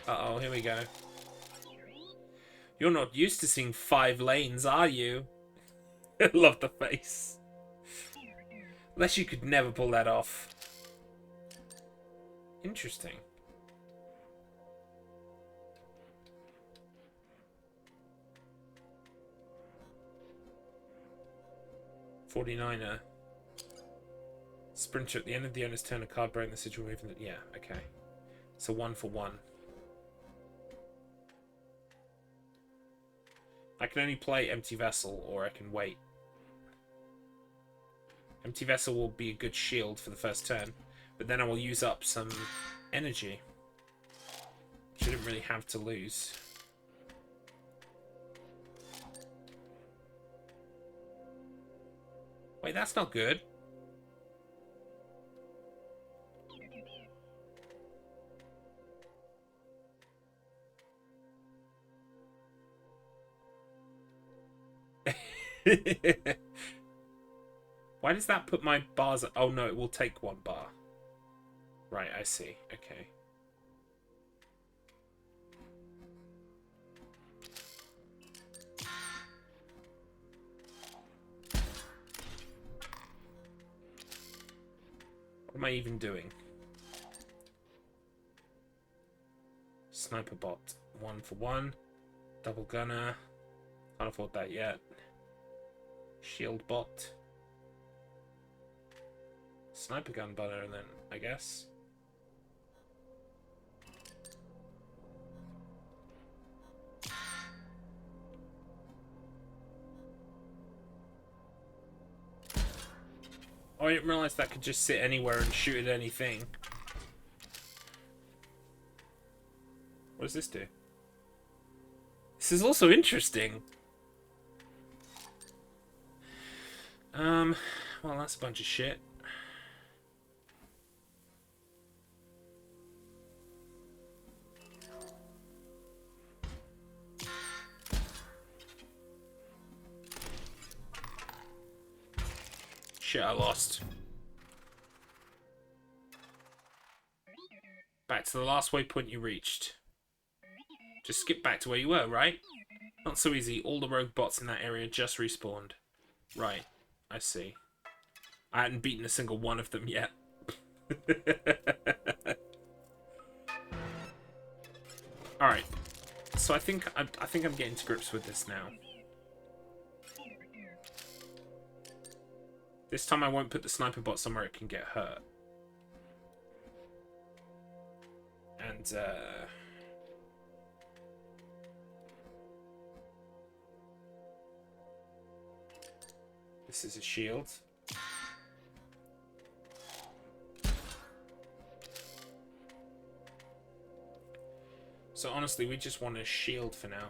Uh-oh, here we go. You're not used to seeing 5 lanes, are you? I love the face. Unless you could never pull that off. Interesting. $49er. Sprinter at the end of the owner's turn, a card bearing the sigil waving that. Yeah, okay. So 1 for 1. I can only play Empty Vessel, or I can wait. Empty Vessel will be a good shield for the first turn, but then I will use up some energy. Shouldn't really have to lose. Wait, that's not good. Why does that put my bars... Oh no, it will take 1 bar. Right, I see. Okay. What am I even doing? Sniper bot. 1 for 1. Double gunner. Can't afford that yet. Shield bot. Sniper gun butter then, I guess. Oh, I didn't realise that could just sit anywhere and shoot at anything. What does this do? This is also interesting. Well, that's a bunch of shit. Shit, I lost. Back to the last waypoint you reached. Just skip back to where you were, right? Not so easy. All the rogue bots in that area just respawned. Right. I see. I hadn't beaten a single one of them yet. Alright. So I think I'm getting to grips with this now. This time I won't put the sniper bot somewhere it can get hurt. And, this is a shield. So honestly, we just want a shield for now.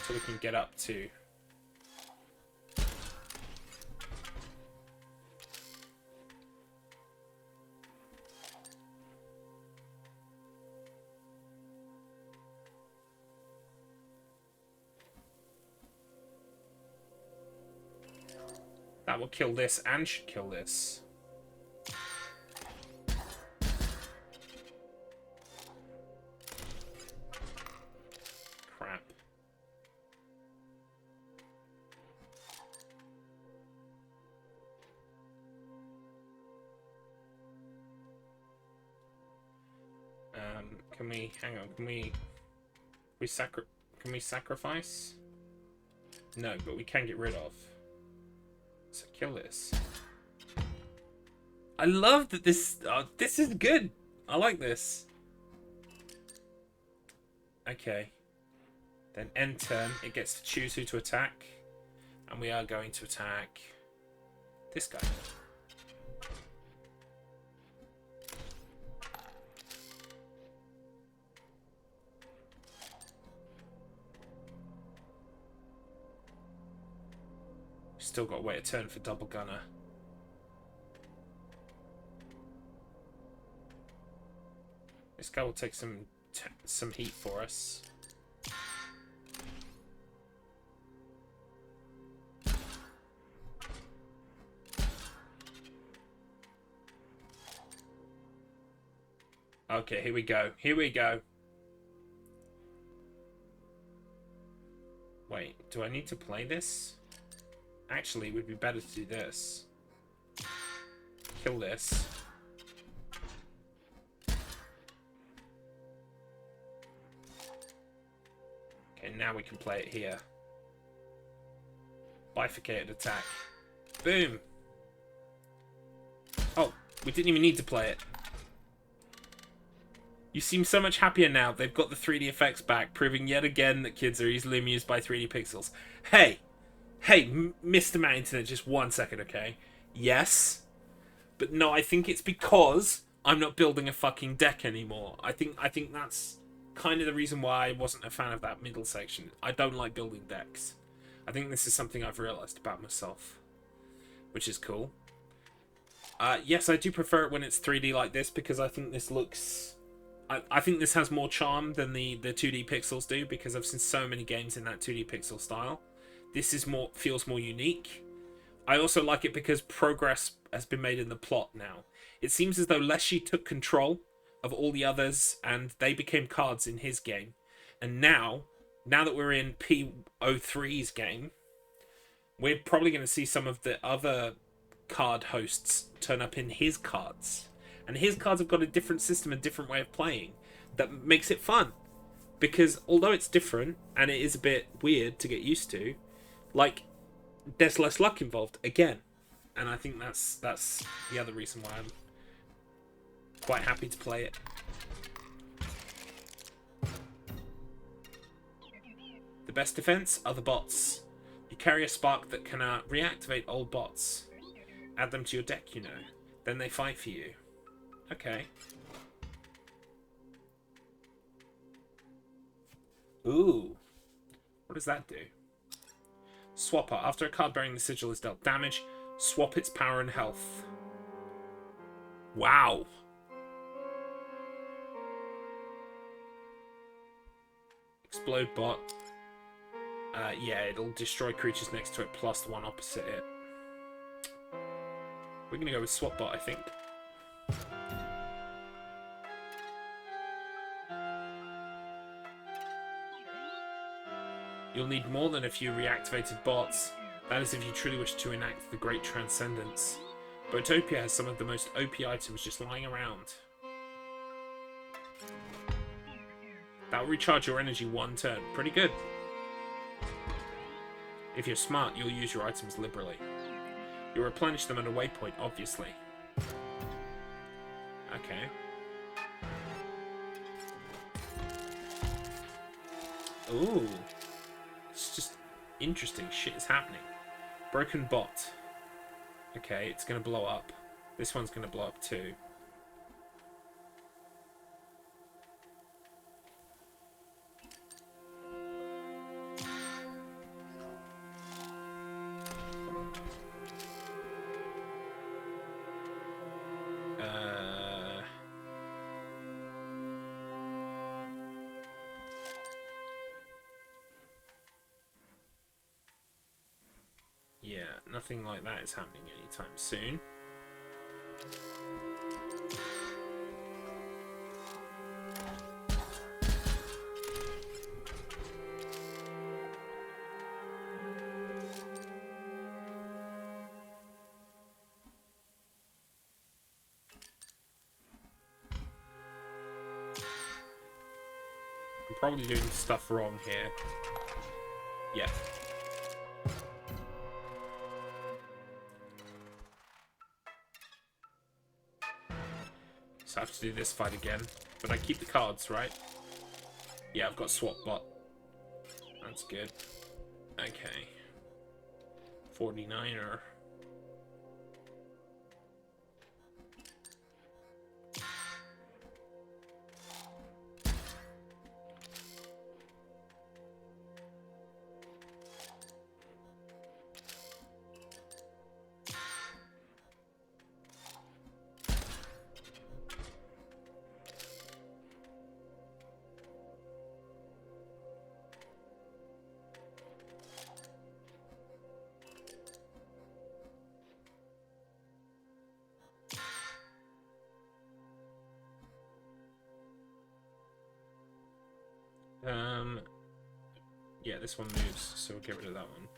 So we can get up to... That will kill this and should kill this. Crap. Can we hang on? Can we sacrifice? No, but we can get rid of. So kill this. I love that this... this is good. I like this. Okay. Then end turn. It gets to choose who to attack. And we are going to attack this guy. Still got to wait a turn for double gunner. This guy will take some heat for us. Okay, here we go. Here we go. Wait, do I need to play this? Actually, it would be better to do this. Kill this. Okay, now we can play it here. Bifurcated attack. Boom! Oh, we didn't even need to play it. You seem so much happier now. They've got the 3D effects back, proving yet again that kids are easily amused by 3D pixels. Hey! Hey, Mr. Man Internet, just 1 second, okay? Yes. But no, I think it's because I'm not building a fucking deck anymore. I think that's kind of the reason why I wasn't a fan of that middle section. I don't like building decks. I think this is something I've realized about myself, which is cool. Yes, I do prefer it when it's 3D like this because I think this looks... I think this has more charm than the 2D pixels do because I've seen so many games in that 2D pixel style. This is feels more unique. I also like it because progress has been made in the plot now. It seems as though Leshy took control of all the others and they became cards in his game. And now that we're in P03's game, we're probably going to see some of the other card hosts turn up in his cards. And his cards have got a different system, a different way of playing that makes it fun. Because although it's different and it is a bit weird to get used to, like, there's less luck involved again, and I think that's the other reason why I'm quite happy to play it. The best defense are the bots. You carry a spark that can reactivate old bots. Add them to your deck, you know. Then they fight for you. Okay. Ooh. What does that do? Swapper. After a card bearing the sigil is dealt damage, swap its power and health. Wow. Explode bot. Yeah, it'll destroy creatures next to it plus the one opposite it. We're gonna go with swap bot, I think. You'll need more than a few reactivated bots. That is if you truly wish to enact the Great Transcendence. Botopia has some of the most OP items just lying around. That'll recharge your energy one turn. Pretty good. If you're smart, you'll use your items liberally. You'll replenish them at a waypoint, obviously. Okay. Ooh. It's just interesting shit is happening. Broken bot. Okay, it's gonna blow up. This one's gonna blow up too. Yeah, nothing like that is happening anytime soon. I'm probably doing stuff wrong here. Yeah. So I have to do this fight again. But I keep the cards, right? Yeah, I've got swap bot. That's good. Okay. 49er. Yeah, this one moves, so we'll get rid of that one.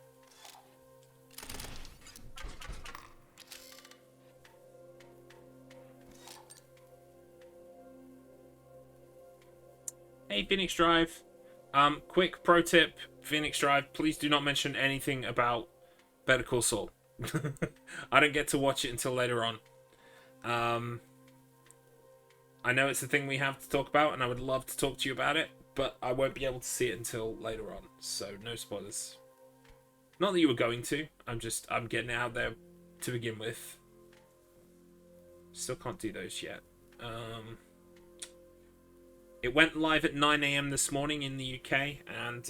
Hey, Phoenix Drive. Quick pro tip, Phoenix Drive, please do not mention anything about Better Call Saul. I don't get to watch it until later on. I know it's a thing we have to talk about, and I would love to talk to you about it, but I won't be able to see it until later on, so no spoilers. Not that you were going to, I'm getting it out there to begin with. Still can't do those yet. It went live at 9 AM this morning in the UK, and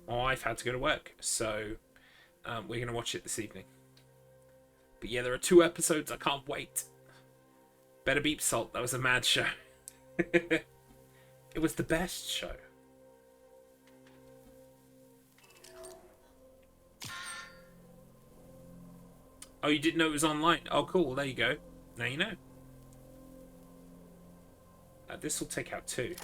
my wife had to go to work, so we're going to watch it this evening. But yeah, there are 2 episodes, I can't wait. Better Beep Salt, that was a mad show. It was the best show. Oh, you didn't know it was online? Oh, cool, there you go. Now you know. This will take out 2.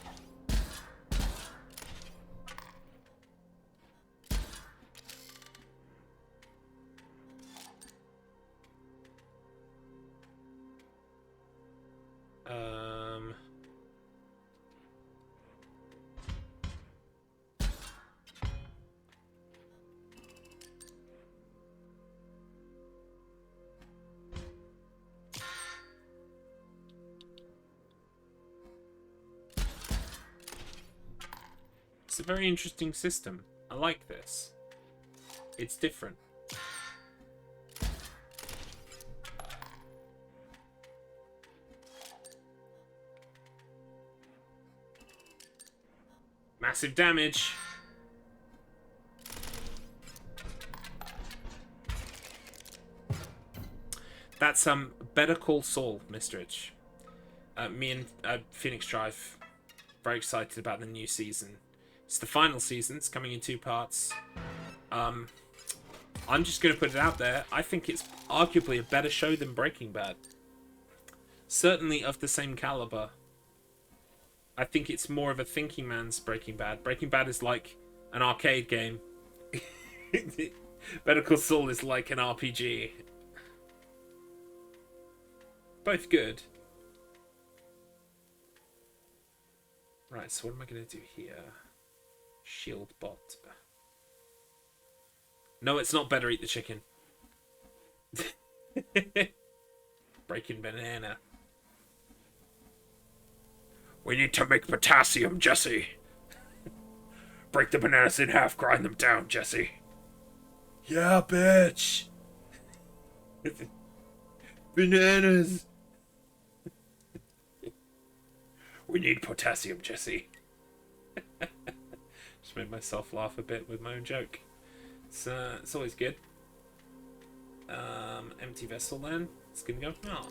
It's a very interesting system. I like this. It's different. Massive damage. That's Better Call Saul, Mr. Rich. Me and Phoenix Drive, very excited about the new season. It's the final season. It's coming in 2 parts. I'm just going to put it out there. I think it's arguably a better show than Breaking Bad. Certainly of the same caliber. I think it's more of a thinking man's Breaking Bad. Breaking Bad is like an arcade game. Better Call Saul is like an RPG. Both good. Right, so what am I going to do here? Shield bot. No, it's not better eat the chicken. Breaking banana. We need to make potassium, Jesse. Break the bananas in half, grind them down, Jesse. Yeah, bitch. Bananas. We need potassium, Jesse. Just made myself laugh a bit with my own joke. It's always good. Empty vessel then. It's gonna go. Oh.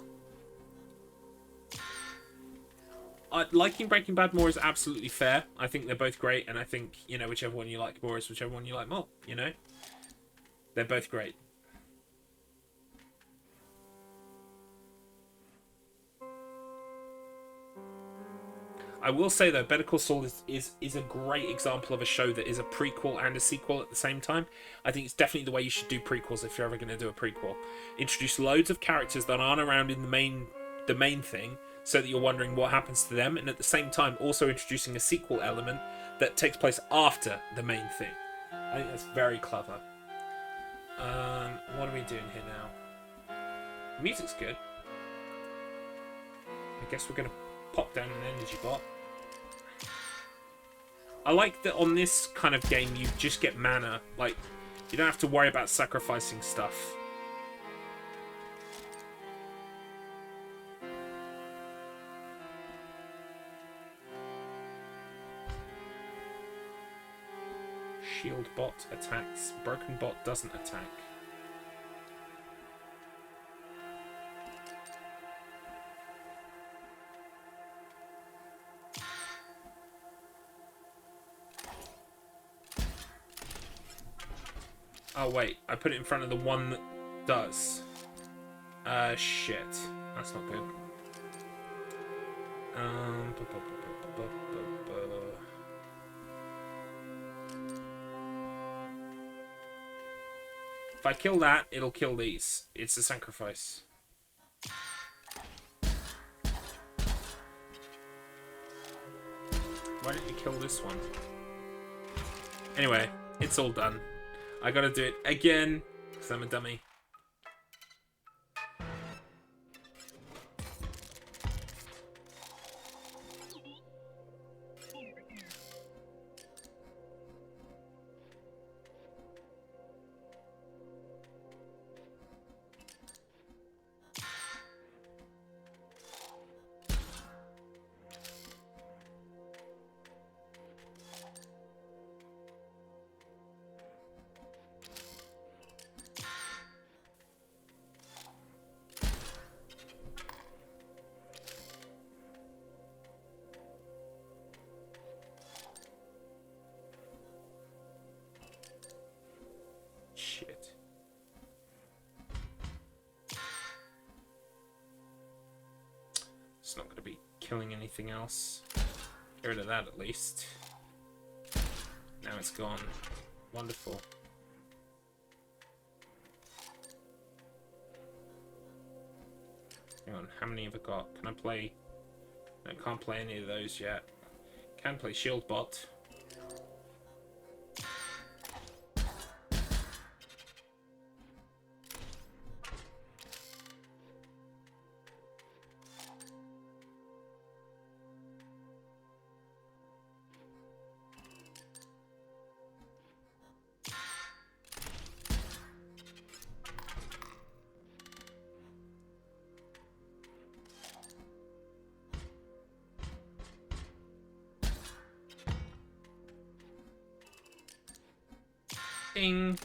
Liking Breaking Bad more is absolutely fair. I think they're both great, and I think, you know, whichever one you like more is whichever one you like more, you know? They're both great. I will say though, Better Call Saul is a great example of a show that is a prequel and a sequel at the same time. I think it's definitely the way you should do prequels if you're ever going to do a prequel. Introduce loads of characters that aren't around in the main thing, so that you're wondering what happens to them, and at the same time also introducing a sequel element that takes place after the main thing. I think that's very clever. What are we doing here now? Music's good. I guess we're going to pop down an energy bot. I like that on this kind of game you just get mana. Like, you don't have to worry about sacrificing stuff. Shield bot attacks. Broken bot doesn't attack. Oh wait, I put it in front of the one that does. Shit. That's not good. If I kill that, it'll kill these. It's a sacrifice. Why didn't you kill this one? Anyway, it's all done. I gotta do it again, because I'm a dummy. Shit. It's not going to be killing anything else. Get rid of that at least. Now it's gone. Wonderful. Hang on, how many have I got? Can I play? No, can't play any of those yet. Can play Shield Bot. Ping.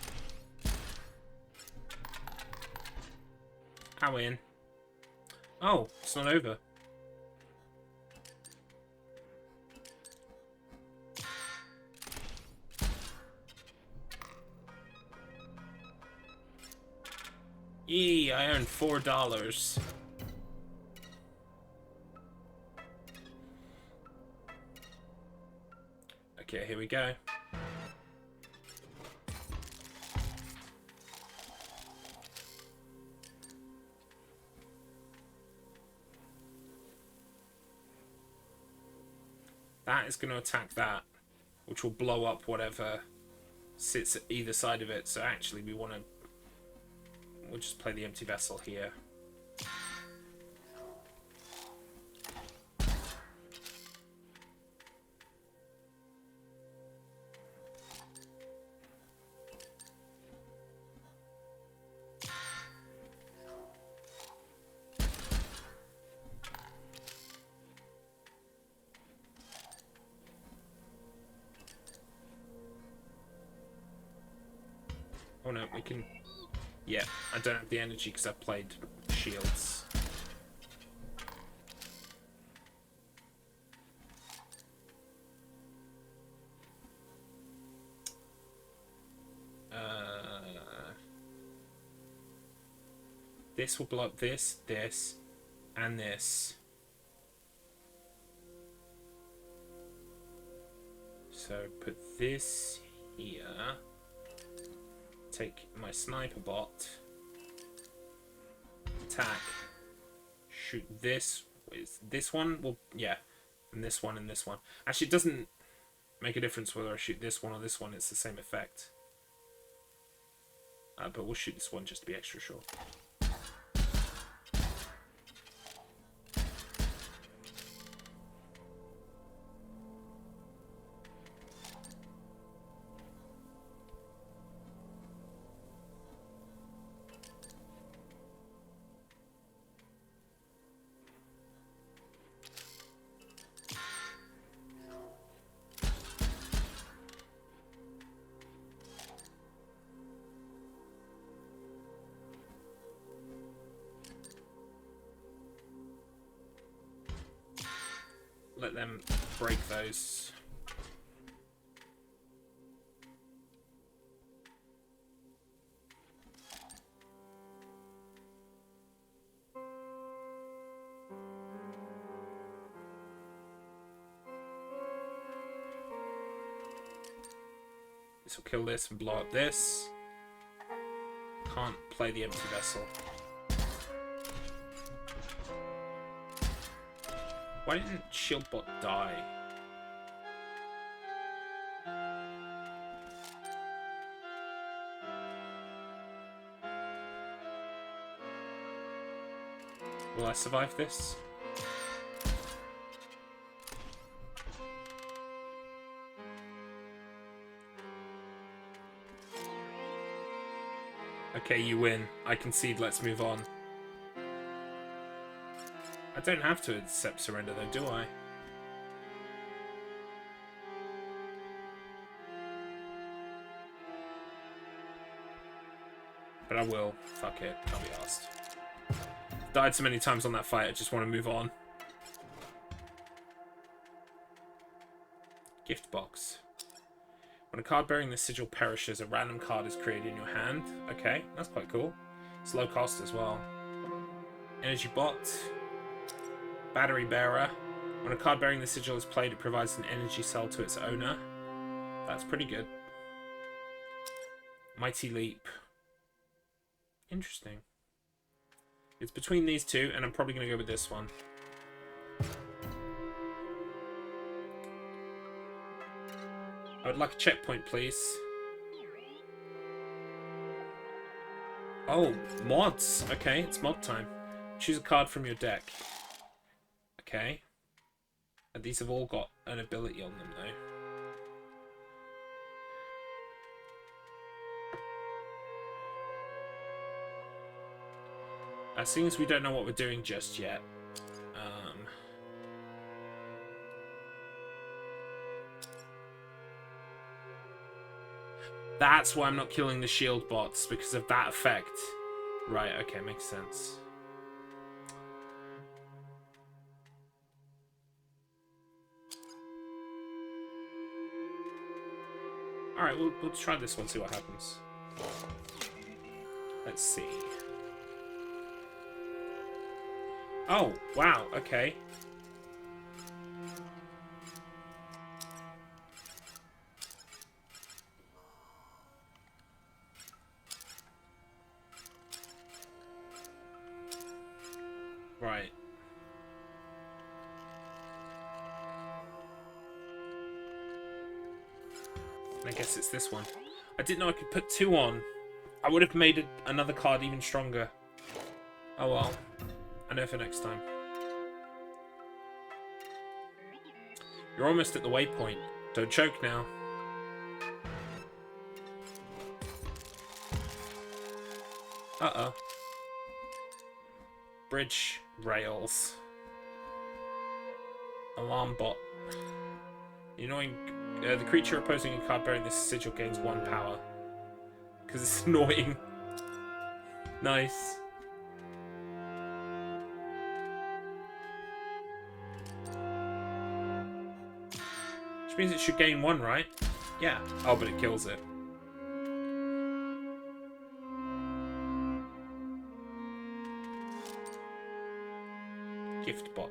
How in? Oh, it's not over. Yee, I earned $4. Okay, here we go. That is going to attack that, which will blow up whatever sits at either side of it. So actually, we'll just play the empty vessel here. Oh no, we can... Yeah, I don't have the energy because I've played shields. This will blow up this, this, and this. So put this here. Take my sniper bot. Attack. Shoot this. This one will, yeah, and this one and this one. Actually, it doesn't make a difference whether I shoot this one or this one. It's the same effect. But we'll shoot this one just to be extra sure. Let them break those. This will kill this and blow up this. Can't play the empty vessel. Why didn't Shieldbot die? Will I survive this? Okay, you win. I concede, let's move on. I don't have to accept surrender though, do I? But I will. Fuck it. Can't be asked. Died so many times on that fight, I just want to move on. Gift box. When a card bearing the sigil perishes, a random card is created in your hand. Okay, that's quite cool. It's low cost as well. Energy bot. Battery bearer. When a card bearing the sigil is played, it provides an energy cell to its owner. That's pretty good. Mighty leap. Interesting. It's between these two, and I'm probably going to go with this one. I would like a checkpoint, please. Oh, mods. Okay, it's mod time. Choose a card from your deck. Okay. And these have all got an ability on them, though. Seeing as we don't know what we're doing just yet. That's why I'm not killing the shield bots, because of that effect. Right, okay, makes sense. Alright, we'll try this one, see what happens. Let's see. Oh, wow, okay. Right. I guess it's this one. I didn't know I could put 2 on. I would have made another card even stronger. Oh well. I know for next time. You're almost at the waypoint. Don't choke now. Uh-oh. Bridge rails. Alarm bot. The annoying... the creature opposing a card bearing this sigil gains 1 power. Because it's annoying. Nice. Which means it should gain 1, right? Yeah. Oh, but it kills it. Gift bot.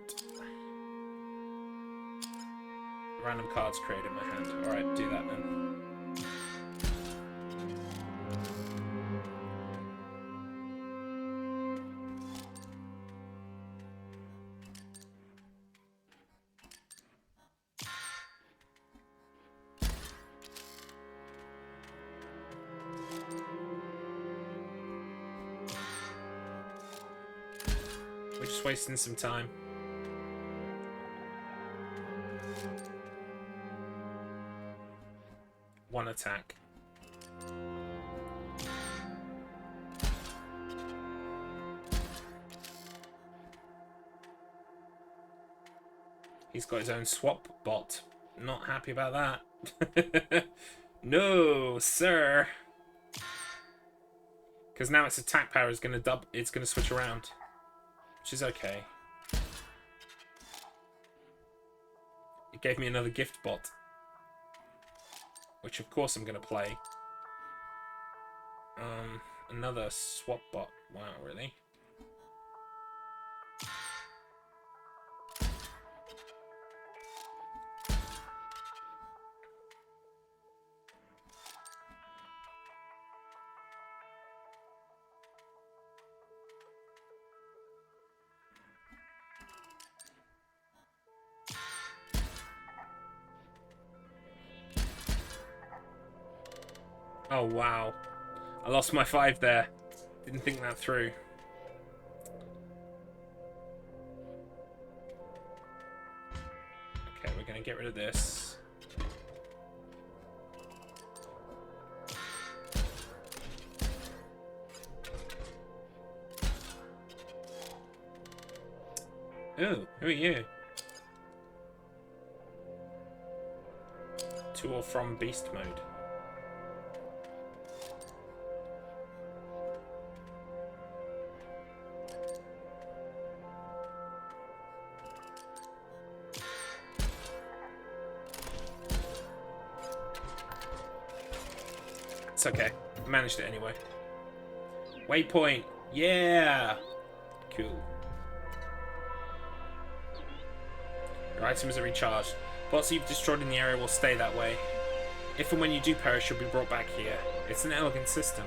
Random cards created in my hand. Alright, do that then. We're just wasting some time. One attack. He's got his own swap bot. Not happy about that. No, sir. Because now its attack power is going to it's going to switch around, which is okay. It gave me another gift bot, which of course I'm going to play. Another swap bot. Wow, really? Oh, wow. I lost my 5 there. Didn't think that through. Okay, we're going to get rid of this. Ooh, who are you? To or from beast mode. It's okay. Managed it anyway. Waypoint. Yeah. Cool. Your items are recharged. Bots you've destroyed in the area will stay that way. If and when you do perish, you'll be brought back here. It's an elegant system.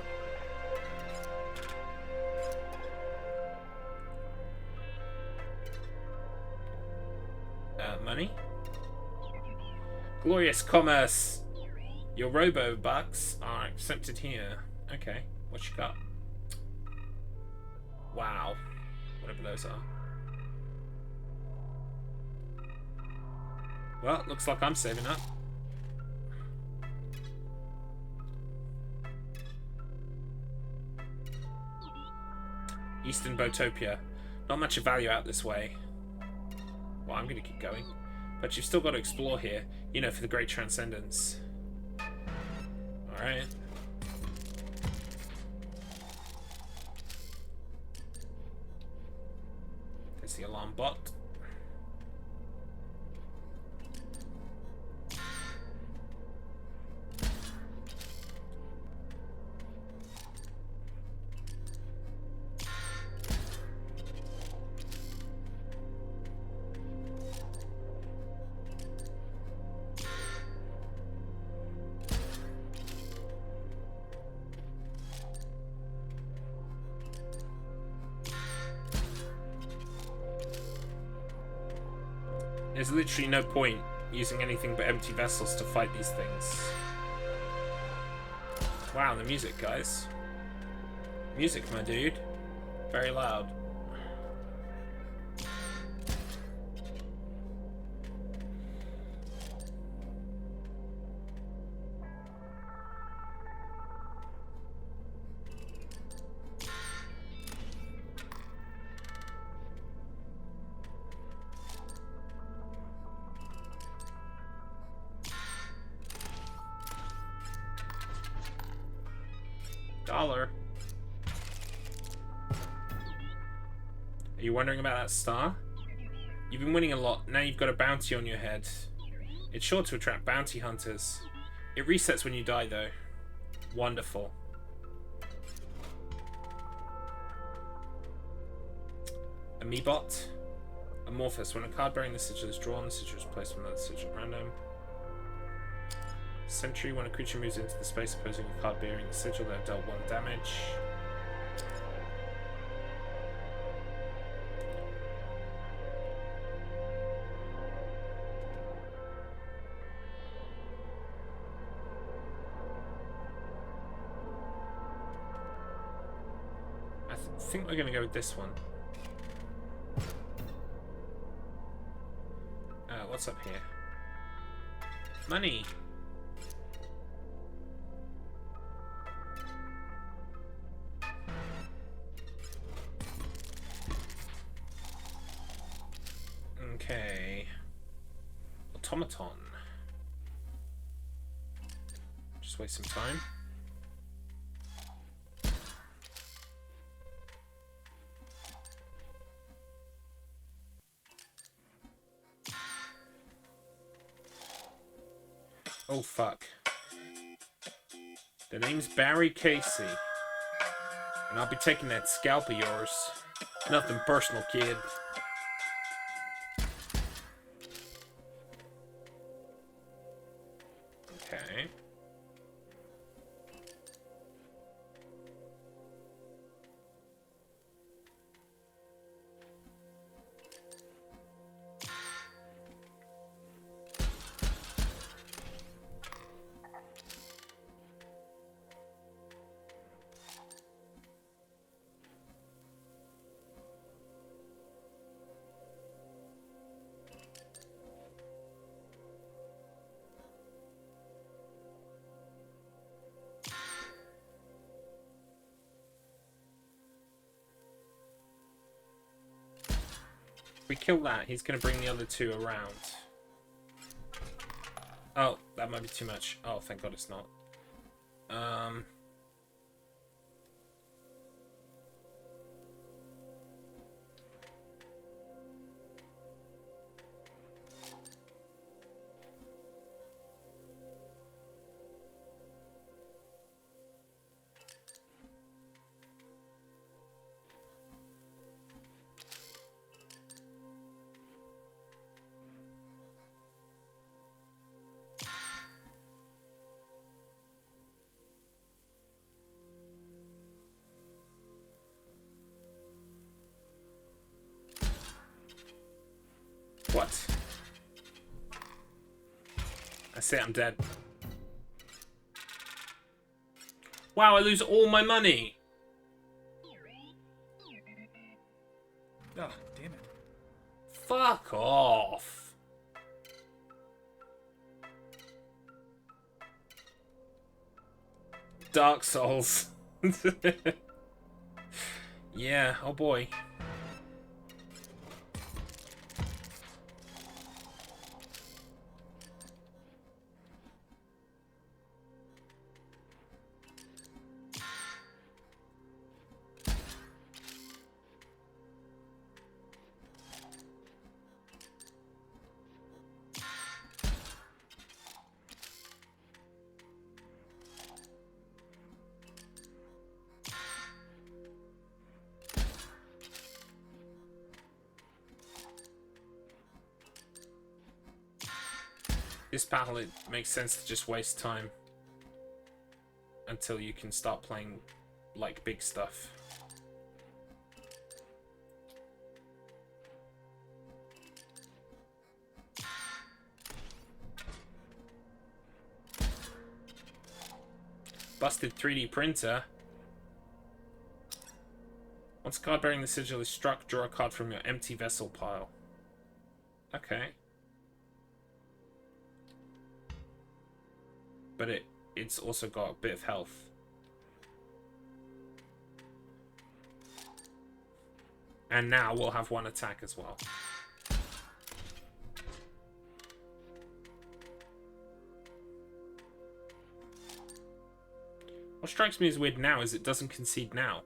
Money? Glorious commerce. Your robo-bucks are accepted here. Okay, what you got? Wow. Whatever those are. Well, looks like I'm saving up. Eastern Botopia. Not much of value out this way. Well, I'm going to keep going. But you've still got to explore here. You know, for the great transcendence. Alright. There's the alarm bot. There's literally no point using anything but empty vessels to fight these things. Wow, the music, guys. Music, my dude. Very loud. $1. Are you wondering about that star? You've been winning a lot. Now you've got a bounty on your head. It's sure to attract bounty hunters. It resets when you die, though. Wonderful. Amebot. Amorphous. When a card bearing the sigil is drawn, the sigil is placed on another sigil at random. Sentry. When a creature moves into the space opposing a card bearing the sigil, they're dealt 1 damage. I think we're going to go with this one. What's up here? Money! Okay. Automaton. Just waste some time. Oh, fuck. The name's Barry Casey. And I'll be taking that scalp of yours. Nothing personal, kid. Okay. If we kill that, he's going to bring the other two around. Oh, that might be too much. Oh, thank God it's not. What? That's it, I'm dead. Wow, I lose all my money! Oh, damn it. Fuck off! Dark Souls. Yeah, oh boy. This battle, it makes sense to just waste time until you can start playing, like, big stuff. Busted 3D printer. Once a card bearing the sigil is struck, draw a card from your empty vessel pile. Okay. But it's also got a bit of health. And now we'll have one attack as well. What strikes me as weird now is it doesn't concede now.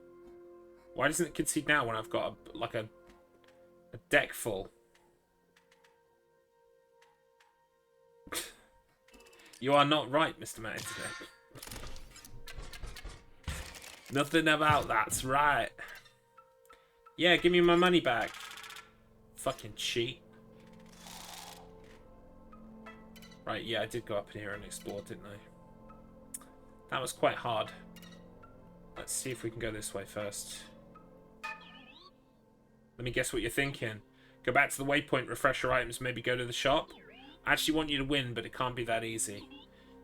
Why doesn't it concede now when I've got a deck full? You are not right, Mr. Matt Internet. Nothing about that's right. Yeah, give me my money back. Fucking cheat. Right, yeah, I did go up in here and explore, didn't I? That was quite hard. Let's see if we can go this way first. Let me guess what you're thinking. Go back to the waypoint, refresh your items, maybe go to the shop. I actually want you to win, but it can't be that easy.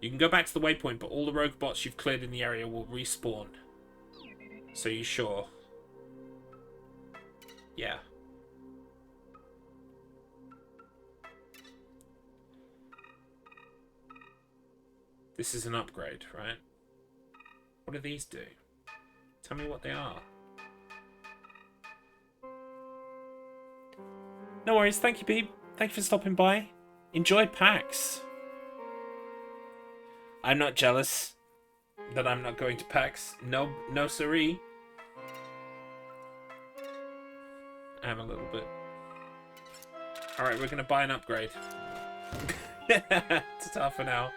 You can go back to the waypoint, but all the rogue bots you've cleared in the area will respawn. So you sure? Yeah. This is an upgrade, right? What do these do? Tell me what they are. No worries, thank you, Beeb. Thank you for stopping by. Enjoy PAX. I'm not jealous that I'm not going to PAX. No, no siree. I am a little bit. Alright, we're going to buy an upgrade. Ta-ta for now.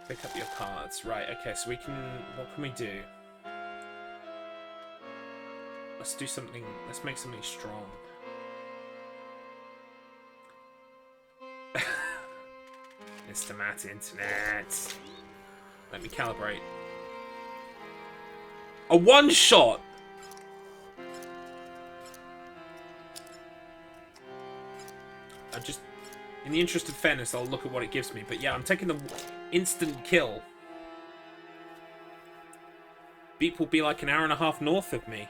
Pick up your cards. Right, okay, so we can... What can we do? Let's do something... Let's make something strong. Mr. Matt Internet. Let me calibrate. A one-shot! I just... In the interest of fairness, I'll look at what it gives me. But yeah, I'm taking the instant kill. Beep will be like an hour and a half north of me.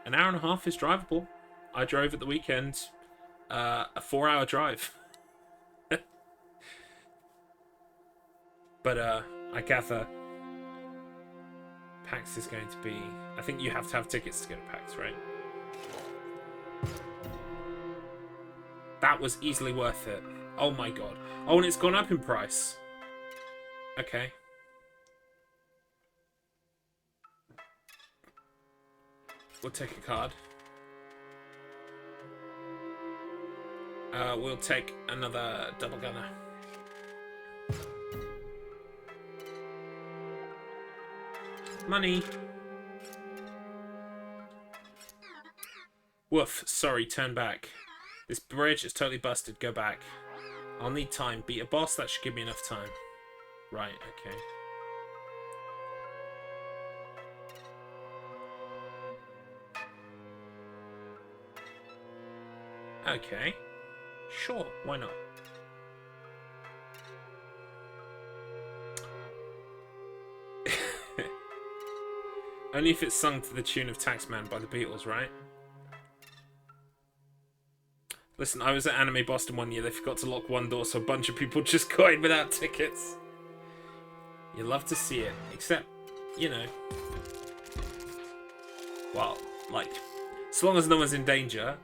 An hour and a half is drivable. I drove at the weekend a 4-hour drive. But I gather PAX is going to be... I think you have to have tickets to go to PAX, right? That was easily worth it. Oh my god. Oh, and it's gone up in price. Okay. We'll take a card. We'll take another double gunner. Money. Woof. Sorry, turn back. This bridge is totally busted. Go back. I'll need time. Beat a boss. That should give me enough time. Right, okay. Okay. Sure, why not? Only if it's sung to the tune of Taxman by the Beatles, right? Listen, I was at Anime Boston one year. They forgot to lock one door, so a bunch of people just got in without tickets. You love to see it. Except, you know... Well, like... As long as no one's in danger,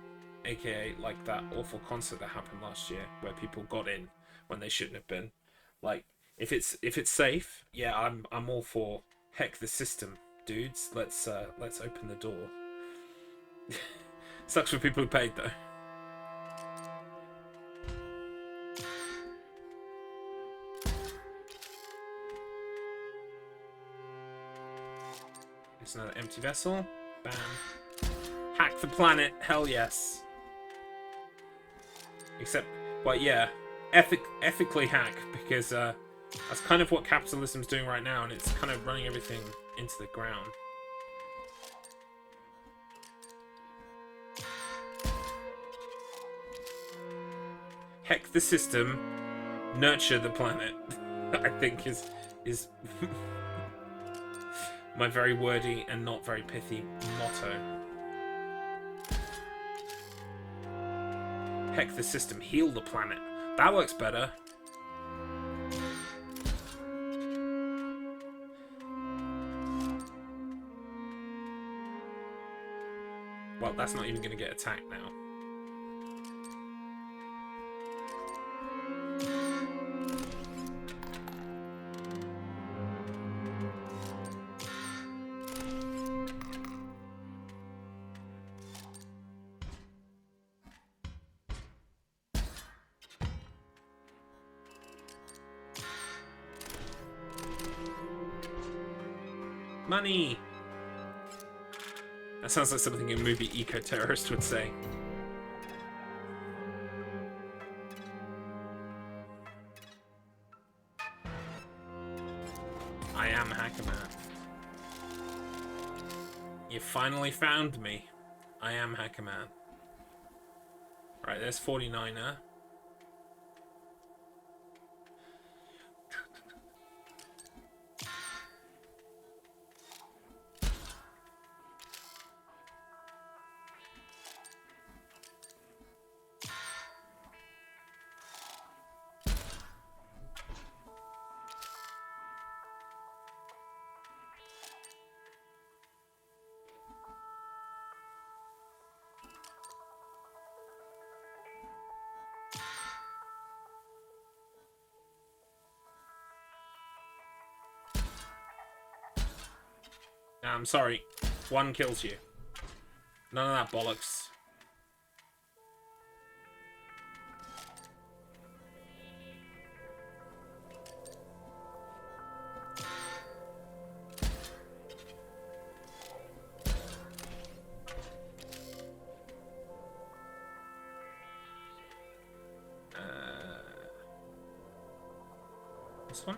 aka like that awful concert that happened last year, where people got in when they shouldn't have been. Like, if it's safe, yeah, I'm all for heck the system. Dudes, let's open the door. Sucks for people who paid though. It's another empty vessel. Bam. Hack the planet. Hell yes. Except But yeah, ethically hack, because that's kind of what capitalism's doing right now, and it's kind of running everything into the ground. Heck the system, nurture the planet. I think is my very wordy and not very pithy motto. Heck the system, heal the planet. That works better. Well, that's not even going to get attacked now. Money! That sounds like something a movie eco-terrorist would say. I am Hacker Man. You finally found me. I am Hacker Man. Right, there's 49er. I'm sorry. One kills you. None of that bollocks. This one?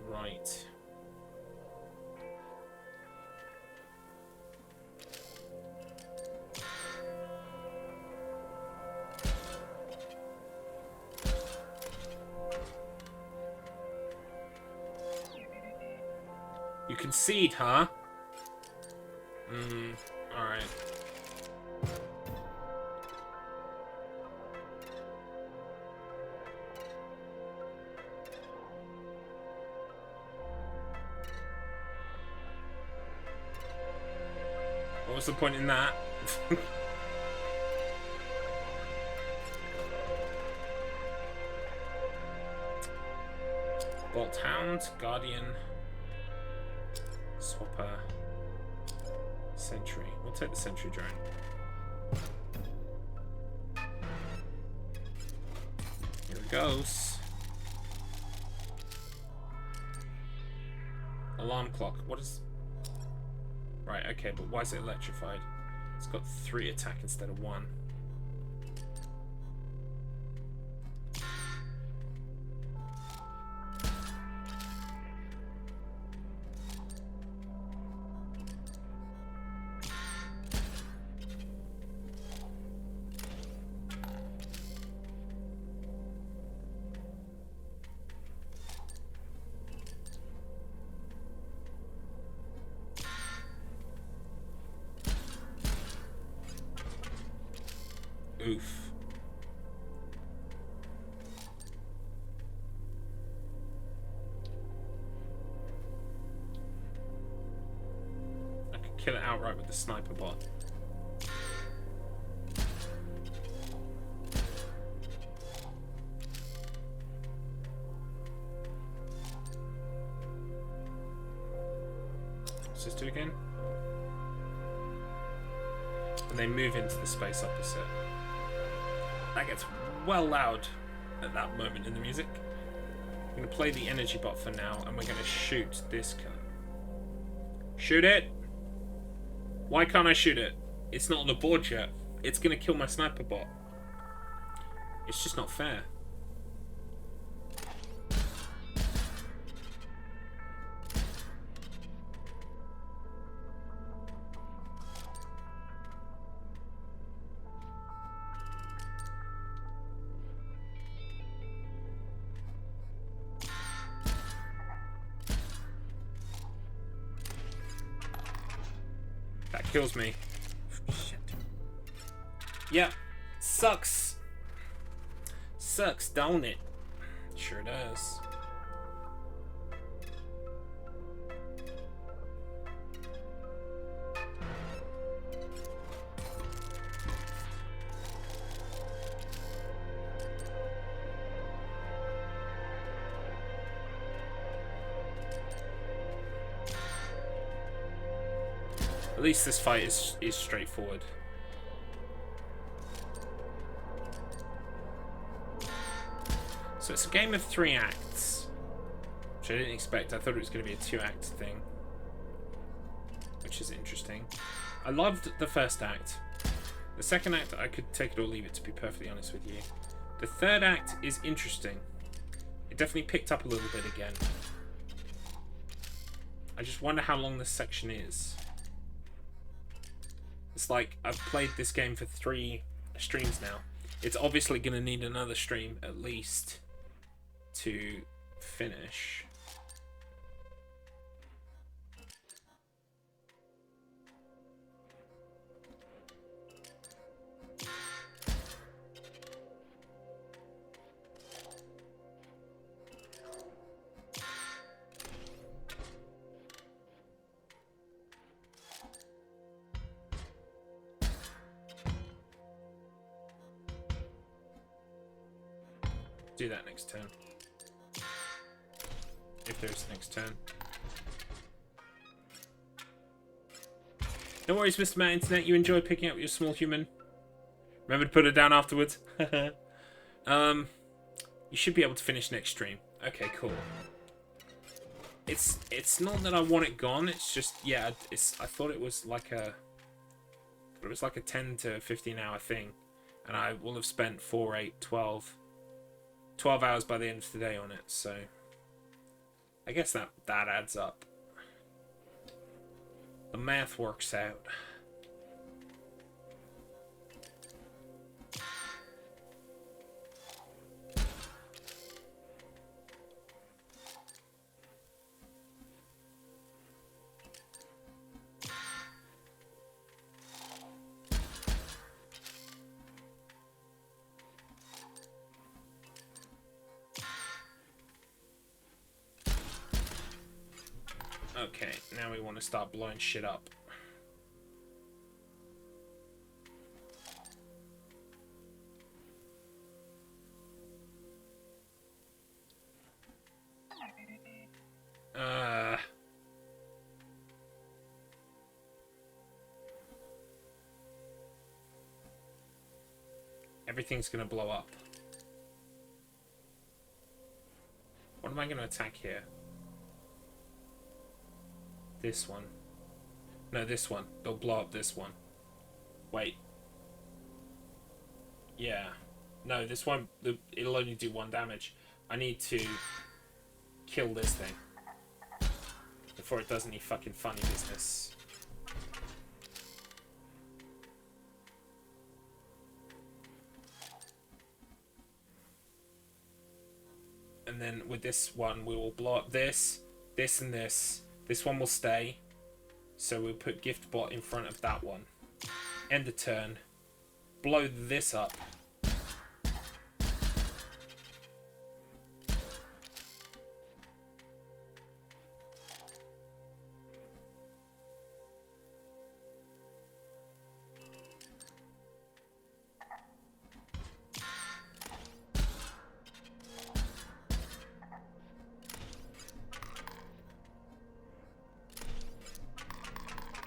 Right. You concede, huh? Alright. What was the point in that? Bolt Hound, Guardian, Swapper, Sentry. We'll take the Sentry drone. Here it goes. Alarm clock. What is... Right, okay, but why is it electrified? It's got 3 attack instead of 1. Oof. I could kill it outright with the sniper bot. Let's just do it again. And they move into the space opposite. That gets well loud at that moment in the music. I'm going to play the energy bot for now, and we're going to shoot this cunt. Shoot it! Why can't I shoot it? It's not on the board yet. It's gonna kill my sniper bot. It's just not fair. That kills me. Shit. Yep. Sucks. Sucks, don't it? Sure does. At least this fight is straightforward. So it's a game of 3 acts, which I didn't expect. I thought it was going to be a 2-act thing, which is interesting. I loved the first act. The second act, I could take it or leave it, to be perfectly honest with you. The third act is interesting. It definitely picked up a little bit again. I just wonder how long this section is. It's like, I've played this game for 3 streams now. It's obviously going to need another stream, at least, to finish. Do that next turn. If there's next turn. No worries, Mr. Matt Internet. You enjoy picking up your small human. Remember to put it down afterwards. You should be able to finish next stream. Okay, cool. It's not that I want it gone. It's just, yeah. I thought it was like a 10 to 15 hour thing, and I will have spent 4, 8, 12 hours by the end of today on it, so I guess that adds up. The math works out. Okay, now we want to start blowing shit up. Everything's gonna blow up. What am I gonna attack here? This one. No, this one. They'll blow up this one. Wait. Yeah. No, this one, it'll only do 1 damage. I need to kill this thing before it does any fucking funny business. And then with this one, we will blow up this, this, and this. This one will stay, so we'll put GiftBot in front of that one. End the turn. Blow this up.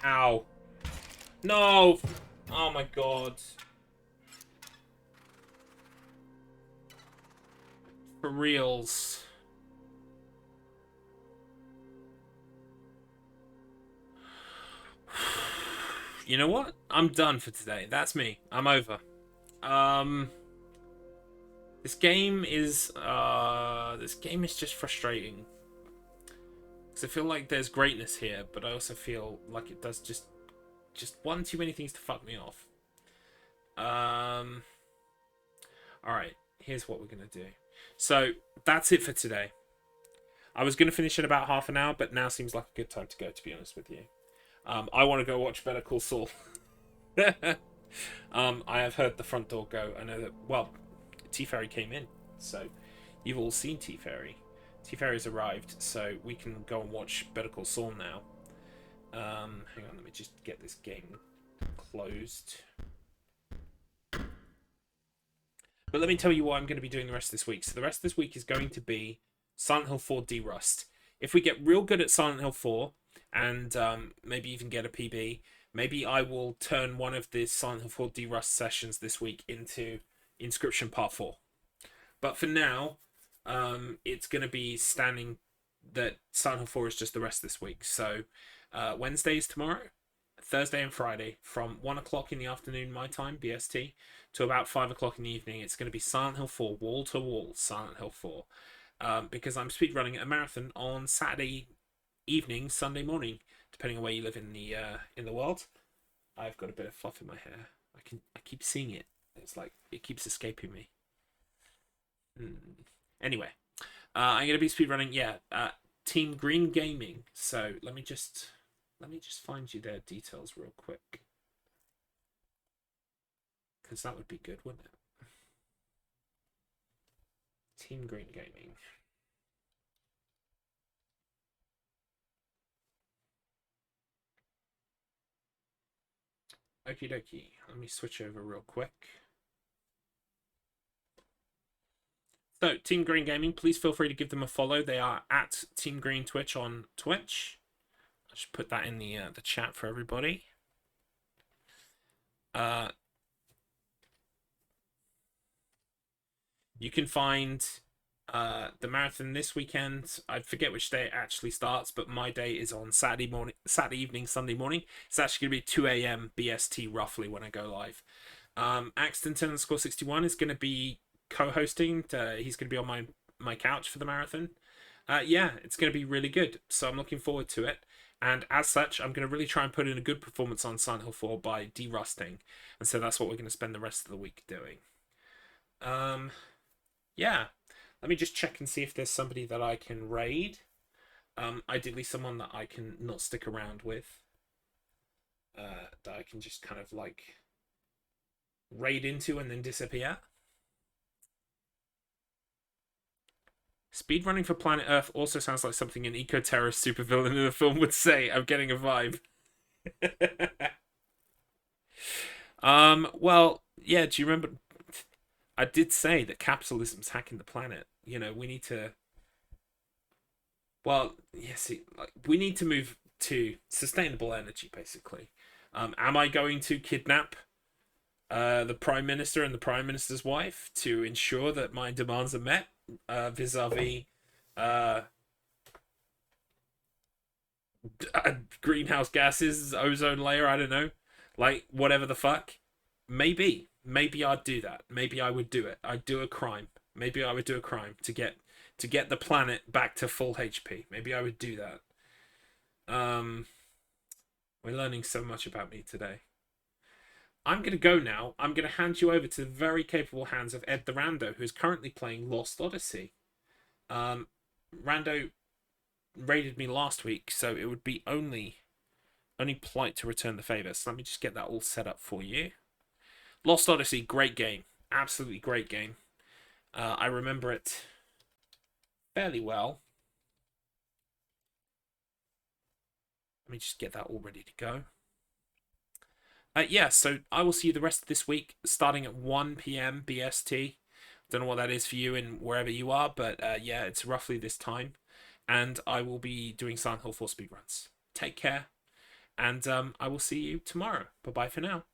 Ow. No! Oh my god. For reals. You know what? I'm done for today. That's me. I'm over. This game is just frustrating. Because I feel like there's greatness here, but I also feel like it does just one too many things to fuck me off. Alright, here's what we're gonna do. So that's it for today. I was gonna finish in about half an hour, but now seems like a good time to go, to be honest with you. I want to go watch Better Call Saul. I have heard the front door go. I know that, well, T-Ferry came in, so you've all seen T-Ferry. T-Ferry's arrived, so we can go and watch Better Call Saul now. Hang on, let me just get this game closed. But let me tell you what I'm going to be doing the rest of this week. So the rest of this week is going to be Silent Hill 4 D-Rust. If we get real good at Silent Hill 4, and maybe even get a PB, maybe I will turn one of the Silent Hill 4 D-Rust sessions this week into Inscryption Part 4. But for now, it's going to be standing that Silent Hill 4 is just the rest of this week. So Wednesday is tomorrow, Thursday and Friday, from 1 o'clock in the afternoon, my time, BST, to about 5 o'clock in the evening. It's going to be Silent Hill 4, wall-to-wall Silent Hill 4. Because I'm speedrunning a marathon on Saturday evening, Sunday morning, depending on where you live in the world. I've got a bit of fluff in my hair. I keep seeing it. It's like it keeps escaping me. Anyway, I'm gonna be speedrunning. Team Green Gaming. So let me just find you their details real quick, because that would be good, wouldn't it? Team Green Gaming. Okie dokie. Let me switch over real quick. So, Team Green Gaming, please feel free to give them a follow. They are at Team Green Twitch on Twitch. I should put that in the chat for everybody. You can find the marathon this weekend. I forget which day it actually starts, but my day is on Saturday evening, Sunday morning. It's actually going to be 2 a.m. BST roughly when I go live. Axton_61 is going to be co-hosting. He's going to be on my couch for the marathon. It's going to be really good. So I'm looking forward to it. And as such, I'm going to really try and put in a good performance on Silent Hill 4 by de-rusting. And so that's what we're going to spend the rest of the week doing. Let me just check and see if there's somebody that I can raid. Ideally someone that I can not stick around with. That I can just kind of like raid into and then disappear. Speedrunning for Planet Earth also sounds like something an eco-terrorist supervillain in a film would say. I'm getting a vibe. Well, yeah, do you remember? I did say that capitalism's hacking the planet. You know, we need to... Well, yeah, see, like, we need to move to sustainable energy, basically. Am I going to kidnap the Prime Minister and the Prime Minister's wife to ensure that my demands are met vis-a-vis greenhouse gases, ozone layer, I don't know. Like, whatever the fuck. Maybe I'd do that. Maybe I would do it. I'd do a crime. Maybe I would do a crime to get the planet back to full HP. Maybe I would do that. We're learning so much about me today. I'm going to go now. I'm going to hand you over to the very capable hands of Ed the Rando, who is currently playing Lost Odyssey. Rando raided me last week, so it would be only polite to return the favour. So let me just get that all set up for you. Lost Odyssey, great game. Absolutely great game. I remember it fairly well. Let me just get that all ready to go. So I will see you the rest of this week, starting at 1 p.m. BST. Don't know what that is for you and wherever you are, but it's roughly this time. And I will be doing Silent Hill 4 speedruns. Take care, and I will see you tomorrow. Bye-bye for now.